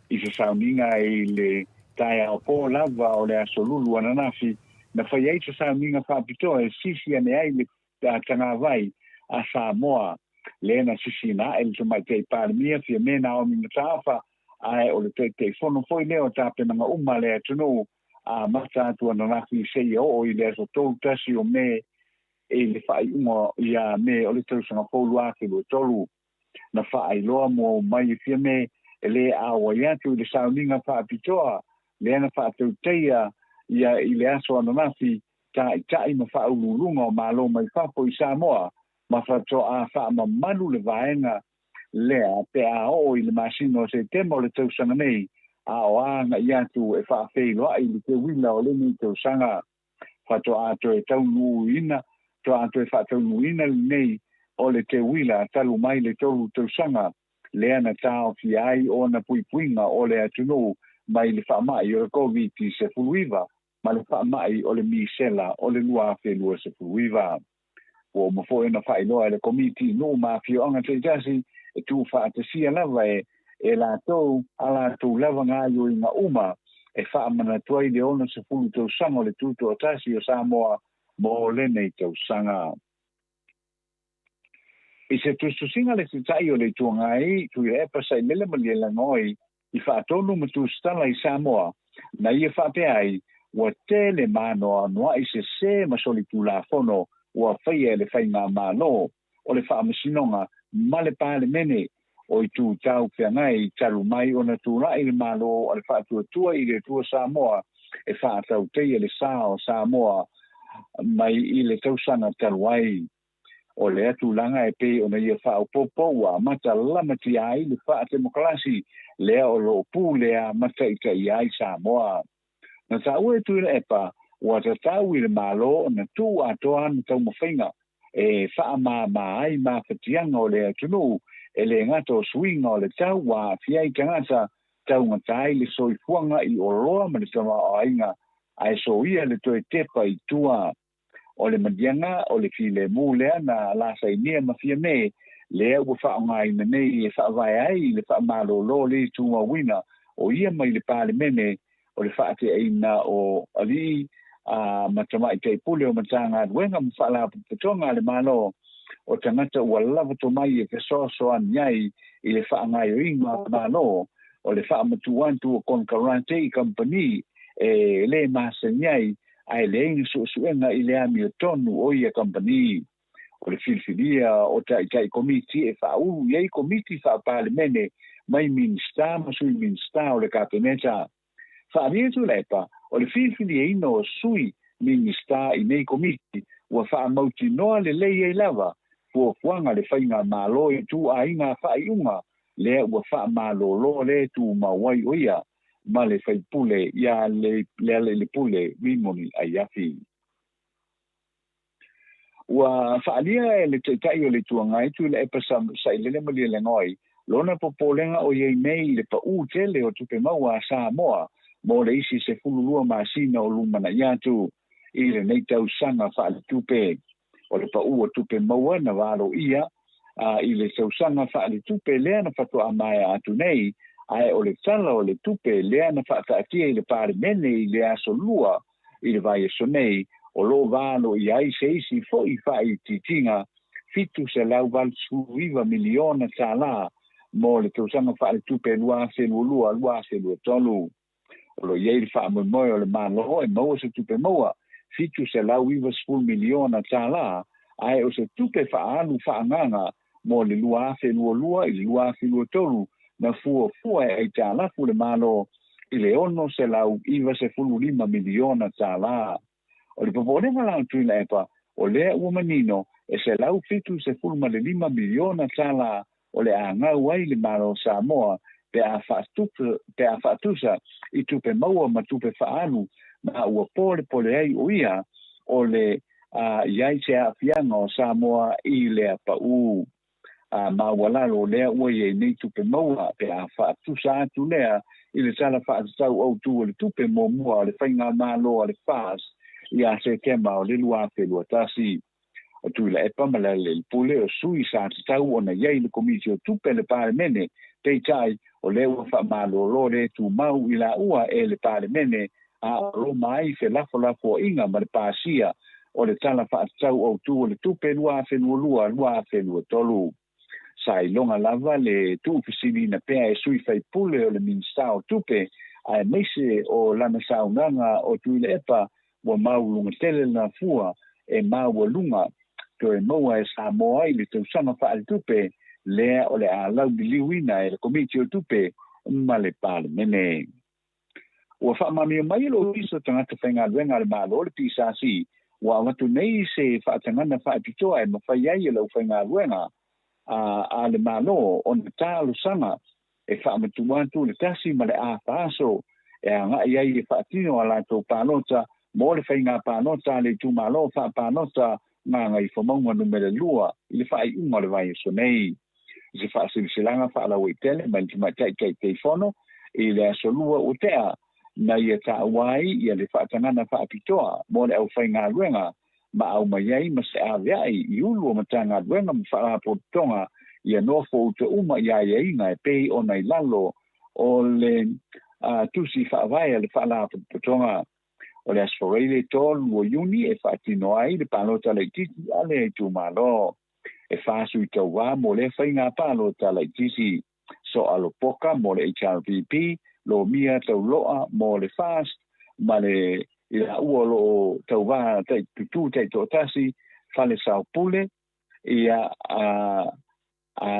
i se sauninga i le taia o po lava o le asolulu ananafi na whai ei se sauninga whapitoa e sisi ane ai le tanga vai a Samoa le na sisi na el to mai te parmia fia mena o mina tafa ai o le te fono foi leo tape na uma le tunu a mata tu ananafi se o i le so tolu tasi o me e le whai unga ia me o le tausanga polu ake lo tolu na whai loa mo mai fia me ele awa yatu le sauninga whaapitoa le ana whaatau teia ia i le aso ananafi tai ma whaululunga o malo mai whapo i Samoa ma whatoa a wha ma manu le vaenga lea te a o i le masino se temo le tausanga nei a o anga yatu e whaafeiloa i le te wila o le ni tausanga whatoa ato e taunu ina to ato e whaataunu ina nei o le te wila talu mai le tolu tausanga lea na tau fi ai o na puipuinga o le atunu mai le whaamai o le COVID se fuluiva ma le whaamai o le misela o le lua whenua se fuluiva. O mafo e na whailoa le komiti no ma fio anga te jasi e tu whaatasia lava e la tau ala tau lava ngā yo i ngā uma e whaamana tuai le ona se fulu tau sanga o le tuto o tasi o Samoa mo le nei tau sanga. I se tu singa le te tai o le tuangai tu e pasai lele mali la ngoi i whaatonu ma tu stala i Samoa na ia whape ai ua tele manoa noa i se ma soli tu la fono ua whaia le whai ngā mano o le whaamasinonga ma le pāle mene o i tu tau whiangai taru mai o na tu rai le malo o le whaatua tua i le tua Samoa e whaatau teia le sao Samoa mai i le tausanga taru ai. O le atu langa e pe o na ia whao popo wa mata lamati ai le wha demokrasi lea o lo pu lea mata ika i ai Samoa. Na ta ue tu le epa wa ta tau i le malo o na tu atoa na tau mawhinga e wha ma ai ma whatianga o le atunu e le ngato swinga o le tau wa fiai tangata tau ngatai le soifuanga i oroa ma le tama o ainga ai so ia le toe tepa i tua o le madianga o le file mu lea na la sainia ma fia me lea ua whaongai na nei e whaavai ai le whaamalo lo le tunga wina o ia mai le pāle mene o le whaate eina o ali matamai te pule o matanga wenga ma whaala putonga le malo o tangata ua lava to mai e fesoso an iai i le whaangai o inga malo o le whaamatuantu o Concurrente Company e le masa iai ai le ina suenga i le ami o tonu o ia company o le filfilia o tai komiti e whaau iei komiti whaapale mene mai minsta ma sui minsta o le kabineta whaamia tu lepa o le filfilia ino o sui minsta i nei komiti ua whaamauti noa le lei e lava fuanga le whainga malo i tu a inga whaiunga le ua whaamalo le tu mawai o ia ma le fai pule ia le pule mimoni ai afi. Ua whaalia e le teitai o le tuangai tu le epa sa ilele mali le ngoi, lona popolenga o iei mei le pa tele o tupe maua a Samoa, mo le isi se fululua maasina o lumana iatu, i le nei tau sanga whaale tupe, o le pa o tupe maua na walo ia, i le tau sanga whaale tupe lea na whatua amaya atu nei, ai o le tala o le tupe lea na whaataatia i le pāre mene i le aso lua i le vai so nei o lo valo i ai se isi fo i whai titinga fitu se lau val suiva miliona tala mo le tausanga whaale tupe lua se lua tolu o lo iei le wha moe o le malo e maua se tupe maua fitu se lau iwa 10 miliona tala ai o se tupe whaanu whaanganga mo le lua i lua tolu na fua e tala fu le malo i le ono se lau iwa se 5 miliona tala. O le popole la tu la epa o le umanino e se lau fitu se 5 miliona tala o le anga wai le malo Samoa pe a whaatusa I tupe maua ma tupe whaanu na ua pole ai o ia o le iai se awhianga o Samoa I lea pau ma walalo lea ua iei nei tupe maua pe a whaatusa atu lea I le tala whaatau au tu o le tupe mo mua o le whainga malo o le whaas ia se kema o le lua whelua tasi o tu la epa ma le pule o sui sa tau o na iei le komisi o tupe le pare mene te tai o le ua wha malo lo le tu mau I la ua le pare mene a ro mai se lafo inga ma le pasia o le tala whaatau au tu o le tupe lua whelua tolu sai longa lava le tu fisili na pea sui fai pule o le minsta o tupe ai meise o lana saunanga o tu le epa wa maulunga tele na fua mau lunga to moa Samoa I le tau sama fa al tupe le o le a lau biliwina le komiti o tupe ma le pale mene o fa mami mai lo iso tanga te fenga wenga le malo le pisasi wa watu nei se fa tanga fa pitoa ma fa yai lo fenga wenga a le malo on talo sana fa matuantu le tasi ma le a paso nga yai fa tino ala to panota mo le fenga panota le tu malo fa panota nga I fomonga numere lua I le fai unga le vai so nei se fa silanga fa la wetele ma le tai fono I le so lua o tea na ia ta wai ia le fa tangana fa pitoa mo le au fai ngā ruenga ma au mai ma se aviai I ulu o matanga ruenga ma fa po tonga ia no fo to uma ia inga pe o nei lalo o le tusi fa vai le fa la po tonga o le asforeile tol o uni fa tino ai le palota le titi ale tu malo fa su to wa mo le fa inga palota le titi so alo poka mo le HRPP lo mia tau loa mo le fast ma le ia ua lo tau wa te tutu te totasi fale sao pule ia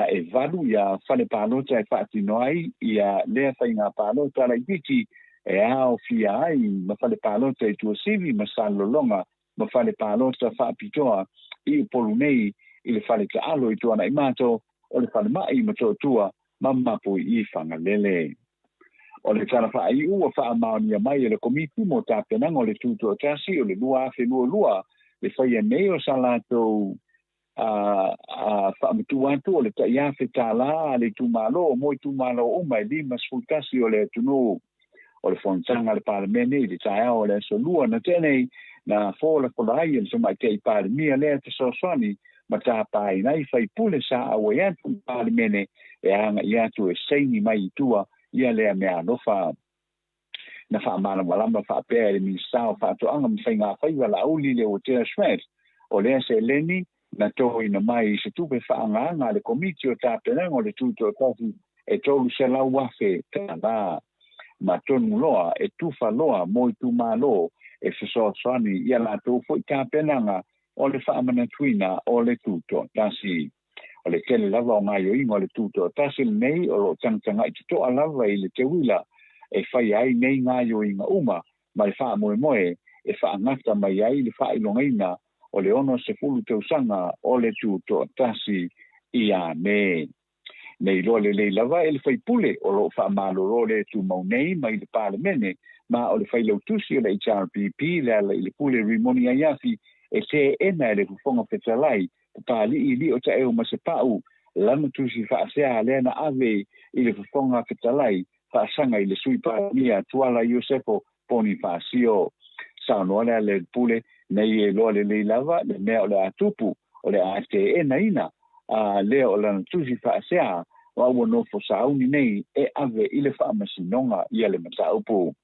e valu ia fale palota e fatino ai ia le fa inga palota le titi e ao fia ai ma fale palota e tua sivi ma salo longa ma fale palota fa pitoa I polunei I le fale ka alo I tua na imato o le fale mai ma tua mamapu I fanga lele o le tala fa ai ua fa maonia mai le komiti mo tapenanga o le tuto tasi o le lua lua le faia nei o salato fa mtuantu o le taia fetala le tumalo mo tumalo o mai lima sfutasi o le tunu o le fontanga le parlemene le taia o le solua na tene na fola kolai le so mai te parlemia le te sosoni ma ta pai nai fai pule sa awe atu parlemene e anga ia tu e seini mai tua ia le mea nofa na fa mana malamba fa pere mi sao fa to anga mi fainga fai wala uli le o te shred o le se leni na to ina mai se tupe fa anga le komiti o tapenanga o le tuto tafi e tolu se la wafe tala ma tonu loa e tufa loa mo tu malo e so swani ia la to fo tapenanga o le fa amana tuina o le tuto tasi o le tele lava o mai o ingo le tuto tasi nei o lo tangtanga I to alava I le te wila e fai ai nei ngā yo inga uma ma le wha moe e wha ngata mai ai le wha ilongaina o le ono se fulu te usanga o le tuto tasi ia nei lo le lava e le fai pule o lo wha maloro le tu mau nei mai le parlemene ma o le fai lautusi o le HRPP le pule rimoni ayafi e te ena le kufonga petalai pali ili o ta e o masepau lana tusi fa sea le na ave I le kufonga petalai fa sanga I le sui pa mia tuala Yosefo Bonifacio sa no le pule nei e lo le lava le me o le atupu o le ate ena ina le o lana tusi fa sea wa no fo sauni nei e ave I le fa masinonga ia le mataupu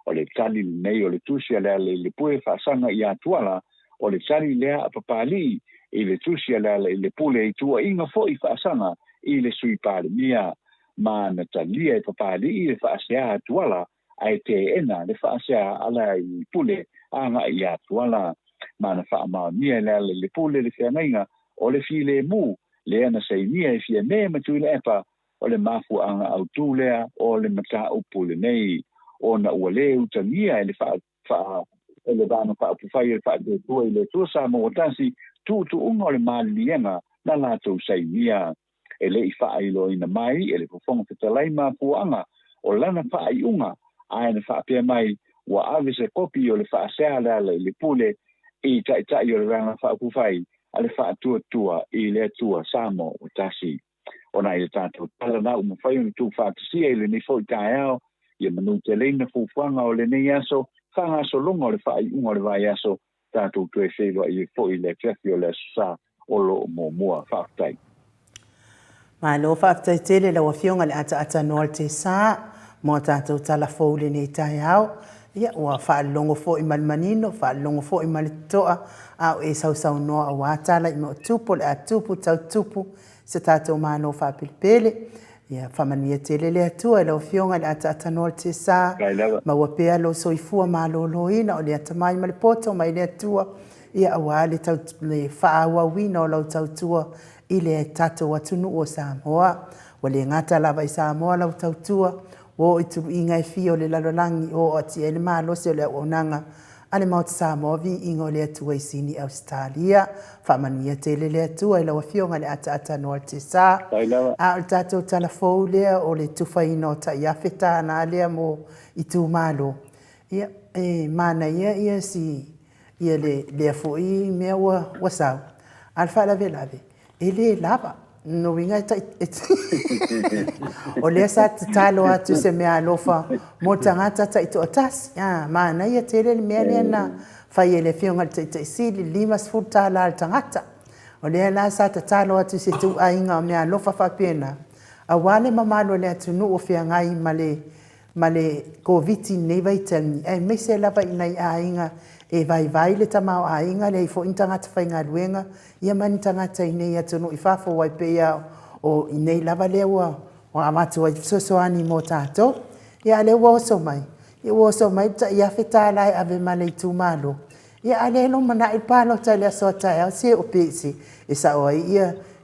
o le tali nei o le tusi le pue fa sanga ia tuala o le tali lea papali I le tusi le pule I tua inga fo I whaasanga I le sui pāle mia ma na talia I papali I le whaasea tuala ai te ena le whaasea ala I pule anga I atuala ma na whaamau mia le pule le whiangainga o le file mu le ana sei mia I fia me matu le epa o le mafu anga au tūlea o le mata upule nei o na ua le utangia le wha ele vano pa pufai pa de tu le tu sa mo tasi tu ungo le malienga na la tu sai mia e le I whaailoina mai, e le pofonga whetalai mā puanga, o lana whaaiunga, ae na whaapea mai, wa ave se kopi o le whaasea le le pule, I tai o le ranga whaapuwhai, a le whaatua I le atua Samo o tasi. Ona I le tātou tala na umu whai unu tū whaatasia I le ni fo I tae ao, ia manu te leina fufuanga o le nei aso, whanga aso longa o le whaaiunga o le vai aso, tātou tue whelo I fo I le fiafi o le asa o lo mo mua whaatai. Ma lo whaatai tele la wafionga le ata noa te sā, mo tātou tala fōle nei tai ao, ia ua whaalongo fo I malmanino, whaalongo fo I malitoa, au e sau noa a wātala I mo tupu le a tupu tau tupu, se tātou māno whaapilipele, ia whamanuia tele le atua, la wafionga le ata noa te sā, ma wapea lo soifua ma lo loina, o le atamai ma le poto, ma le atua, ia awa le tau le whaawa wina o lau tautua, I le tātou atunu o Samoa, wa le ngata lava I Samoa lau tautua, o I turu inga I fio le lalolangi o ati e le mālose o le onanga, ale mau te Samoa vi ingo le atua I sini Australia, whamanuia tele le atua I lawa fionga le ata noa te sā, a o tātou talafou lea o le tuwhaino ta iawheta na lea mo I tū mālo. Ia, mana ia si, ia le afoi mea wa sau. Alfa lave. Ele lava. No winga o le sa talo atu se mea alofa mo tangata ta ito atas. Mana ia tele le mea lea na fai ele fionga te sili limas futala al tangata. O le la sa talo atu se tu ainga o mea alofa whapena. A wale mamalo le atu nu o fia ngai male COVID nei vai tani. Me se lava inai ainga e vai le tamau ainga le fo intangata whainga luenga. Ia mani tangata inei atunu I whafo wai pea o inei lava lewa o amatu wai sosoani mo tātou. Ia le woso mai. Ia woso mai ta ia whetālai ave male I tūmalo. Ia ale no mana I pālo ta le aso tai au se o pese. E sa oai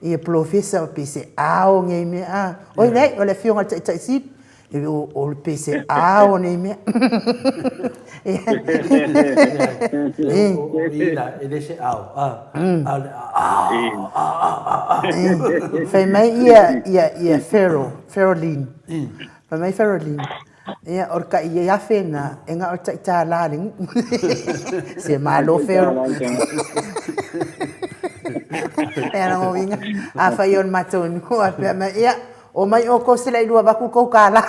ia professor o pese ao ngei mea. Oi lei o le fionga tai si. E o le pese ao nei mea. Ele se ao. Fai mai ia Feroline. Fai mai Feroline. Ia orka ia whena, enga o ta laring. Se malo Fero. Era mo winga. A fai on matonu. Ia o mai o ko sila I lua baku kou kala.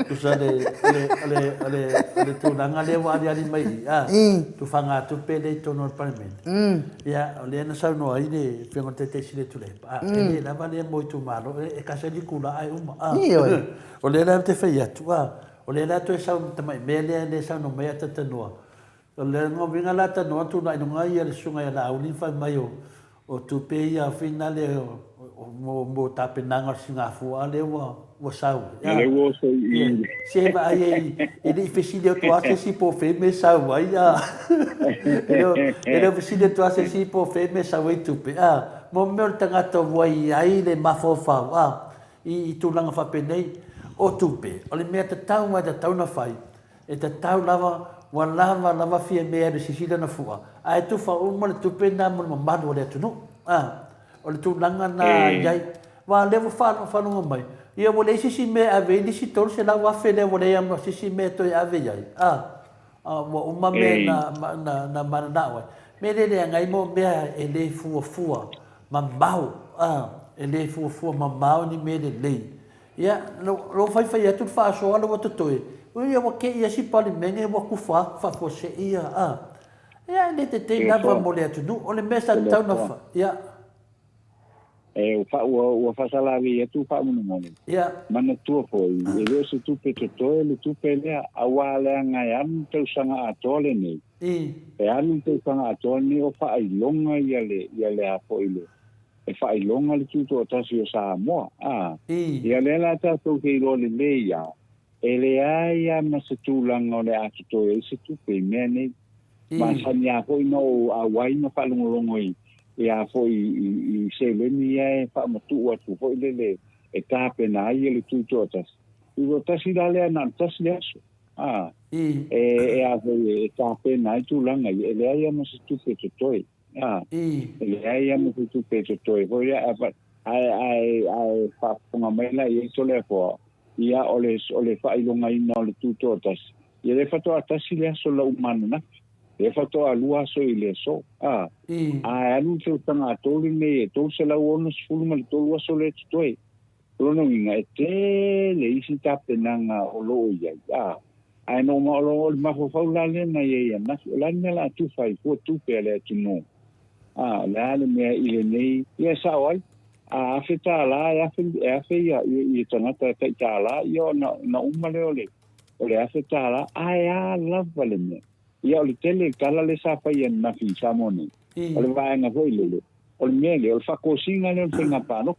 Kusa le tūnanga le wari mai. Tu whanga tupe le tono parliament. Ia, o le ana sau noa I le whengo te sile tulepa. E le lava le moi tu malo, e kasa li kula ai uma. O le la te whai atu. O le la tu e sau tamai mea le sau no mea tatanua. O le ngā winga la tanoa tu nai nunga I le sunga I la auli whai mai o tupe ia whina le mo tapenanga Singapore le wa sau. Le wo so I se va ai ele fecile to ase si po fe me sau ai ele fecile to ase si po fe me sau ai tupe mo me tanga to vai ai le mafo fa I tu langa fa penei o tupe o le me te tau mai te tau na fai e te tau lava fia me le sisila na fua ai tu fa o mo le tupe na mo manu le tu no o le tu langa na ai wa le fa no mai ia mo le sisi me ave ni si tol se la wa fele mo le am sisi me to ave ai mo uma me na mana wa me le ngai mo me e le fu ma mau e le fu ma mau ni me le ia lo fai tu fa so ala wa to ia wa ke ia si pali menge wa ku fa ko se ia ia le te na va mo le tu o le mesa tau na fa ia o fasalavi e tu fa mo ia mana tu foi e le se tu pe to le tu pe le awale nga yam te sanga atole ni e anu te sanga atole ni o fa ai longa ia le a foi e fa ai longa le tu to ta si sa mo ia le la ta to ke lo le ia e le ai ma se tu langa le a to e se tu pe me ni ma sa nya ko no a wai no fa longo ia foi I se le ni e fa matu atu foi le e ka pena ai le tu totas I o tasi dale na tasi le aso e a foi e ka pena ai tu langa e le ai ma se tu pe toi le ai amo tu pe to toi ko ia ai fa ponga mai la i to le fo ia ole fa ilonga ina ole tu to tas ia le fa to atasi le so la umana na e fa to alua so ile so anu se tanga to le to se la ono sfulu mal to lo so le toi lo no inga te le isi tapenanga o lo ia ai no mo lo ma fo fa la le na ia na la na la tu fai fo tu pe le tu no la le me ile nei ia sa oi feta la fe ia i tanga ta feta la io na uma le ole feta la la vale me ia ole tele kala le sa fa ia na fi samoni ole va nga foi le ole me le fa ko singa le finga pa no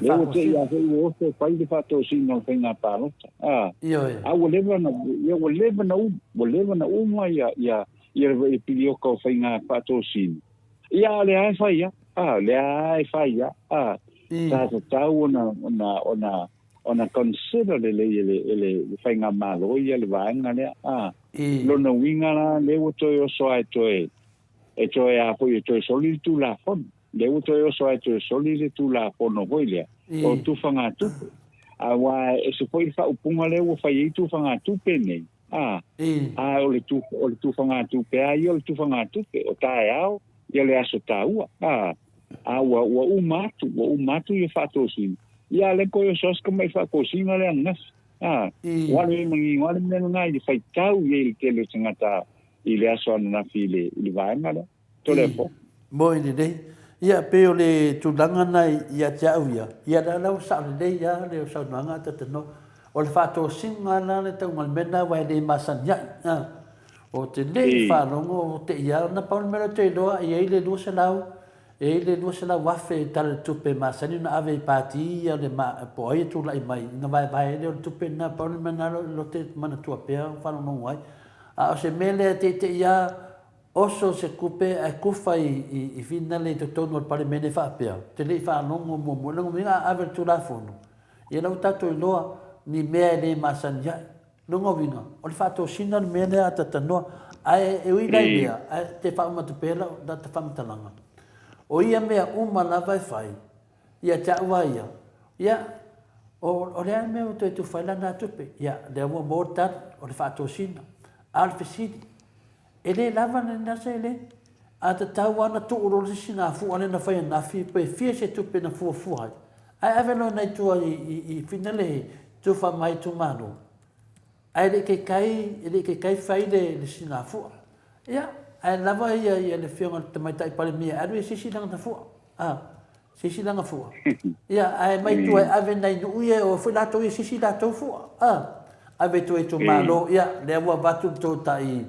le o te ia fe o se fai de fa to singa finga pa no o leva na uma ia e pidio ko finga pa to singa ia le ai fa ia le ai fa ia ta ona consider le finga malo ia le va nga le lo no winga la le o to so ai to e to a po to soli tu la fon le o to so ai to soli tu la fon no voile o tu fanga tu wa e se foi fa upunga le o fa i tu fanga tu pene o le tu fanga tu pe ai o le tu fanga tu pe o ta ao ia le aso ta ua wa umatu ia fa to sin ia le ko so ska mai fa ko sin le angas wale mengai fai tau ye ke le tangata i le aso na file i vai ngala to le po mo ni dei ia pe o le tulanga nai ia tau ia da lau sa le dei ia le sa nanga te no o le fa to singa na le tau mal mena wa le masan ya o te le fa longo te ia na pa mera te do ia le do se lau wafe tal tupe masani na ave pati ia le ma po ia tu lai mai na vai le tupe na pa mena lo te mana tu pe fa no wai o se mele te ia oso se kupe a kufa i finale to tono al parlamento fa pe te le fa longo mo longo minga ave tu la fono ia la tato loa ni me le masanja longo vinga o le fa to sinan me le ata no ai e ui dai mea te fa ma tu pela da te fa mtalanga o ia mea uma la vai fai ia taua ia o le me o tu fai la na tupe ia le mo morta o le fa to sina al fesidi ele lava na se ele ata taua na tu ro sina fu ana na fai na fi pe fi se tupe na fu ai avelo na tu i finale tu fa mai tu mano ai le ke kai fai le sina fu ia ai lava ia le fiona te mai tai pale mia adu sisi langa fu sisi langa fu ia ai mai tu ave nai nu ia o fu la to sisi la to fu ave tu malo ia le wa batu to tai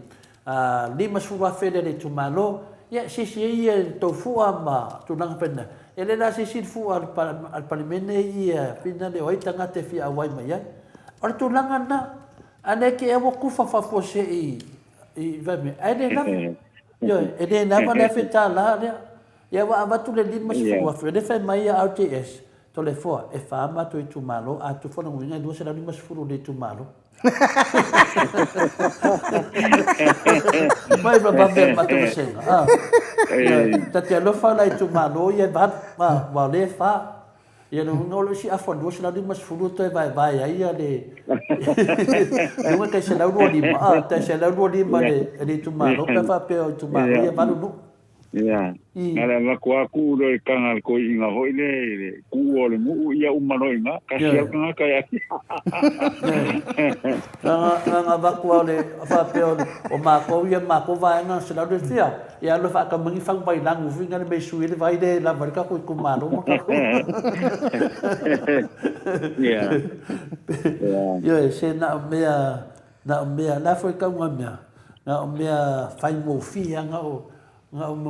lima su wa fede le tu malo ia sisi ia to fu ma tu nang pena ele la sisi fu al parlamento ia pina le oi tanga te fi awai mai ai or tu langa na ane ke e wo kufa fa fo se i va me ele na ele na va le feta la ia wa abatu le lima su wa fede fa mai RTS to le fo e fa ma to tu malo a tu fo no winga do se la lima su le tu malo mai va bem ma to se te lo fa la tu malo ia va le fa ia no lo si afon do se la lima su to vai ia le não te se la ro lima te se la ro lima le tu malo pe fa pe tu malo ia va no ia ala ma ku ro kanga ko inga hoile ku ole mu ia umano inga kasia kanga kaya nga va ku ole fa pe o ma ko ia ma ko va nga se la ro fia ia lo fa ka mangi fang pai lang u vinga me su ile vai de la barka ko ku malo ma ka ia ia se na mea la foi ka na mea fai mo fia nga o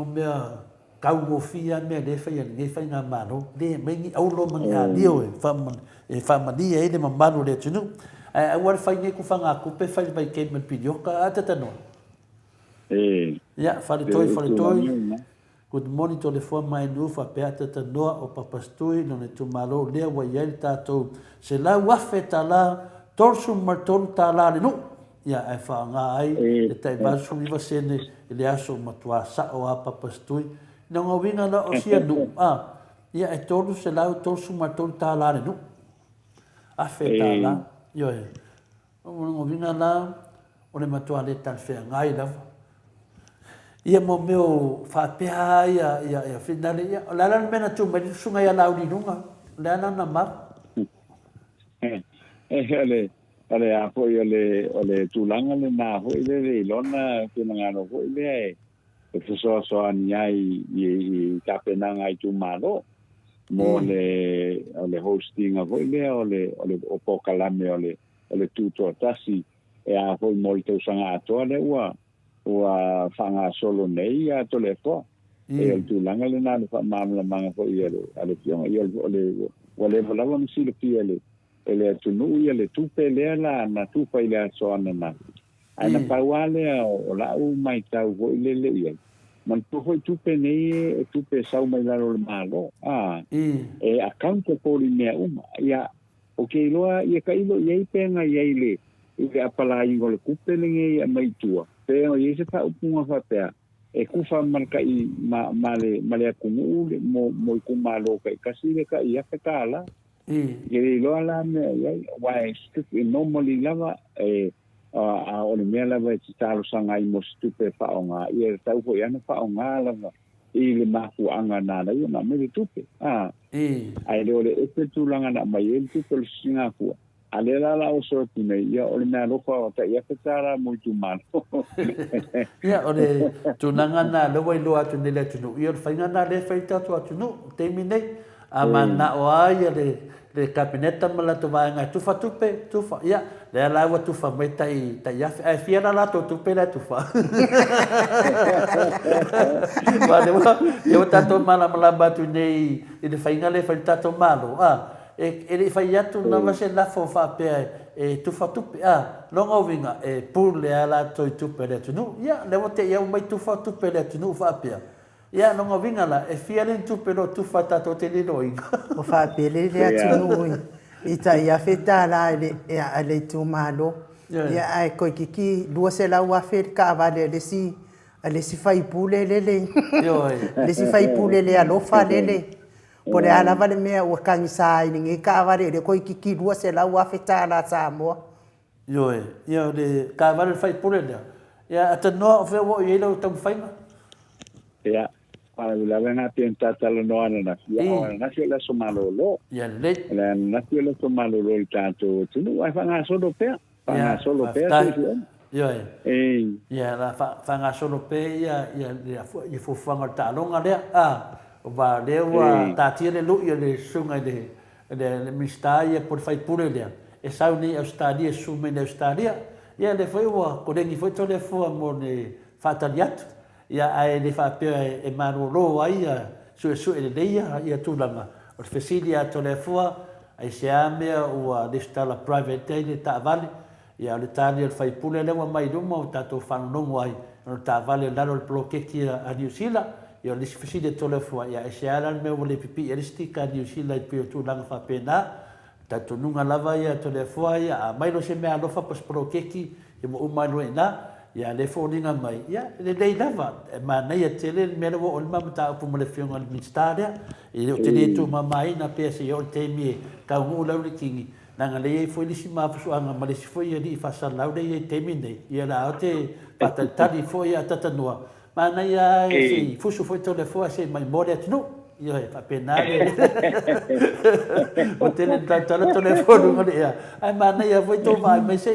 mea kau mo fia me le fai nga malo le mengi au lo manga dio e fa mani e le mamalo le tunu ai wa fai ne ku fanga ku pe fai vai ke me pidio ka ata no ya fale toi good morning to the form my new fa pe ata no o papastui no ne tu malo le wa yel tato se la wa feta la torsu marton ta la no ia e whaanga ai, e tai masu iwa sene, e le aso matua sa o a papastui. Nā ngā winga na o sia nu, ia e tolu se lau tosu ma tolu tā lare nu. A whe tā la, io e. O ngā winga na, o le matua le tan whea ngai lava. Ia mo meo whapea ia whinare, ia o lala mena tu mai sunga ia lau ni nunga, le ana na mar. Ale a foi ole tulanga le na foi le lona que na ngano foi le e so ani ai i kapenanga i tu malo mo le hosting a foi le ole opokalame ole tuto tasi e a foi molto sanga to le ua fanga solo nei a to le ko e le tulanga le na fa mamla manga foi ale pion i ole volava misi le piele ele atunu ia le tupe lea la na tupa i le asoana na. Aina pauale o lau mai tau hoi le ia. Man tuhoi tupe nei e tupe sau mai laro le malo. E akaunta poli mea uma. Ia, o ke iloa, ia ka ilo iei penga iei le. Ia apala ingo le kupe le nge ia mai tua. Pea iei se pa upunga whapea. E kufa marka i ma le akungu le mo i kumalo kai kasi le ka ia ka tala. Jadi lo ala me wai stupi normally lava a o me lava ti talo sanga i mo stupe fa onga i tau ko yana fa onga lava i le mafu anga na la na me tupe ai le ole e tu langa na mai el tupe le singa fu ale la o so tu me ia o me lo ko ta ia petara muito mal ia ole tu langa na lo wai lo atu le tu ia fa ngana le fa tu atu no terminate amana o ai le kabineta mala to vai ngai tufa tupe tufa ia le la wa tufa mai tai ia e fiera la to tupe la tufa vale wa eu tato mala batu nei e le fainga le fa tato malo e le fa ia tu na ma se la fo fa pe e tufa tupe longa winga e pour le ala to tupe le tu no ia le wa te ia mai tufa tupe le tu no fa pe ia no vinga la e fiare tu pero tu fata to te loi o fa pele le atunu ita ia feta la le tu malo ia ai ko kiki dua se la wa fer ka vale le si fai pule le le si fai pule le alo fa le por ala vale me o kan sai ni ka vale le ko kiki dua se la wa feta la sa mo yo le ka vale fai pule le ia atano fe wo ye lo tam fai ia para la venga tienta talo no ana na na se la somalolo ya le na se la somalolo tanto tu no vai fanga solo pe yo ya la fanga solo pe ya fu fanga talonga le o va le wa ta tiene lu ya le sunga de mistai por fai pure le e sau ni australia sume de australia ya le foi wa ko dengi foi to le fu mo ne fataliat ia ai le fa pe e marolo ai su e leia ia tulanga o fesilia to le fua ai se ame o a destala private day ta vale ia le tani el fai pule le mai dumo tato fan no ai no ta vale dalo il bloque ki a New Zealand ia le fesilia to le fua ia se ala me o le pipi e stika New Zealand pe tulanga fa pena tato nunga lava ia to le fua ia mai lo se me alo fa pos bloque ki e mo mai no ina ia le foninga mai ia le dei lava ma nei tele me lo o ma ta pu mo le fionga le ministaria e o tele tu mamai na pese o temi ka ngu la le kingi na le foi li sima fu anga ma le foi di fa sa la de temi nei ia la te pata tali foi a tata noa ma nei ia si fu su foi to le foi se mai mo le tnu ia fa penale o tele ta to le foi ia ai ma nei ia foi to vai me se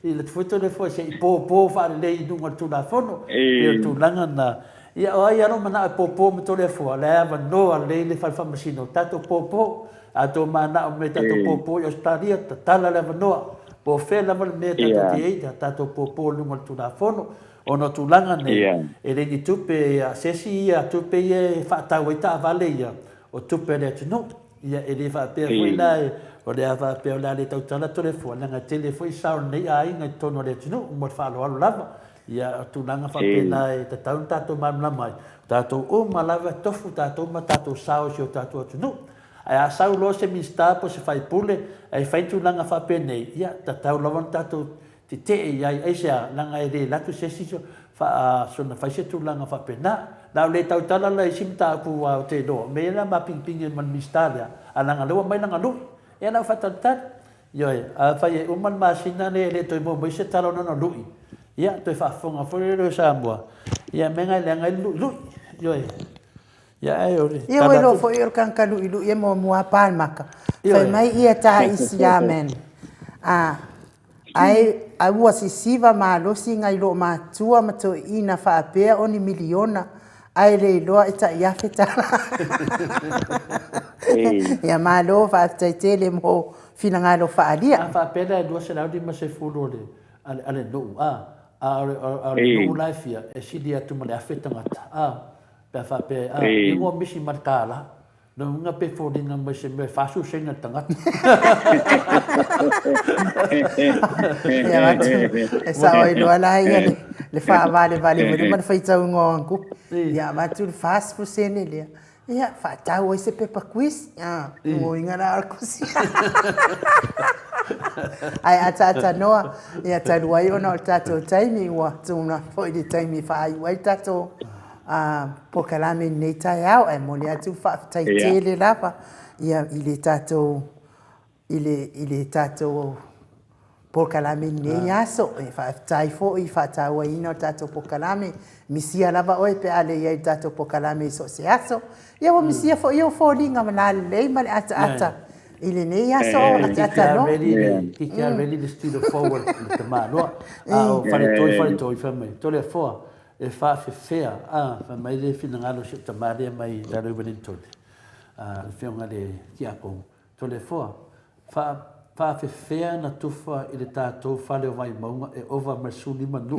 le foto le foi se po fa le dunga tu la fono e tu langa na ia o ia no mana po me to le foi le va no le fa fa masino tato po a to mana o me tato po yo stadia tala le va no po fe la me tato ti tato po lunga tu la fono o no tu langa ne e le ni tupe a sesi ia tupe e fa ta wita vale ia o tupe le tu no ia e le fa pe foi la o le ava pe la le tau tala to le fo na tele foi sa nei ai ngai tono le tino mo fa lo lava ia tu nanga fa pena e tau tato mamla mai tato o malava tofu tato ma tato sao si o tato tino ai a sau lo se mista po se fai pule ai fai tu nanga fa pena ia tau lawan tato te ia ai sia langa e le latu se siso fa sona fa se tu langa fa pena na le tau tala la simta ku wa te do me na ma ping ping man mistalia alanga lo mai langa lu e na fa tata yo a fa e man ma sina le to mo se talo no lu ia to fa fonga fo le sa mo ia menga langa lu yo ia ai ore ia lo fo ir kan kalu ilu ia mo mua palmaka fa mai ia ta isiamen ai was siva ma lo singa i lo ma tua ma to ina fa pe oni miliona ai le lo ita ia feta ia ma lo fa tele mo fina nga lo fa alia fa pe da do se la di ma se fulo le ale no no life ia e si dia tu ma le afeta ngata pe fa pe i mo misi markala no nga pe fo dinga ma se me fa su senga tanga ya esa oi lo ala ia le fa vale mo man fa itau ngonku ya ma tu fast fu senelia ya fa tau ese pepa quiz o ingana arkusi ai ata noa ya taluai ona tato taimi wa tuna fo di taimi fa ai wai tato pokalame nei tai au e mo le atu fa tai tele lava ia ile tato pokalame nei aso e fa tai fo i fa tawa ino tato pokalame misia lava oi pe ale ia tato pokalame so se aso ia wa misia fo io fo linga mana le ma ata ile nei aso ata no ki kia really the still forward the man no fare toi fa me to le fo e fa fea fa mai le fina ngalo se tamare mai da le benito fe nga le kia ko to le fo fa fea na tufa i le tatou fale o vai maunga e ova masuli manu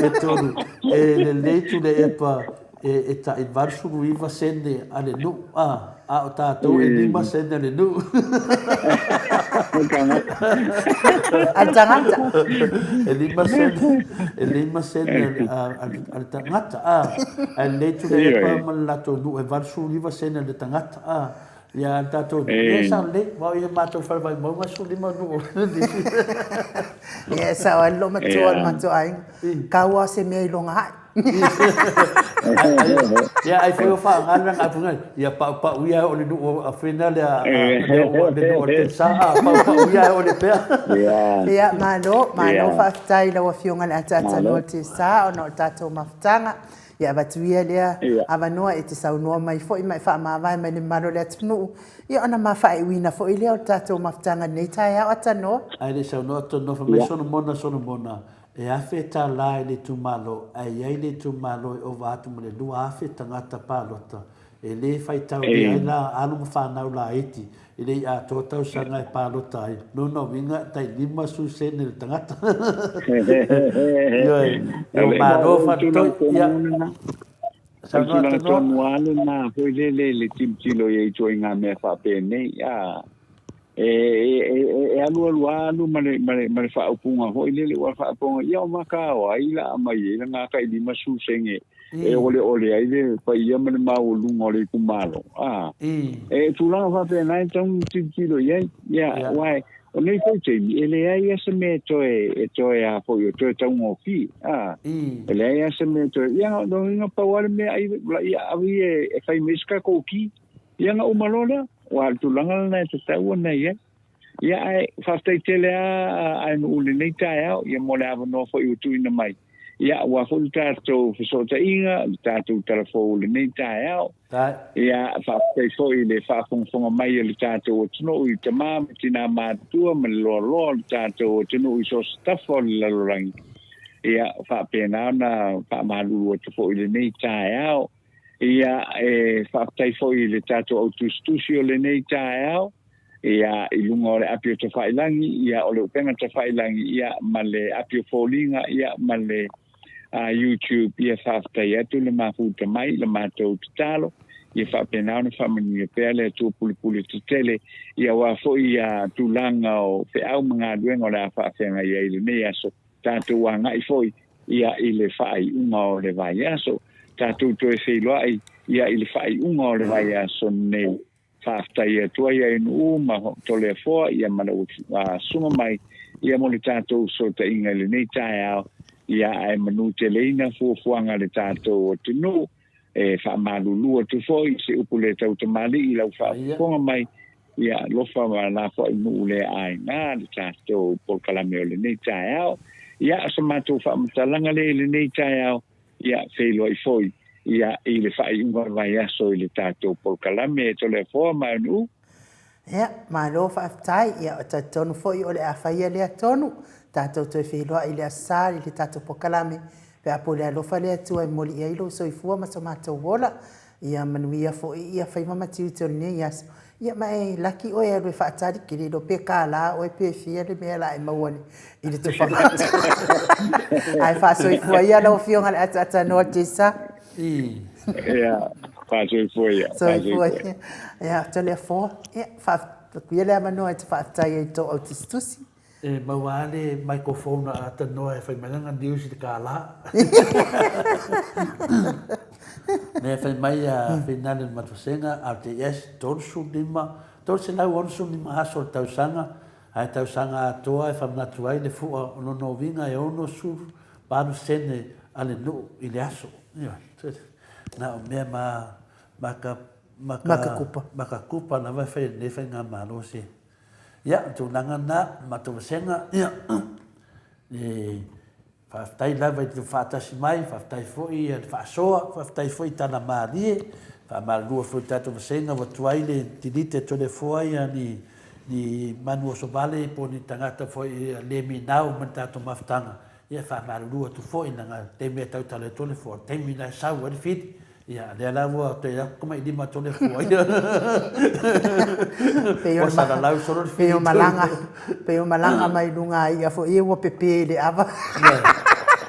e tonu e le leitu le epa e ta i varsuru iva sende ale nu o tatou e lima sende ale nu al tangata e lima sende al tangata e leitu le epa man lato nu e varsuru iva sende ale tangata ya tato e sa le wa ia mato fa vai mo masu lima no ya sa lo mato ai kawa se me longa ya ai foi fa ngan a punga ya pa uia o le no a final ya o sa pa uia o le pe ya malo fa tai la wa fionga la tata no te sa no tato maftanga ya batuia lea avanoa e te saunoa mai foi mai fa ma vai mai le maro le tunu ia ona ma fa wina foi le o tato maftanga nei tai a atano ai le saunoa to no fa sono mona e afeta la le tu malo ai le tu malo o vatu mo le lua afeta ngata palota e le fai tau ai la alu fa na la iti ele a tota sanga e palota ai no vinga tai lima su sen el tangata yo malo fa to ya sa to muale na foi le timtilo ye to inga me fa pe nei ya e alu mare fa upunga ho ile wa fa upunga ia maka o ai la mai nga kai lima su senge e ole ai le pa ia me ma o lungo le kumalo e tu la fa pe nai tong timtilo ye ya wai o nei foi te ele ai ese me to e a fo yo to tong o fi ele ai ese me to ia no nga pa wa me ai ia avi e fai miska ko ki ia nga umalona wa tu langa na te tau na ia ai fastei tele a no le nei tai ia mo le ava no fo i tu ina mai ia wa fo tato so ta inga tato telefo le nei tai ia fastei fo i le fa fong mai le tato no i te ma tina ma tu me lo tato no i so stafo la rang ia fa pena na fa ma lu to fo i le nei tai ia fastei fo i le tato autostusio le nei tai ia ilunga o le apio te whailangi, ia o le upenga te whailangi, ia ma le apio fōlinga, ia ma le YouTube, ia whaftai atu le mafuta mai, le mātou te talo, ia whapenao na whamani ia pēle atua puli te tele, ia wafo ia tūlanga o whiau mga duenga o le a whawhenga ia ili nei aso, tātou wanga i foi, ia ili whai unga o le vai aso, tātou toe whiloai, ia ili whai unga o le vai aso nei. whaafitai atua ia inu ma tole afoa ia mana sunga mai ia mo le tātou so ta inga le nei tae au ia ai manu te leina fuafuanga le tātou o tunu whaamalulua tu foi se upule tau te mali i lau whaafonga mai ia lofa la fo inu le ai na le tātou polkalame o le nei tae au ia asa mātou whaamutalanga le nei tae au ia whailo i foi ia i le whai unga vai aso i le tātou polkalame tole afoa mai anu. Ia, malo whaafitai, ia o tātonu foi o le awhaia lea tonu, tātou toi wheloa i le asari, le tātou pokalame, pe apo le alofa lea tua i moli ia ilo so i fua maso mātou wola, ia manuia foi, ia whaimama tiu teone i aso. Ia mai laki o e alwe whaatari ki le do pe kāla o e pe fia le mea la e mauani i le tu whakata. Ai whaaso i fua ia lau fionga le ata noa tesa. Ia, whaaso i fua ia. So i fua ia. Ia, tole a fua. Ia, kuia lea manoa e te whaatai e to au tistusi. E mauale microphone a ata noa e whaimananga news i te kāla. Me fai mai a finale matusenga RTS torsu lima torse lau onsu lima haso tausanga ai tausanga atoa e whamnatu ai le fua ono no vinga e ono sur panu sene ale no i le aso na o mea maka kupa na vai fai ne fai ngā malo se ia tūnanga na matusenga ia whaftai lava i te whaatasi mai, whaftai foi e whaasoa, whaftai foi tana maalie, whaamalua foi tātou wasenga, watuai le tinite tole foi ni manu o sobale, po ni tangata foi le minau man tātou maftanga. Ia whaamalua tu foi nanga te mea tau tale tole foi, te mina sau wari fiti. Ia, lea lawa te kuma i lima tole foi. Peo malanga mai lunga ia fo ia wa pepe le ava.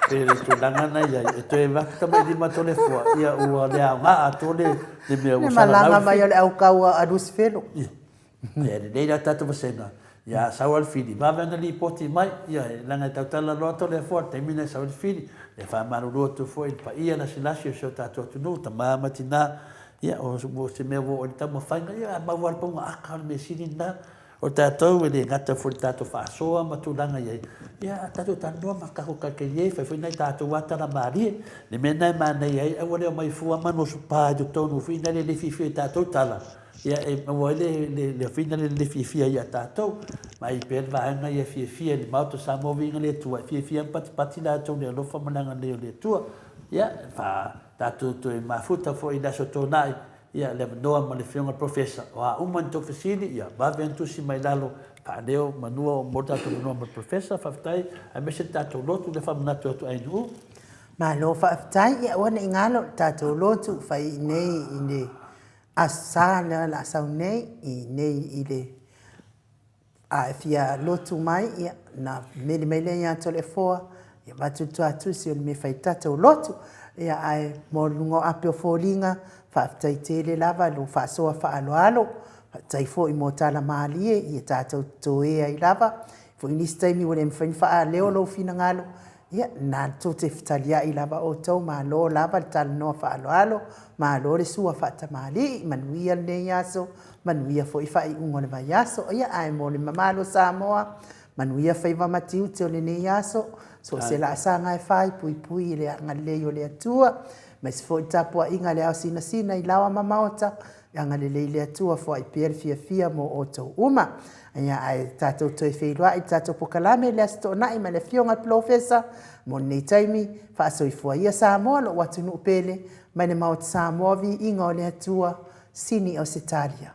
Pero tu langana ia e te vakta mai lima tole foi. Ia ua lea ngā a tole le mea usara lau. Malanga mai ole au kaua a dus felo. Ia, nei la tatu wasenga. Ia, sau al fili. Mawanga li poti mai. Ia, langa tau tala loa tole foi. Te mina sau al fili. E whaamarurua tu foi pa ia na silasi o seo tātua tunu, ta māmati nā, ia o se mea wo o ni tamo whainga, ia mawar ponga aka me sini nā, o tātou e le ngata foi tātou whaasoa matulanga iei, ia tātou tānoa makako kake iei, whai nai tātou watara mārie, le mea nai mānei iei, awa leo mai fua mano su pā tu tonu, whina le whiwhi e tātou tala, ia e mawa le whina le whiwhi ia tātou, mai per vaanga ia whiwhi le mauto sa movinga le tua, whiwhi pati la tau le alofa mananga leo le tua, ia wha tātou tu e mafuta fo i naso tōnai, ia le manoa ma le whionga professor, o a uman tō whisini, ia bawe antusi mai lalo, pa leo manua o mo tātou manoa ma professor, whaftai, a mese tātou lotu le whamanatu atu ainu. Ma lo whaftai, ia wana ingalo tātou lotu, whai nei i ne asana la sau nei, i nei i le a fia lotu mai, ia na mele mele ia tole foa, ia watu atu si o me whai tātou lotu, ia ai mo lungo ape o fōlinga, whaftai tele lava, lo whasoa whaaloalo, tai fo i mo tala maalie, ia tātou toea i lava, fo inisi taimi wale mwhain wha leo lo fina ngalo, ia nā tō te whitalia i lava o tau, mā lo lava le tala noa whaaloalo, mā lo le sua whata maali, manuia le nei aso, manuia fo i whai ungo le vai aso, ia ai mo le mamalo Samoa, manuia whai wamatiu te o le nei aso, so se la asanga e whai pui pui le anga lei o le atua, mai se fo i tapua inga le au sina sina i lawa mamaota, anga le lei le atua fo i pere fia mo o tau uma, ia ai tātou toi wheilua i tātou pokalame le asto nai ma le fionga professor, mo nei taimi, whaaso i fua ia Samoa lo watu nu pele, mai ne maot Samoa vi inga o le atua, sini o se talia.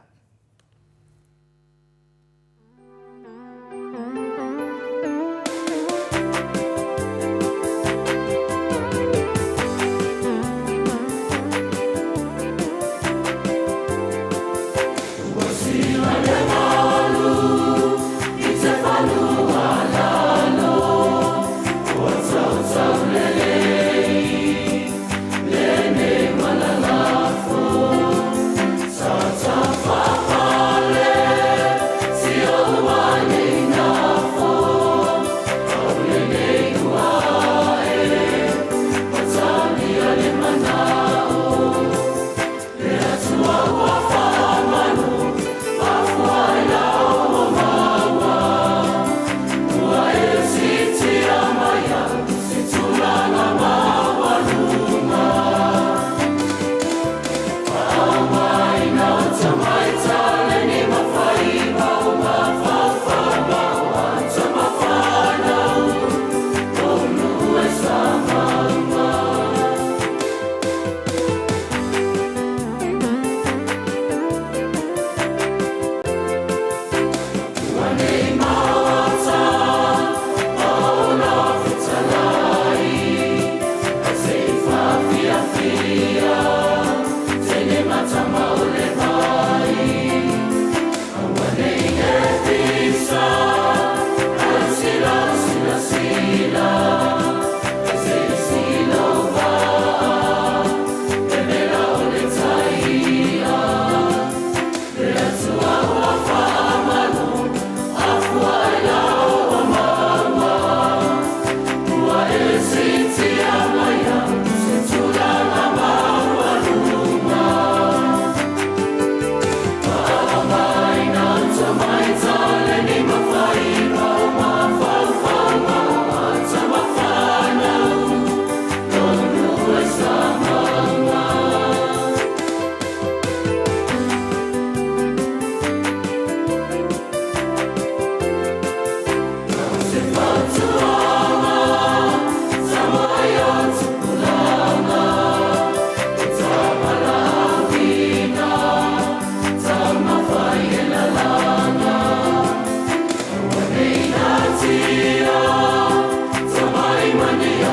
Sa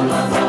Love